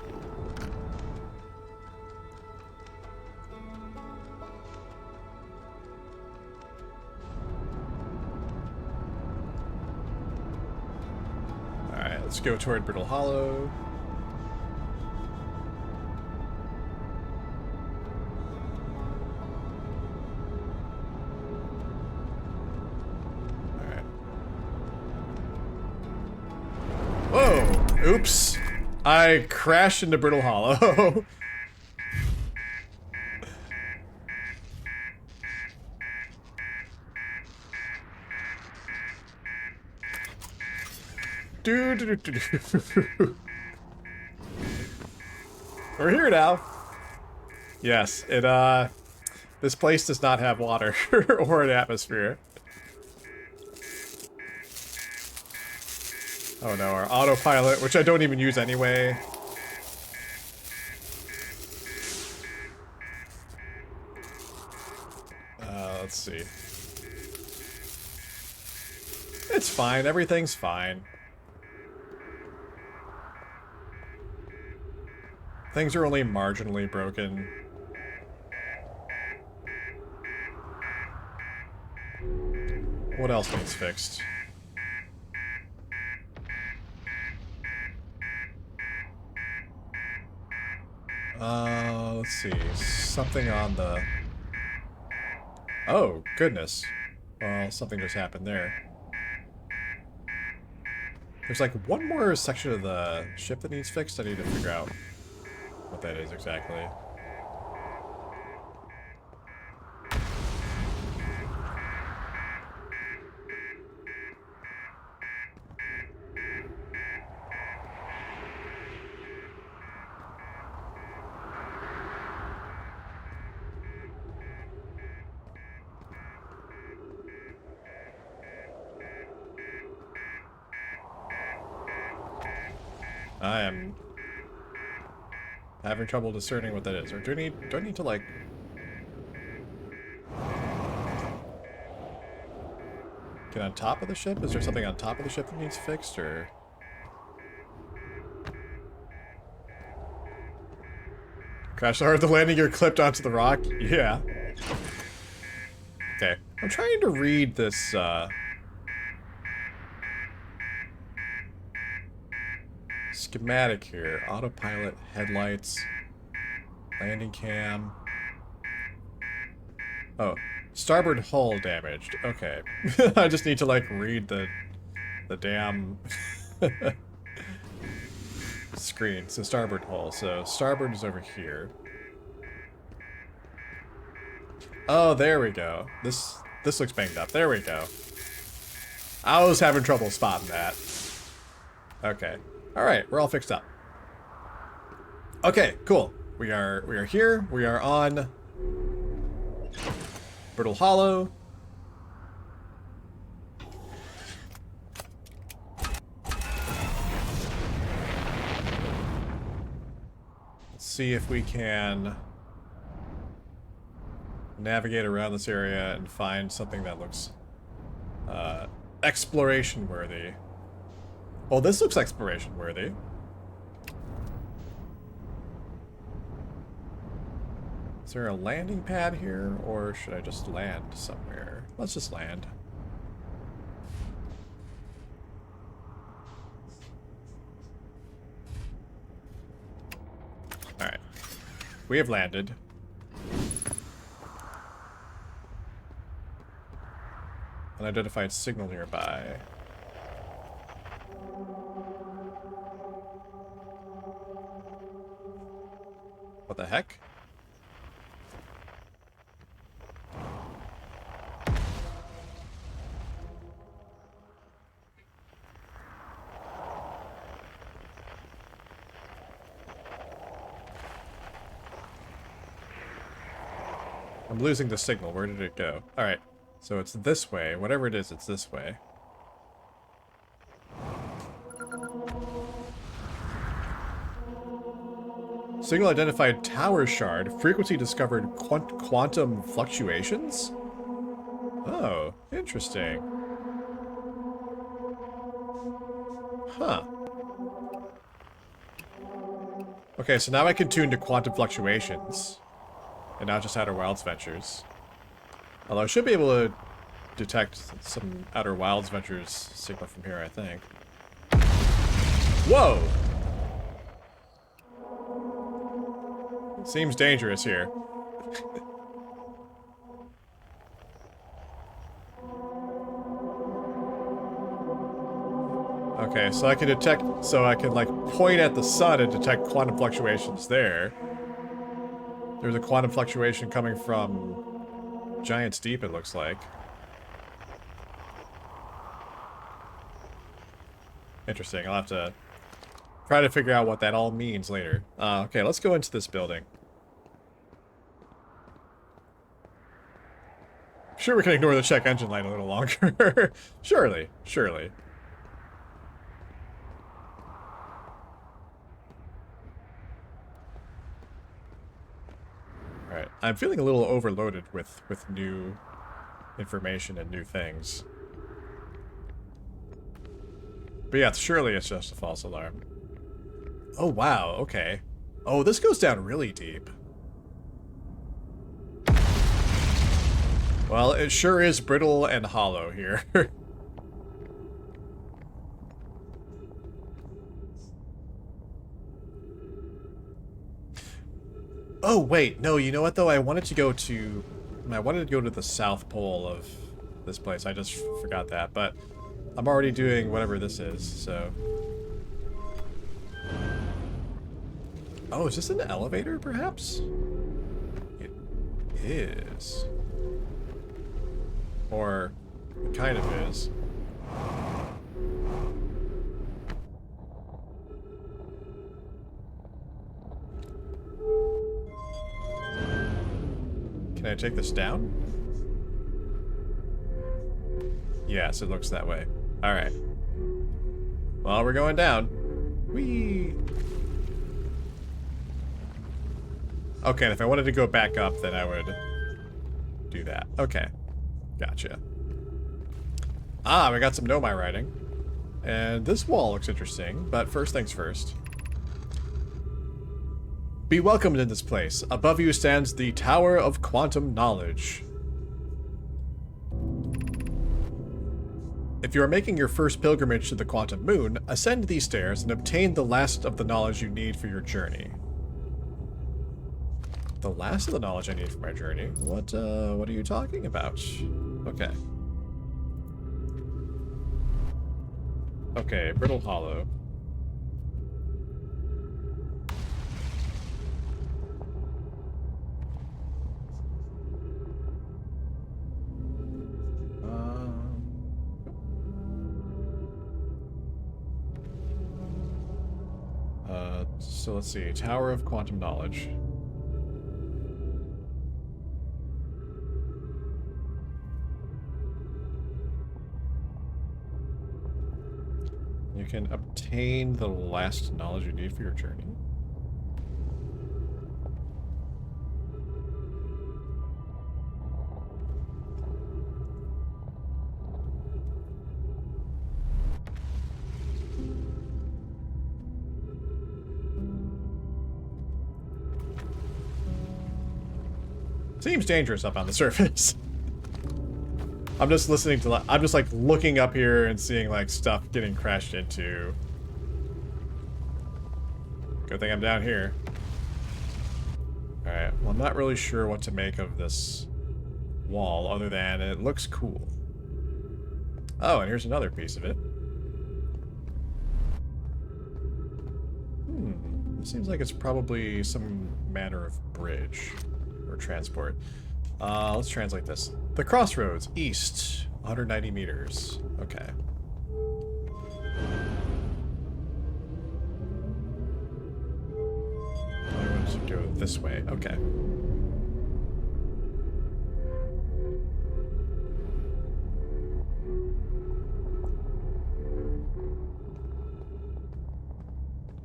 Alright, let's go toward Brittle Hollow. Alright. Whoa! Oops. I crashed into Brittle Hollow. We're here now. Yes, this place does not have water or an atmosphere. Oh no, our autopilot, which I don't even use anyway. see. It's fine. Everything's fine. Things are only marginally broken. What else needs fixed? Let's see. Something on the... Oh, goodness. Well, something just happened there. There's like one more section of the ship that needs fixed. I need to figure out what that is exactly. I am having trouble discerning what that is. Or do I need to like get on top of the ship? Is there something on top of the ship that needs fixed, or crash hard the landing gear clipped onto the rock? Yeah. Okay. I'm trying to read this schematic here. Autopilot, headlights, landing cam. Oh, starboard hull damaged. Okay. I just need to like read the damn screen. So starboard hull. So starboard is over here. Oh, there we go. This looks banged up. There we go. I was having trouble spotting that. Okay. All right, we're all fixed up. Okay, cool. We are here. We are on Brittle Hollow. Let's see if we can navigate around this area and find something that looks exploration worthy. Well, this looks exploration worthy. Is there a landing pad here, or should I just land somewhere? Let's just land. Alright. We have landed. Unidentified signal nearby. What the heck? I'm losing the signal. Where did it go? Alright. So it's this way. Whatever it is, it's this way. Signal identified tower shard. Frequency discovered quantum fluctuations? Oh, interesting. Huh. Okay, so now I can tune to quantum fluctuations. And not just Outer Wilds Ventures. Although I should be able to detect some Outer Wilds Ventures signal from here, I think. Whoa! Seems dangerous here. Okay, so I can detect, so I can like point at the sun and detect quantum fluctuations there. There's a quantum fluctuation coming from Giant's Deep, it looks like. Interesting, I'll have to try to figure out what that all means later. Okay, let's go into this building. Sure, we can ignore the check engine light a little longer. Surely, surely. Alright, I'm feeling a little overloaded with new information and new things. But yeah, surely it's just a false alarm. Oh, wow, okay. Oh, this goes down really deep. Well, it sure is brittle and hollow here. Oh, wait, no, you know what, though? I wanted to go to the South Pole of this place. I just forgot that, but I'm already doing whatever this is, so... Oh, is this an elevator, perhaps? It is. Or, it kind of is. Can I take this down? Yes, it looks that way. Alright. Well, we're going down. Whee! Okay, and if I wanted to go back up, then I would do that. Okay. Gotcha. Ah, we got some Nomai writing. And this wall looks interesting, but first things first. Be welcomed in this place. Above you stands the Tower of Quantum Knowledge. If you are making your first pilgrimage to the Quantum Moon, ascend these stairs and obtain the last of the knowledge you need for your journey. The last of the knowledge I need for my journey? What are you talking about? Okay. Okay, Brittle Hollow. So let's see. Tower of Quantum Knowledge. You can obtain the last knowledge you need for your journey. Seems dangerous up on the surface. I'm just listening to, I'm just like looking up here and seeing like stuff getting crashed into. Good thing I'm down here. Alright, well I'm not really sure what to make of this wall other than it looks cool. Oh, and here's another piece of it. It seems like it's probably some manner of bridge or transport. Let's translate this. The crossroads, east, 190 meters. Okay. I want to go this way. Okay.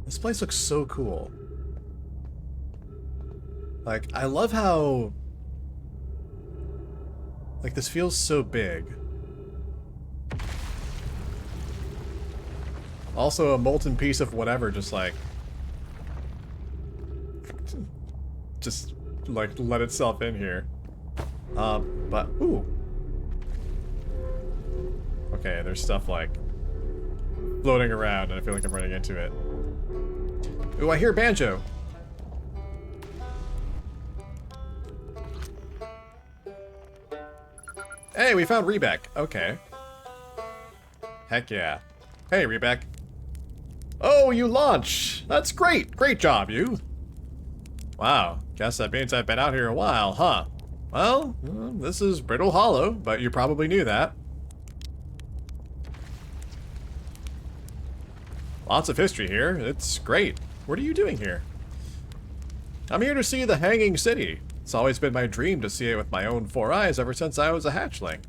This place looks so cool. Like, I love how... Like, this feels so big. Also, a molten piece of whatever just, like... Just, like, let itself in here. But, ooh. Okay, there's stuff, like, floating around, and I feel like I'm running into it. Ooh, I hear banjo. Hey, we found Rebek. Okay. Heck yeah. Hey, Rebek. Oh, you launched. That's great. Great job, you. Wow. Guess that means I've been out here a while, huh? Well, this is Brittle Hollow, but you probably knew that. Lots of history here. It's great. What are you doing here? I'm here to see the Hanging City. It's always been my dream to see it with my own 4 eyes ever since I was a hatchling.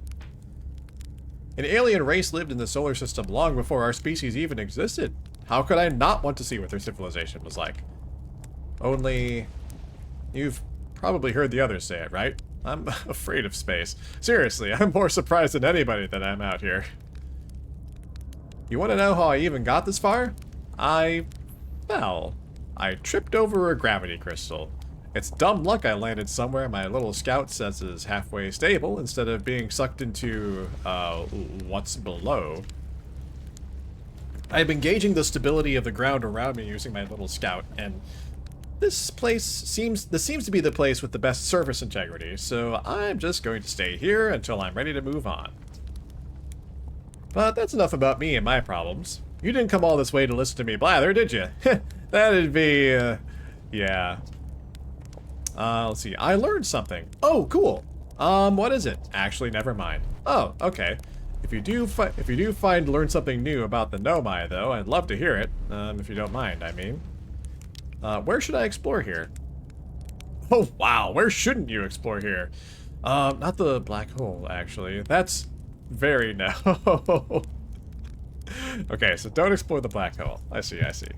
An alien race lived in the solar system long before our species even existed. How could I not want to see what their civilization was like? Only... You've probably heard the others say it, right? I'm afraid of space. Seriously, I'm more surprised than anybody that I'm out here. You want to know how I even got this far? Well, I tripped over a gravity crystal. It's dumb luck I landed somewhere my little scout says is halfway stable instead of being sucked into, what's below. I've been gauging the stability of the ground around me using my little scout, and this seems to be the place with the best surface integrity, so I'm just going to stay here until I'm ready to move on. But that's enough about me and my problems. You didn't come all this way to listen to me blather, did you? That'd be, yeah. Let's see. I learned something. Oh, cool. What is it? Actually, never mind. Oh, okay. If you do learn something new about the Nomai, though, I'd love to hear it. If you don't mind, I mean. Where should I explore here? Oh, wow. Where shouldn't you explore here? Not the black hole, actually. That's very no. Okay, so don't explore the black hole. I see, I see.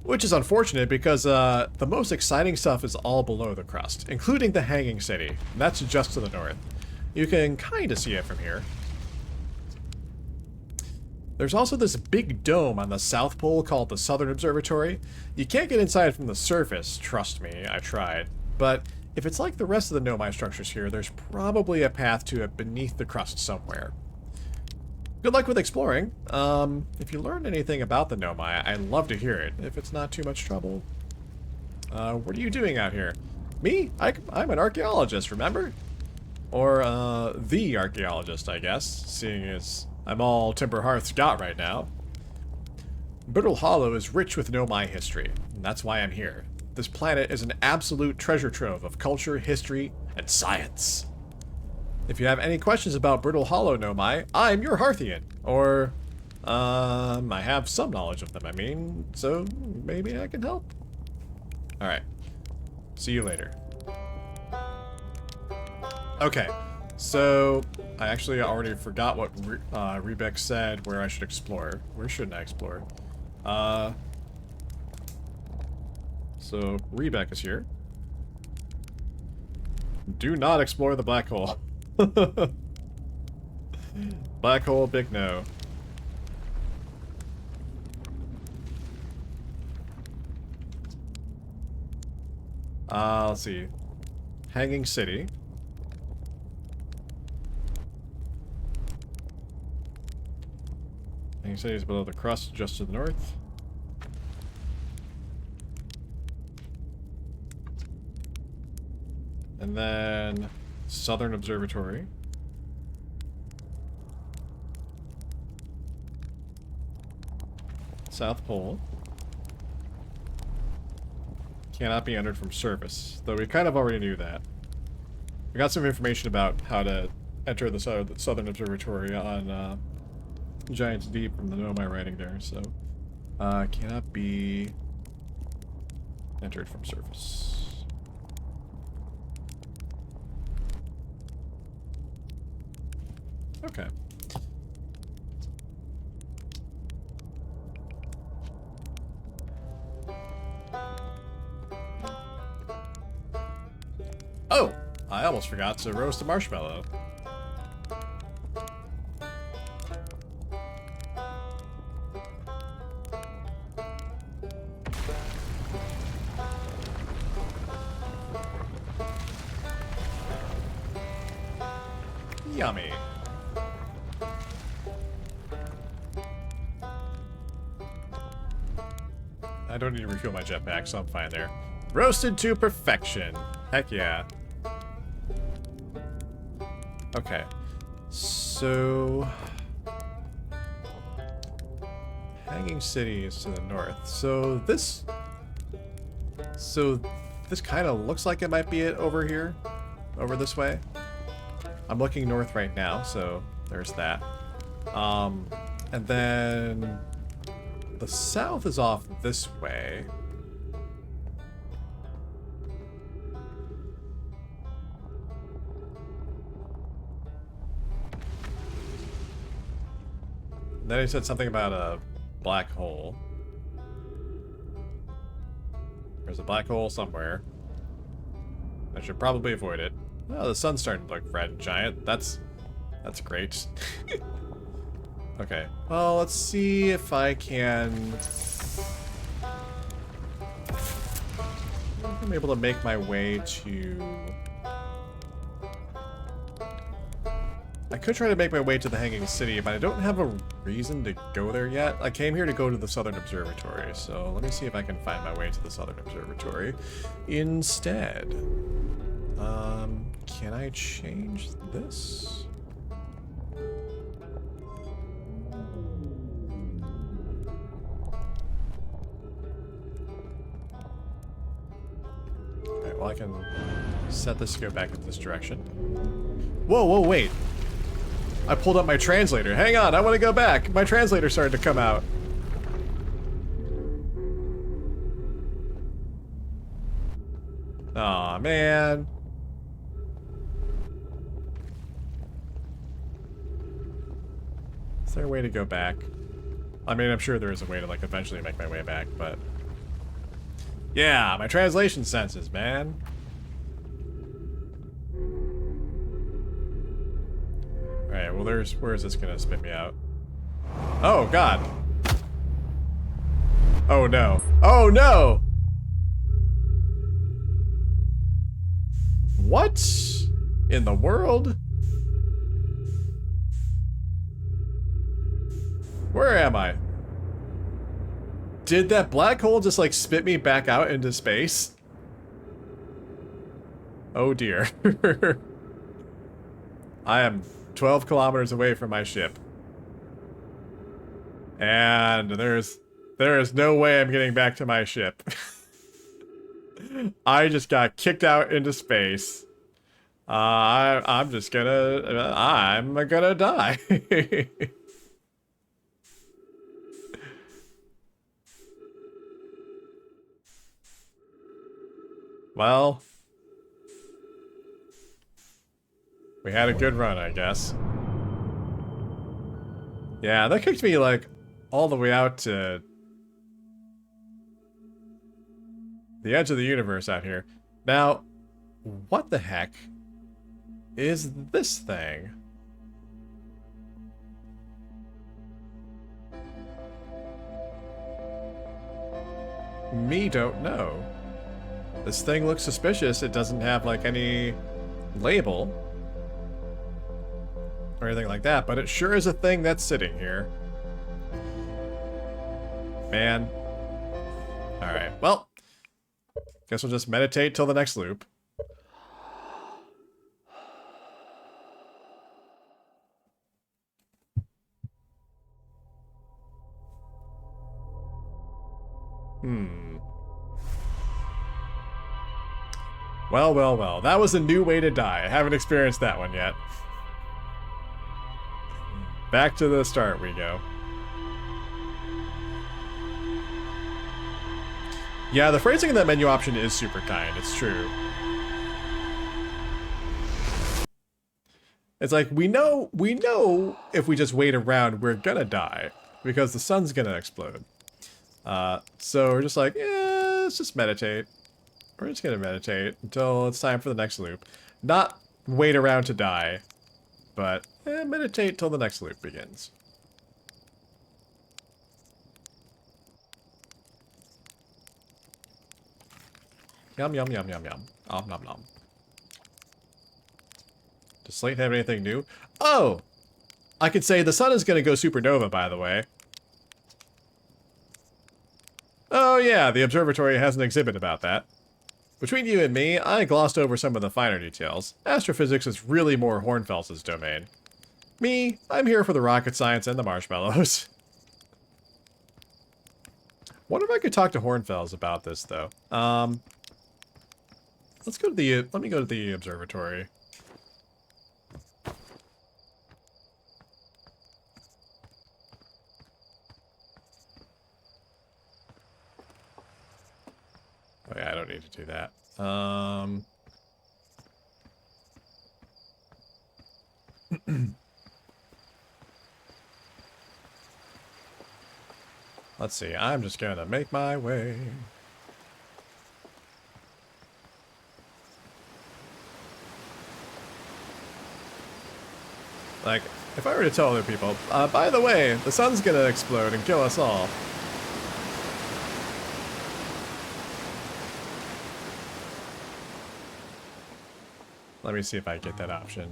Which is unfortunate because the most exciting stuff is all below the crust, including the Hanging City. And that's just to the north. You can kind of see it from here. There's also this big dome on the South Pole called the Southern Observatory. You can't get inside from the surface, trust me, I tried. But if it's like the rest of the Nomai structures here, there's probably a path to it beneath the crust somewhere. Good luck with exploring. If you learned anything about the Nomai, I'd love to hear it, if it's not too much trouble. What are you doing out here? Me? I'm an archaeologist, remember? Or, the archaeologist, I guess, seeing as I'm all Timber Hearth's got right now. Brittle Hollow is rich with Nomai history, and that's why I'm here. This planet is an absolute treasure trove of culture, history, and science. If you have any questions about Brittle Hollow Nomai, I'm your Hearthian. Or, I have some knowledge of them, I mean, so maybe I can help. Alright. See you later. Okay, so I actually already forgot what Rebek said where I should explore. Where shouldn't I explore? So Rebek is here. Do not explore the black hole. Black hole, big no. Let's see. Hanging City. Hanging City is below the crust, just to the north. And then Southern Observatory. South Pole. Cannot be entered from surface, though we kind of already knew that. We got some information about how to enter the Southern Observatory on Giant's Deep from the Nomai writing there, so cannot be entered from surface. Okay. Oh! I almost forgot to roast a marshmallow. Yummy. I don't need to refuel my jetpack, so I'm fine there. Roasted to perfection. Heck yeah. Okay. So... Hanging City is to the north. So this kind of looks like it might be it over here. Over this way. I'm looking north right now, so there's that. And then... the south is off this way. Then he said something about a black hole. There's a black hole somewhere. I should probably avoid it. Oh, the sun's starting to look red and giant. That's great. Okay. Well, let's see if I can... I'm able to make my way to... I could try to make my way to the Hanging City, but I don't have a reason to go there yet. I came here to go to the Southern Observatory, so let me see if I can find my way to the Southern Observatory instead. Can I change this? Okay, well I can set this to go back in this direction. Whoa, whoa, wait. I pulled up my translator. Hang on, I want to go back. My translator started to come out. Aw, man. Is there a way to go back? I mean, I'm sure there is a way to, like, eventually make my way back, but... Yeah, my translation senses, man. Alright, well, where is this gonna spit me out? Oh, God. Oh, no. Oh, no! What in the world? Where am I? Did that black hole just, like, spit me back out into space? Oh, dear. I am 12 kilometers away from my ship. And there is no way I'm getting back to my ship. I just got kicked out into space. I'm gonna die. Well, we had a good run, I guess. Yeah, that kicked me, like, all the way out to the edge of the universe out here. Now, what the heck is this thing? Me don't know. This thing looks suspicious. It doesn't have, like, any label or anything like that, but it sure is a thing that's sitting here. Man. Alright, well, guess we'll just meditate till the next loop. Well, well, well. That was a new way to die. I haven't experienced that one yet. Back to the start we go. Yeah, the phrasing in that menu option is super kind. It's true. It's like, we know if we just wait around, we're gonna die. Because the sun's gonna explode. So we're just like, yeah, let's just meditate. We're just gonna meditate until it's time for the next loop. Not wait around to die, but meditate till the next loop begins. Yum, yum, yum, yum, yum. Om nom nom. Does Slate have anything new? Oh! I could say the sun is gonna go supernova, by the way. Oh yeah, the observatory has an exhibit about that. Between you and me, I glossed over some of the finer details. Astrophysics is really more Hornfels' domain. Me, I'm here for the rocket science and the marshmallows. Wonder if I could talk to Hornfels about this, though. Let's go to the, let me go to the observatory. Oh yeah, I don't need to do that. Let's see, I'm just gonna make my way. Like, if I were to tell other people, by the way, the sun's gonna explode and kill us all. Let me see if I get that option.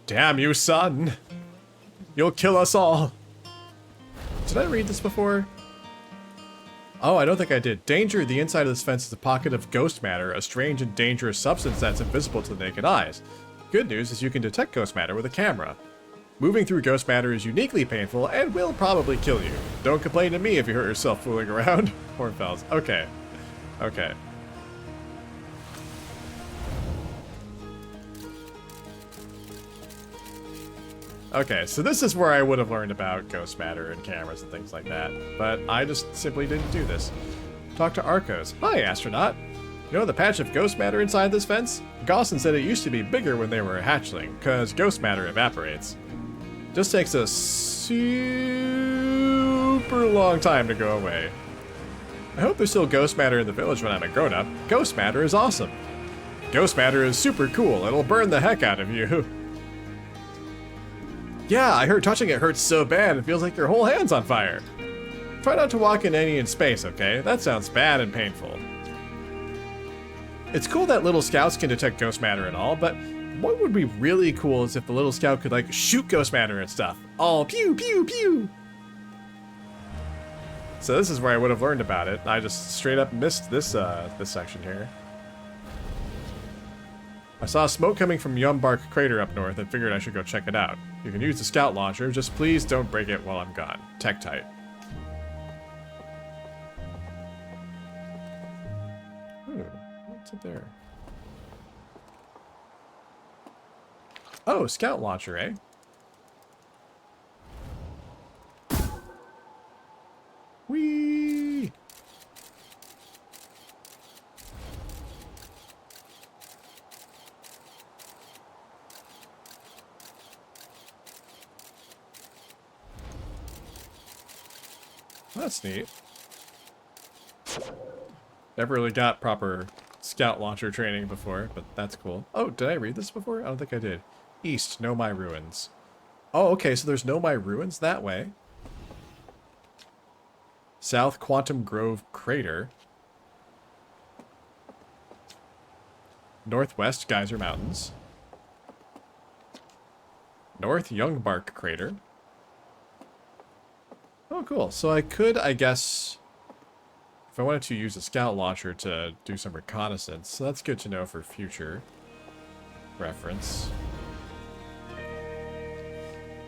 Damn you, sun! You'll kill us all! Did I read this before? Oh, I don't think I did. Danger, the inside of this fence is a pocket of ghost matter, a strange and dangerous substance that's invisible to the naked eyes. Good news is you can detect ghost matter with a camera. Moving through ghost matter is uniquely painful and will probably kill you. Don't complain to me if you hurt yourself fooling around. Hornfells. Okay. Okay. Okay, so this is where I would have learned about ghost matter and cameras and things like that, but I just simply didn't do this. Talk to Arcos. Hi, astronaut. You know the patch of ghost matter inside this fence? Gaussen said it used to be bigger when they were a hatchling, because ghost matter evaporates. Just takes a super long time to go away. I hope there's still ghost matter in the village when I'm a grown-up. Ghost matter is awesome. Ghost matter is super cool. It'll burn the heck out of you. Yeah, I heard touching it hurts so bad it feels like your whole hand's on fire. Try not to walk in any in space, okay? That sounds bad and painful. It's cool that little scouts can detect ghost matter and all, but what would be really cool is if the little scout could, like, shoot ghost matter and stuff. All pew, pew, pew! So this is where I would have learned about it. I just straight up missed this, this section here. I saw smoke coming from Yumbark Crater up north and figured I should go check it out. You can use the scout launcher, just please don't break it while I'm gone. Tektite. Ooh, what's up there? Oh, scout launcher, eh? Whee! That's neat. Never really got proper scout launcher training before, but that's cool. Oh, did I read this before? I don't think I did. East, Know My Ruins. Oh, okay, so there's Know My Ruins that way. South, Quantum Grove Crater. Northwest, Geyser Mountains. North, Youngbark Crater. Oh, cool. So I could, I guess, if I wanted to use a scout launcher to do some reconnaissance, so that's good to know for future reference.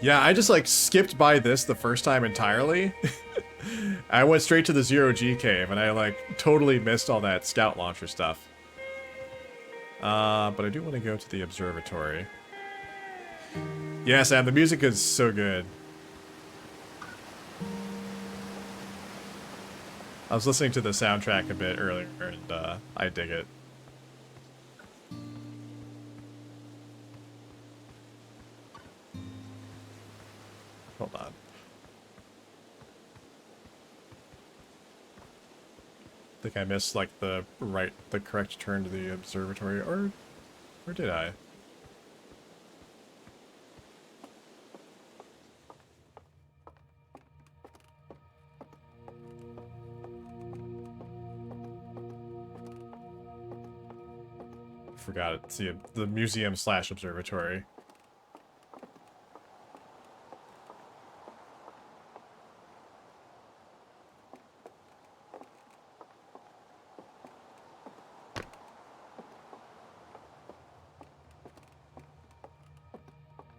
Yeah, I just, like, skipped by this the first time entirely. I went straight to the Zero-G cave, and I, like, totally missed all that scout launcher stuff. But I do want to go to the observatory. Yeah, Sam, the music is so good. I was listening to the soundtrack a bit earlier, and I dig it. Hold on. I think I missed, like, the correct turn to the observatory, or did I? Forgot it. See, the museum / observatory.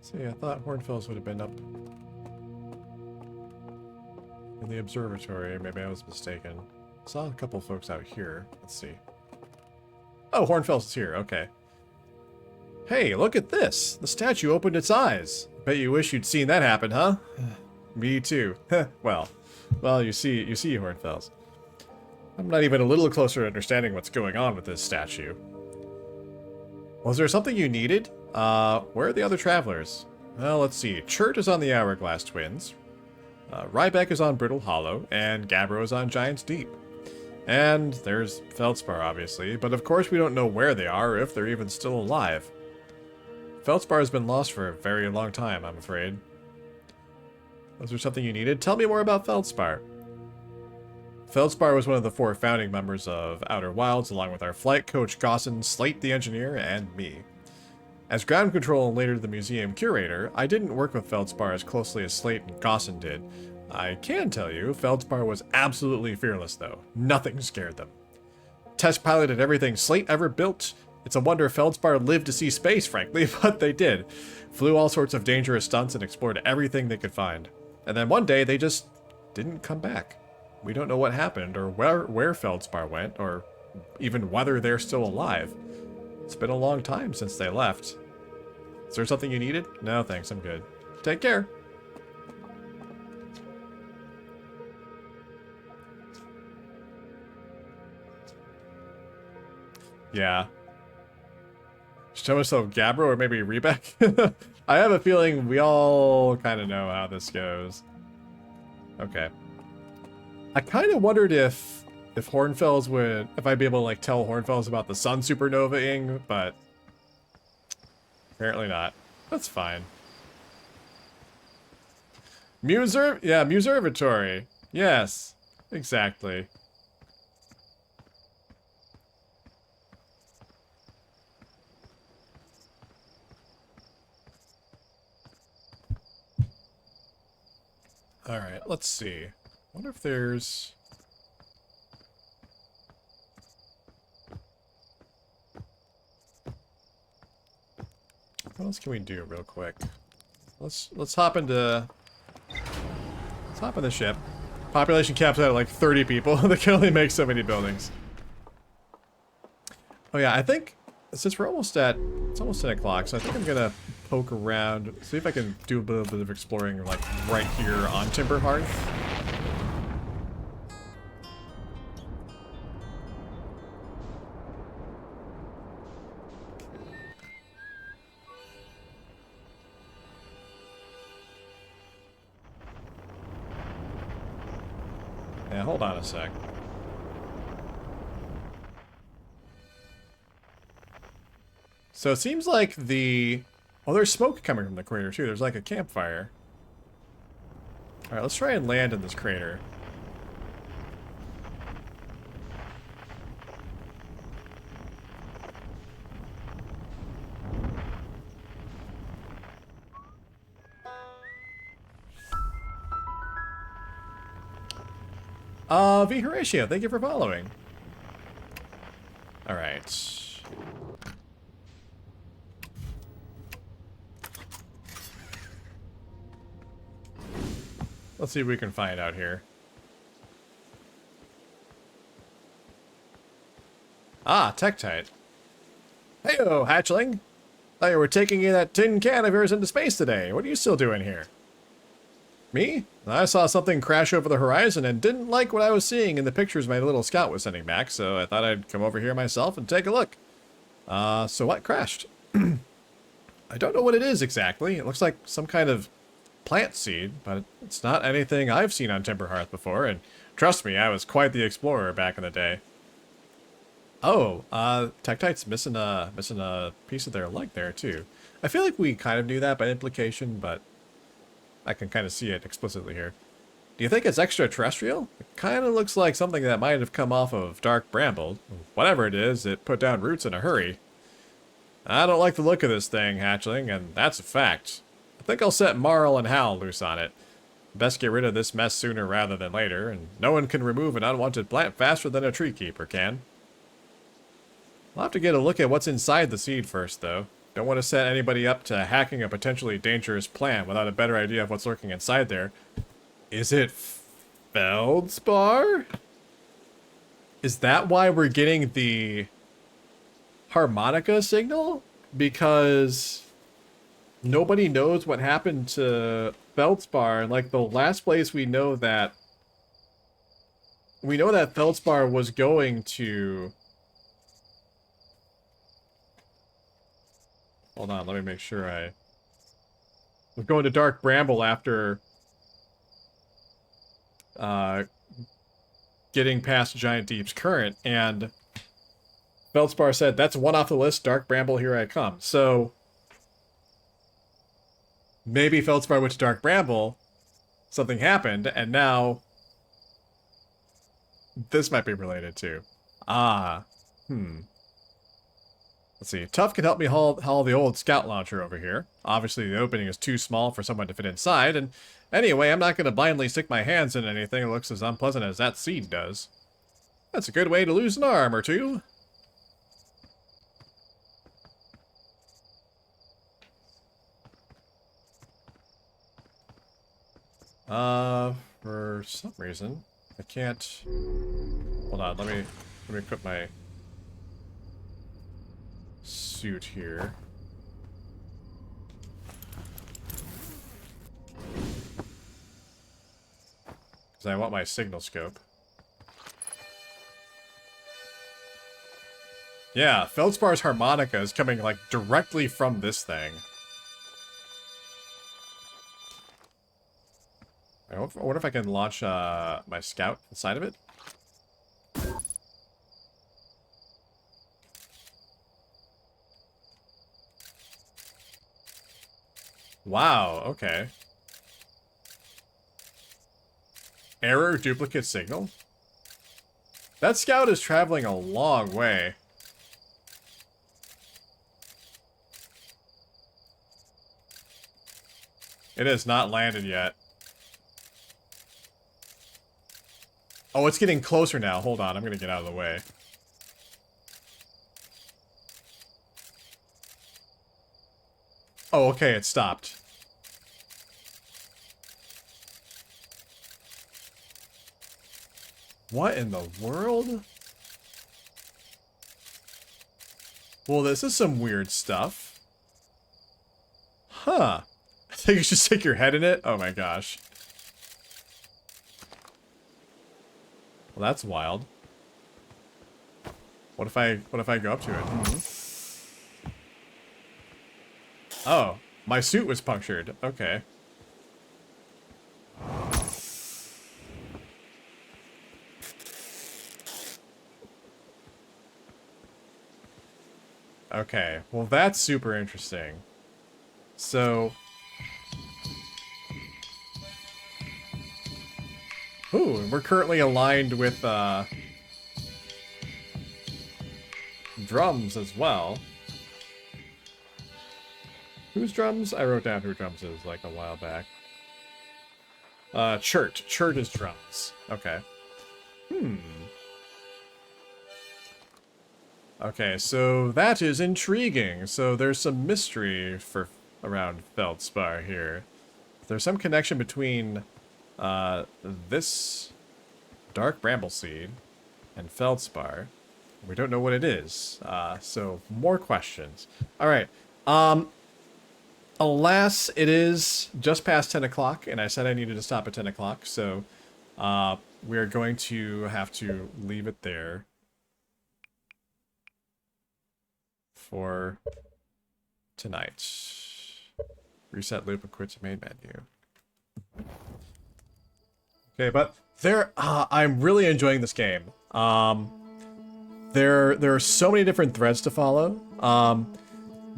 See, I thought Hornfells would have been up in the observatory. Maybe I was mistaken. Saw a couple folks out here. Let's see. Oh, Hornfells is here. Okay. Hey, look at this. The statue opened its eyes. Bet you wish you'd seen that happen, huh? Me too. well, you see, Hornfells. I'm not even a little closer to understanding what's going on with this statue. Was there something you needed? Where are the other travelers? Well, let's see. Chert is on the Hourglass Twins. Rybeck is on Brittle Hollow, and Gabbro is on Giant's Deep. And there's Feldspar, obviously, but of course we don't know where they are, or if they're even still alive. Feldspar has been lost for a very long time, I'm afraid. Was there something you needed? Tell me more about Feldspar. Feldspar was one of the 4 founding members of Outer Wilds, along with our flight coach Gossin, Slate the engineer, and me. As ground control and later the museum curator, I didn't work with Feldspar as closely as Slate and Gossin did. I can tell you, Feldspar was absolutely fearless though. Nothing scared them. Test piloted everything Slate ever built. It's a wonder Feldspar lived to see space, frankly, but they did. Flew all sorts of dangerous stunts and explored everything they could find. And then one day, they just didn't come back. We don't know what happened, or where Feldspar went, or even whether they're still alive. It's been a long time since they left. Is there something you needed? No, thanks, I'm good. Take care. Yeah. Show myself Gabbro or maybe Rebek? I have a feeling we all kind of know how this goes. Okay. I kind of wondered if Hornfells would, if I'd be able to like tell Hornfells about the sun supernova-ing, but apparently not. That's fine. Muservatory. Yes, exactly. Alright, let's see. Wonder if there's... What else can we do real quick? Let's hop into... Let's hop in the ship. Population caps out at like 30 people. They can only make so many buildings. Oh yeah, I think since we're almost at... It's almost 10 o'clock, so I think I'm gonna poke around, see if I can do a little bit of exploring like right here on Timberhearth. Yeah, hold on a sec. So it seems like the... Oh, there's smoke coming from the crater too. There's like a campfire. Alright, let's try and land in this crater. V. Horatio, thank you for following. Alright. Let's see if we can find out here. Ah, Tektite. Heyo, hatchling. Thought you were taking that tin can of yours into space today. What are you still doing here? Me? I saw something crash over the horizon and didn't like what I was seeing in the pictures my little scout was sending back, so I thought I'd come over here myself and take a look. So what crashed? I don't know what it is exactly. It looks like some kind of plant seed, but it's not anything I've seen on Timberhearth before, and trust me, I was quite the explorer back in the day. Oh, Tektite's missing a piece of their leg there, too. I feel like we kind of knew that by implication, but I can kind of see it explicitly here. Do you think it's extraterrestrial? It kind of looks like something that might have come off of Dark Bramble. Whatever it is, it put down roots in a hurry. I don't like the look of this thing, hatchling, and that's a fact. I think I'll set Marl and Hal loose on it. Best get rid of this mess sooner rather than later, and no one can remove an unwanted plant faster than a tree keeper can. I'll have to get a look at what's inside the seed first, though. Don't want to set anybody up to hacking a potentially dangerous plant without a better idea of what's lurking inside there. Is it Feldspar? Is that why we're getting the harmonica signal? Because nobody knows what happened to Feldspar. Like, the last place we know that Feldspar was going to... Hold on, let me make sure I was going to Dark Bramble after getting past Giant Deep's current, and Feldspar said, that's one off the list, Dark Bramble, here I come. So, maybe Feldspar went to Dark Bramble, something happened, and now this might be related too. Ah, Let's see. Tuff can help me haul the old scout launcher over here. Obviously, the opening is too small for someone to fit inside, and anyway, I'm not going to blindly stick my hands in anything that looks as unpleasant as that seed does. That's a good way to lose an arm or two. For some reason, I can't... Hold on, let me equip my suit here. Because I want my signal scope. Yeah, Feldspar's harmonica is coming, like, directly from this thing. I wonder if I can launch my scout inside of it. Wow, okay. Error duplicate signal? That scout is traveling a long way. It has not landed yet. Oh, it's getting closer now. Hold on, I'm gonna get out of the way. Oh, okay, it stopped. What in the world? Well, this is some weird stuff. Huh. I think you should stick your head in it? Oh my gosh. Well, that's wild. What if I go up to it? Oh, my suit was punctured. Okay. Okay, well that's super interesting. So... Ooh, we're currently aligned with, drums as well. Whose drums? I wrote down who drums is, like, a while back. Chert. Chert is drums. Okay. Okay, so that is intriguing. So there's some mystery around Feldspar here. There's some connection between this Dark Bramble Seed and Feldspar. We don't know what it is. So more questions. Alright. Alas, it is just past 10 o'clock, and I said I needed to stop at 10 o'clock, so we are going to have to leave it there for tonight. Reset loop and quit to main menu. Okay, but I'm really enjoying this game. There are so many different threads to follow.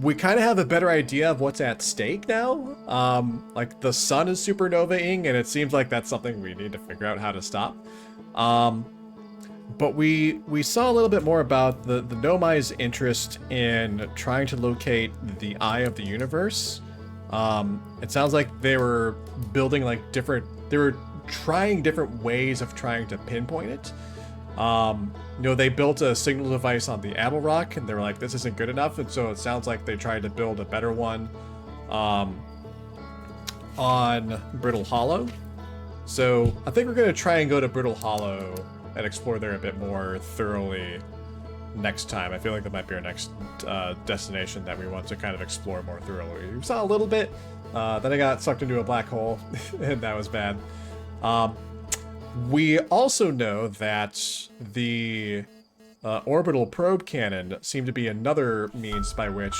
We kind of have a better idea of what's at stake now. Like, the sun is supernovaing, and it seems like that's something we need to figure out how to stop. But we saw a little bit more about the Nomai's interest in trying to locate the eye of the universe. It sounds like they were building, like, they were trying different ways of trying to pinpoint it. You know, they built a signal device on the Apple Rock, and they were like, this isn't good enough, and so it sounds like they tried to build a better one on Brittle Hollow. So I think we're going to try and go to Brittle Hollow and explore there a bit more thoroughly next time. I feel like that might be our next destination that we want to kind of explore more thoroughly. We saw a little bit, then I got sucked into a black hole, and that was bad. We also know that the orbital probe cannon seemed to be another means by which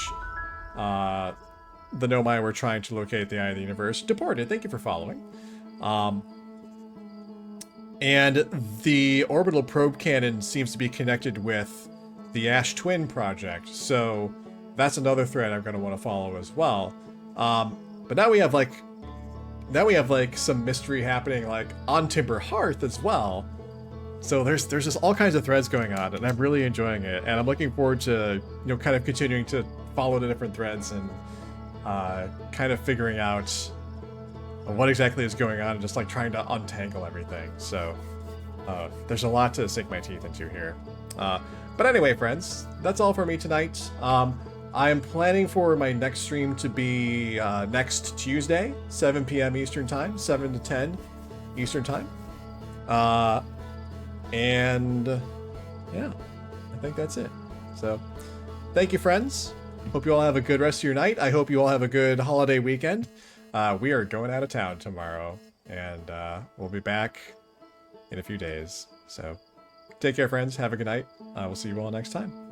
the Nomai were trying to locate the eye of the universe. Deported, thank you for following. And the orbital probe cannon seems to be connected with the Ash Twin project, so that's another thread I'm going to want to follow as well. But now we have like some mystery happening like on Timber Hearth as well. So there's just all kinds of threads going on, and I'm really enjoying it. And I'm looking forward to kind of continuing to follow the different threads and kind of figuring out what exactly is going on and just like trying to untangle everything. So there's a lot to sink my teeth into here. But anyway, friends, that's all for me tonight. I am planning for my next stream to be next Tuesday, 7 p.m. Eastern Time, 7 to 10 Eastern Time. And yeah, I think that's it. So thank you, friends. Hope you all have a good rest of your night. I hope you all have a good holiday weekend. We are going out of town tomorrow, and we'll be back in a few days. So take care, friends. Have a good night. We'll see you all next time.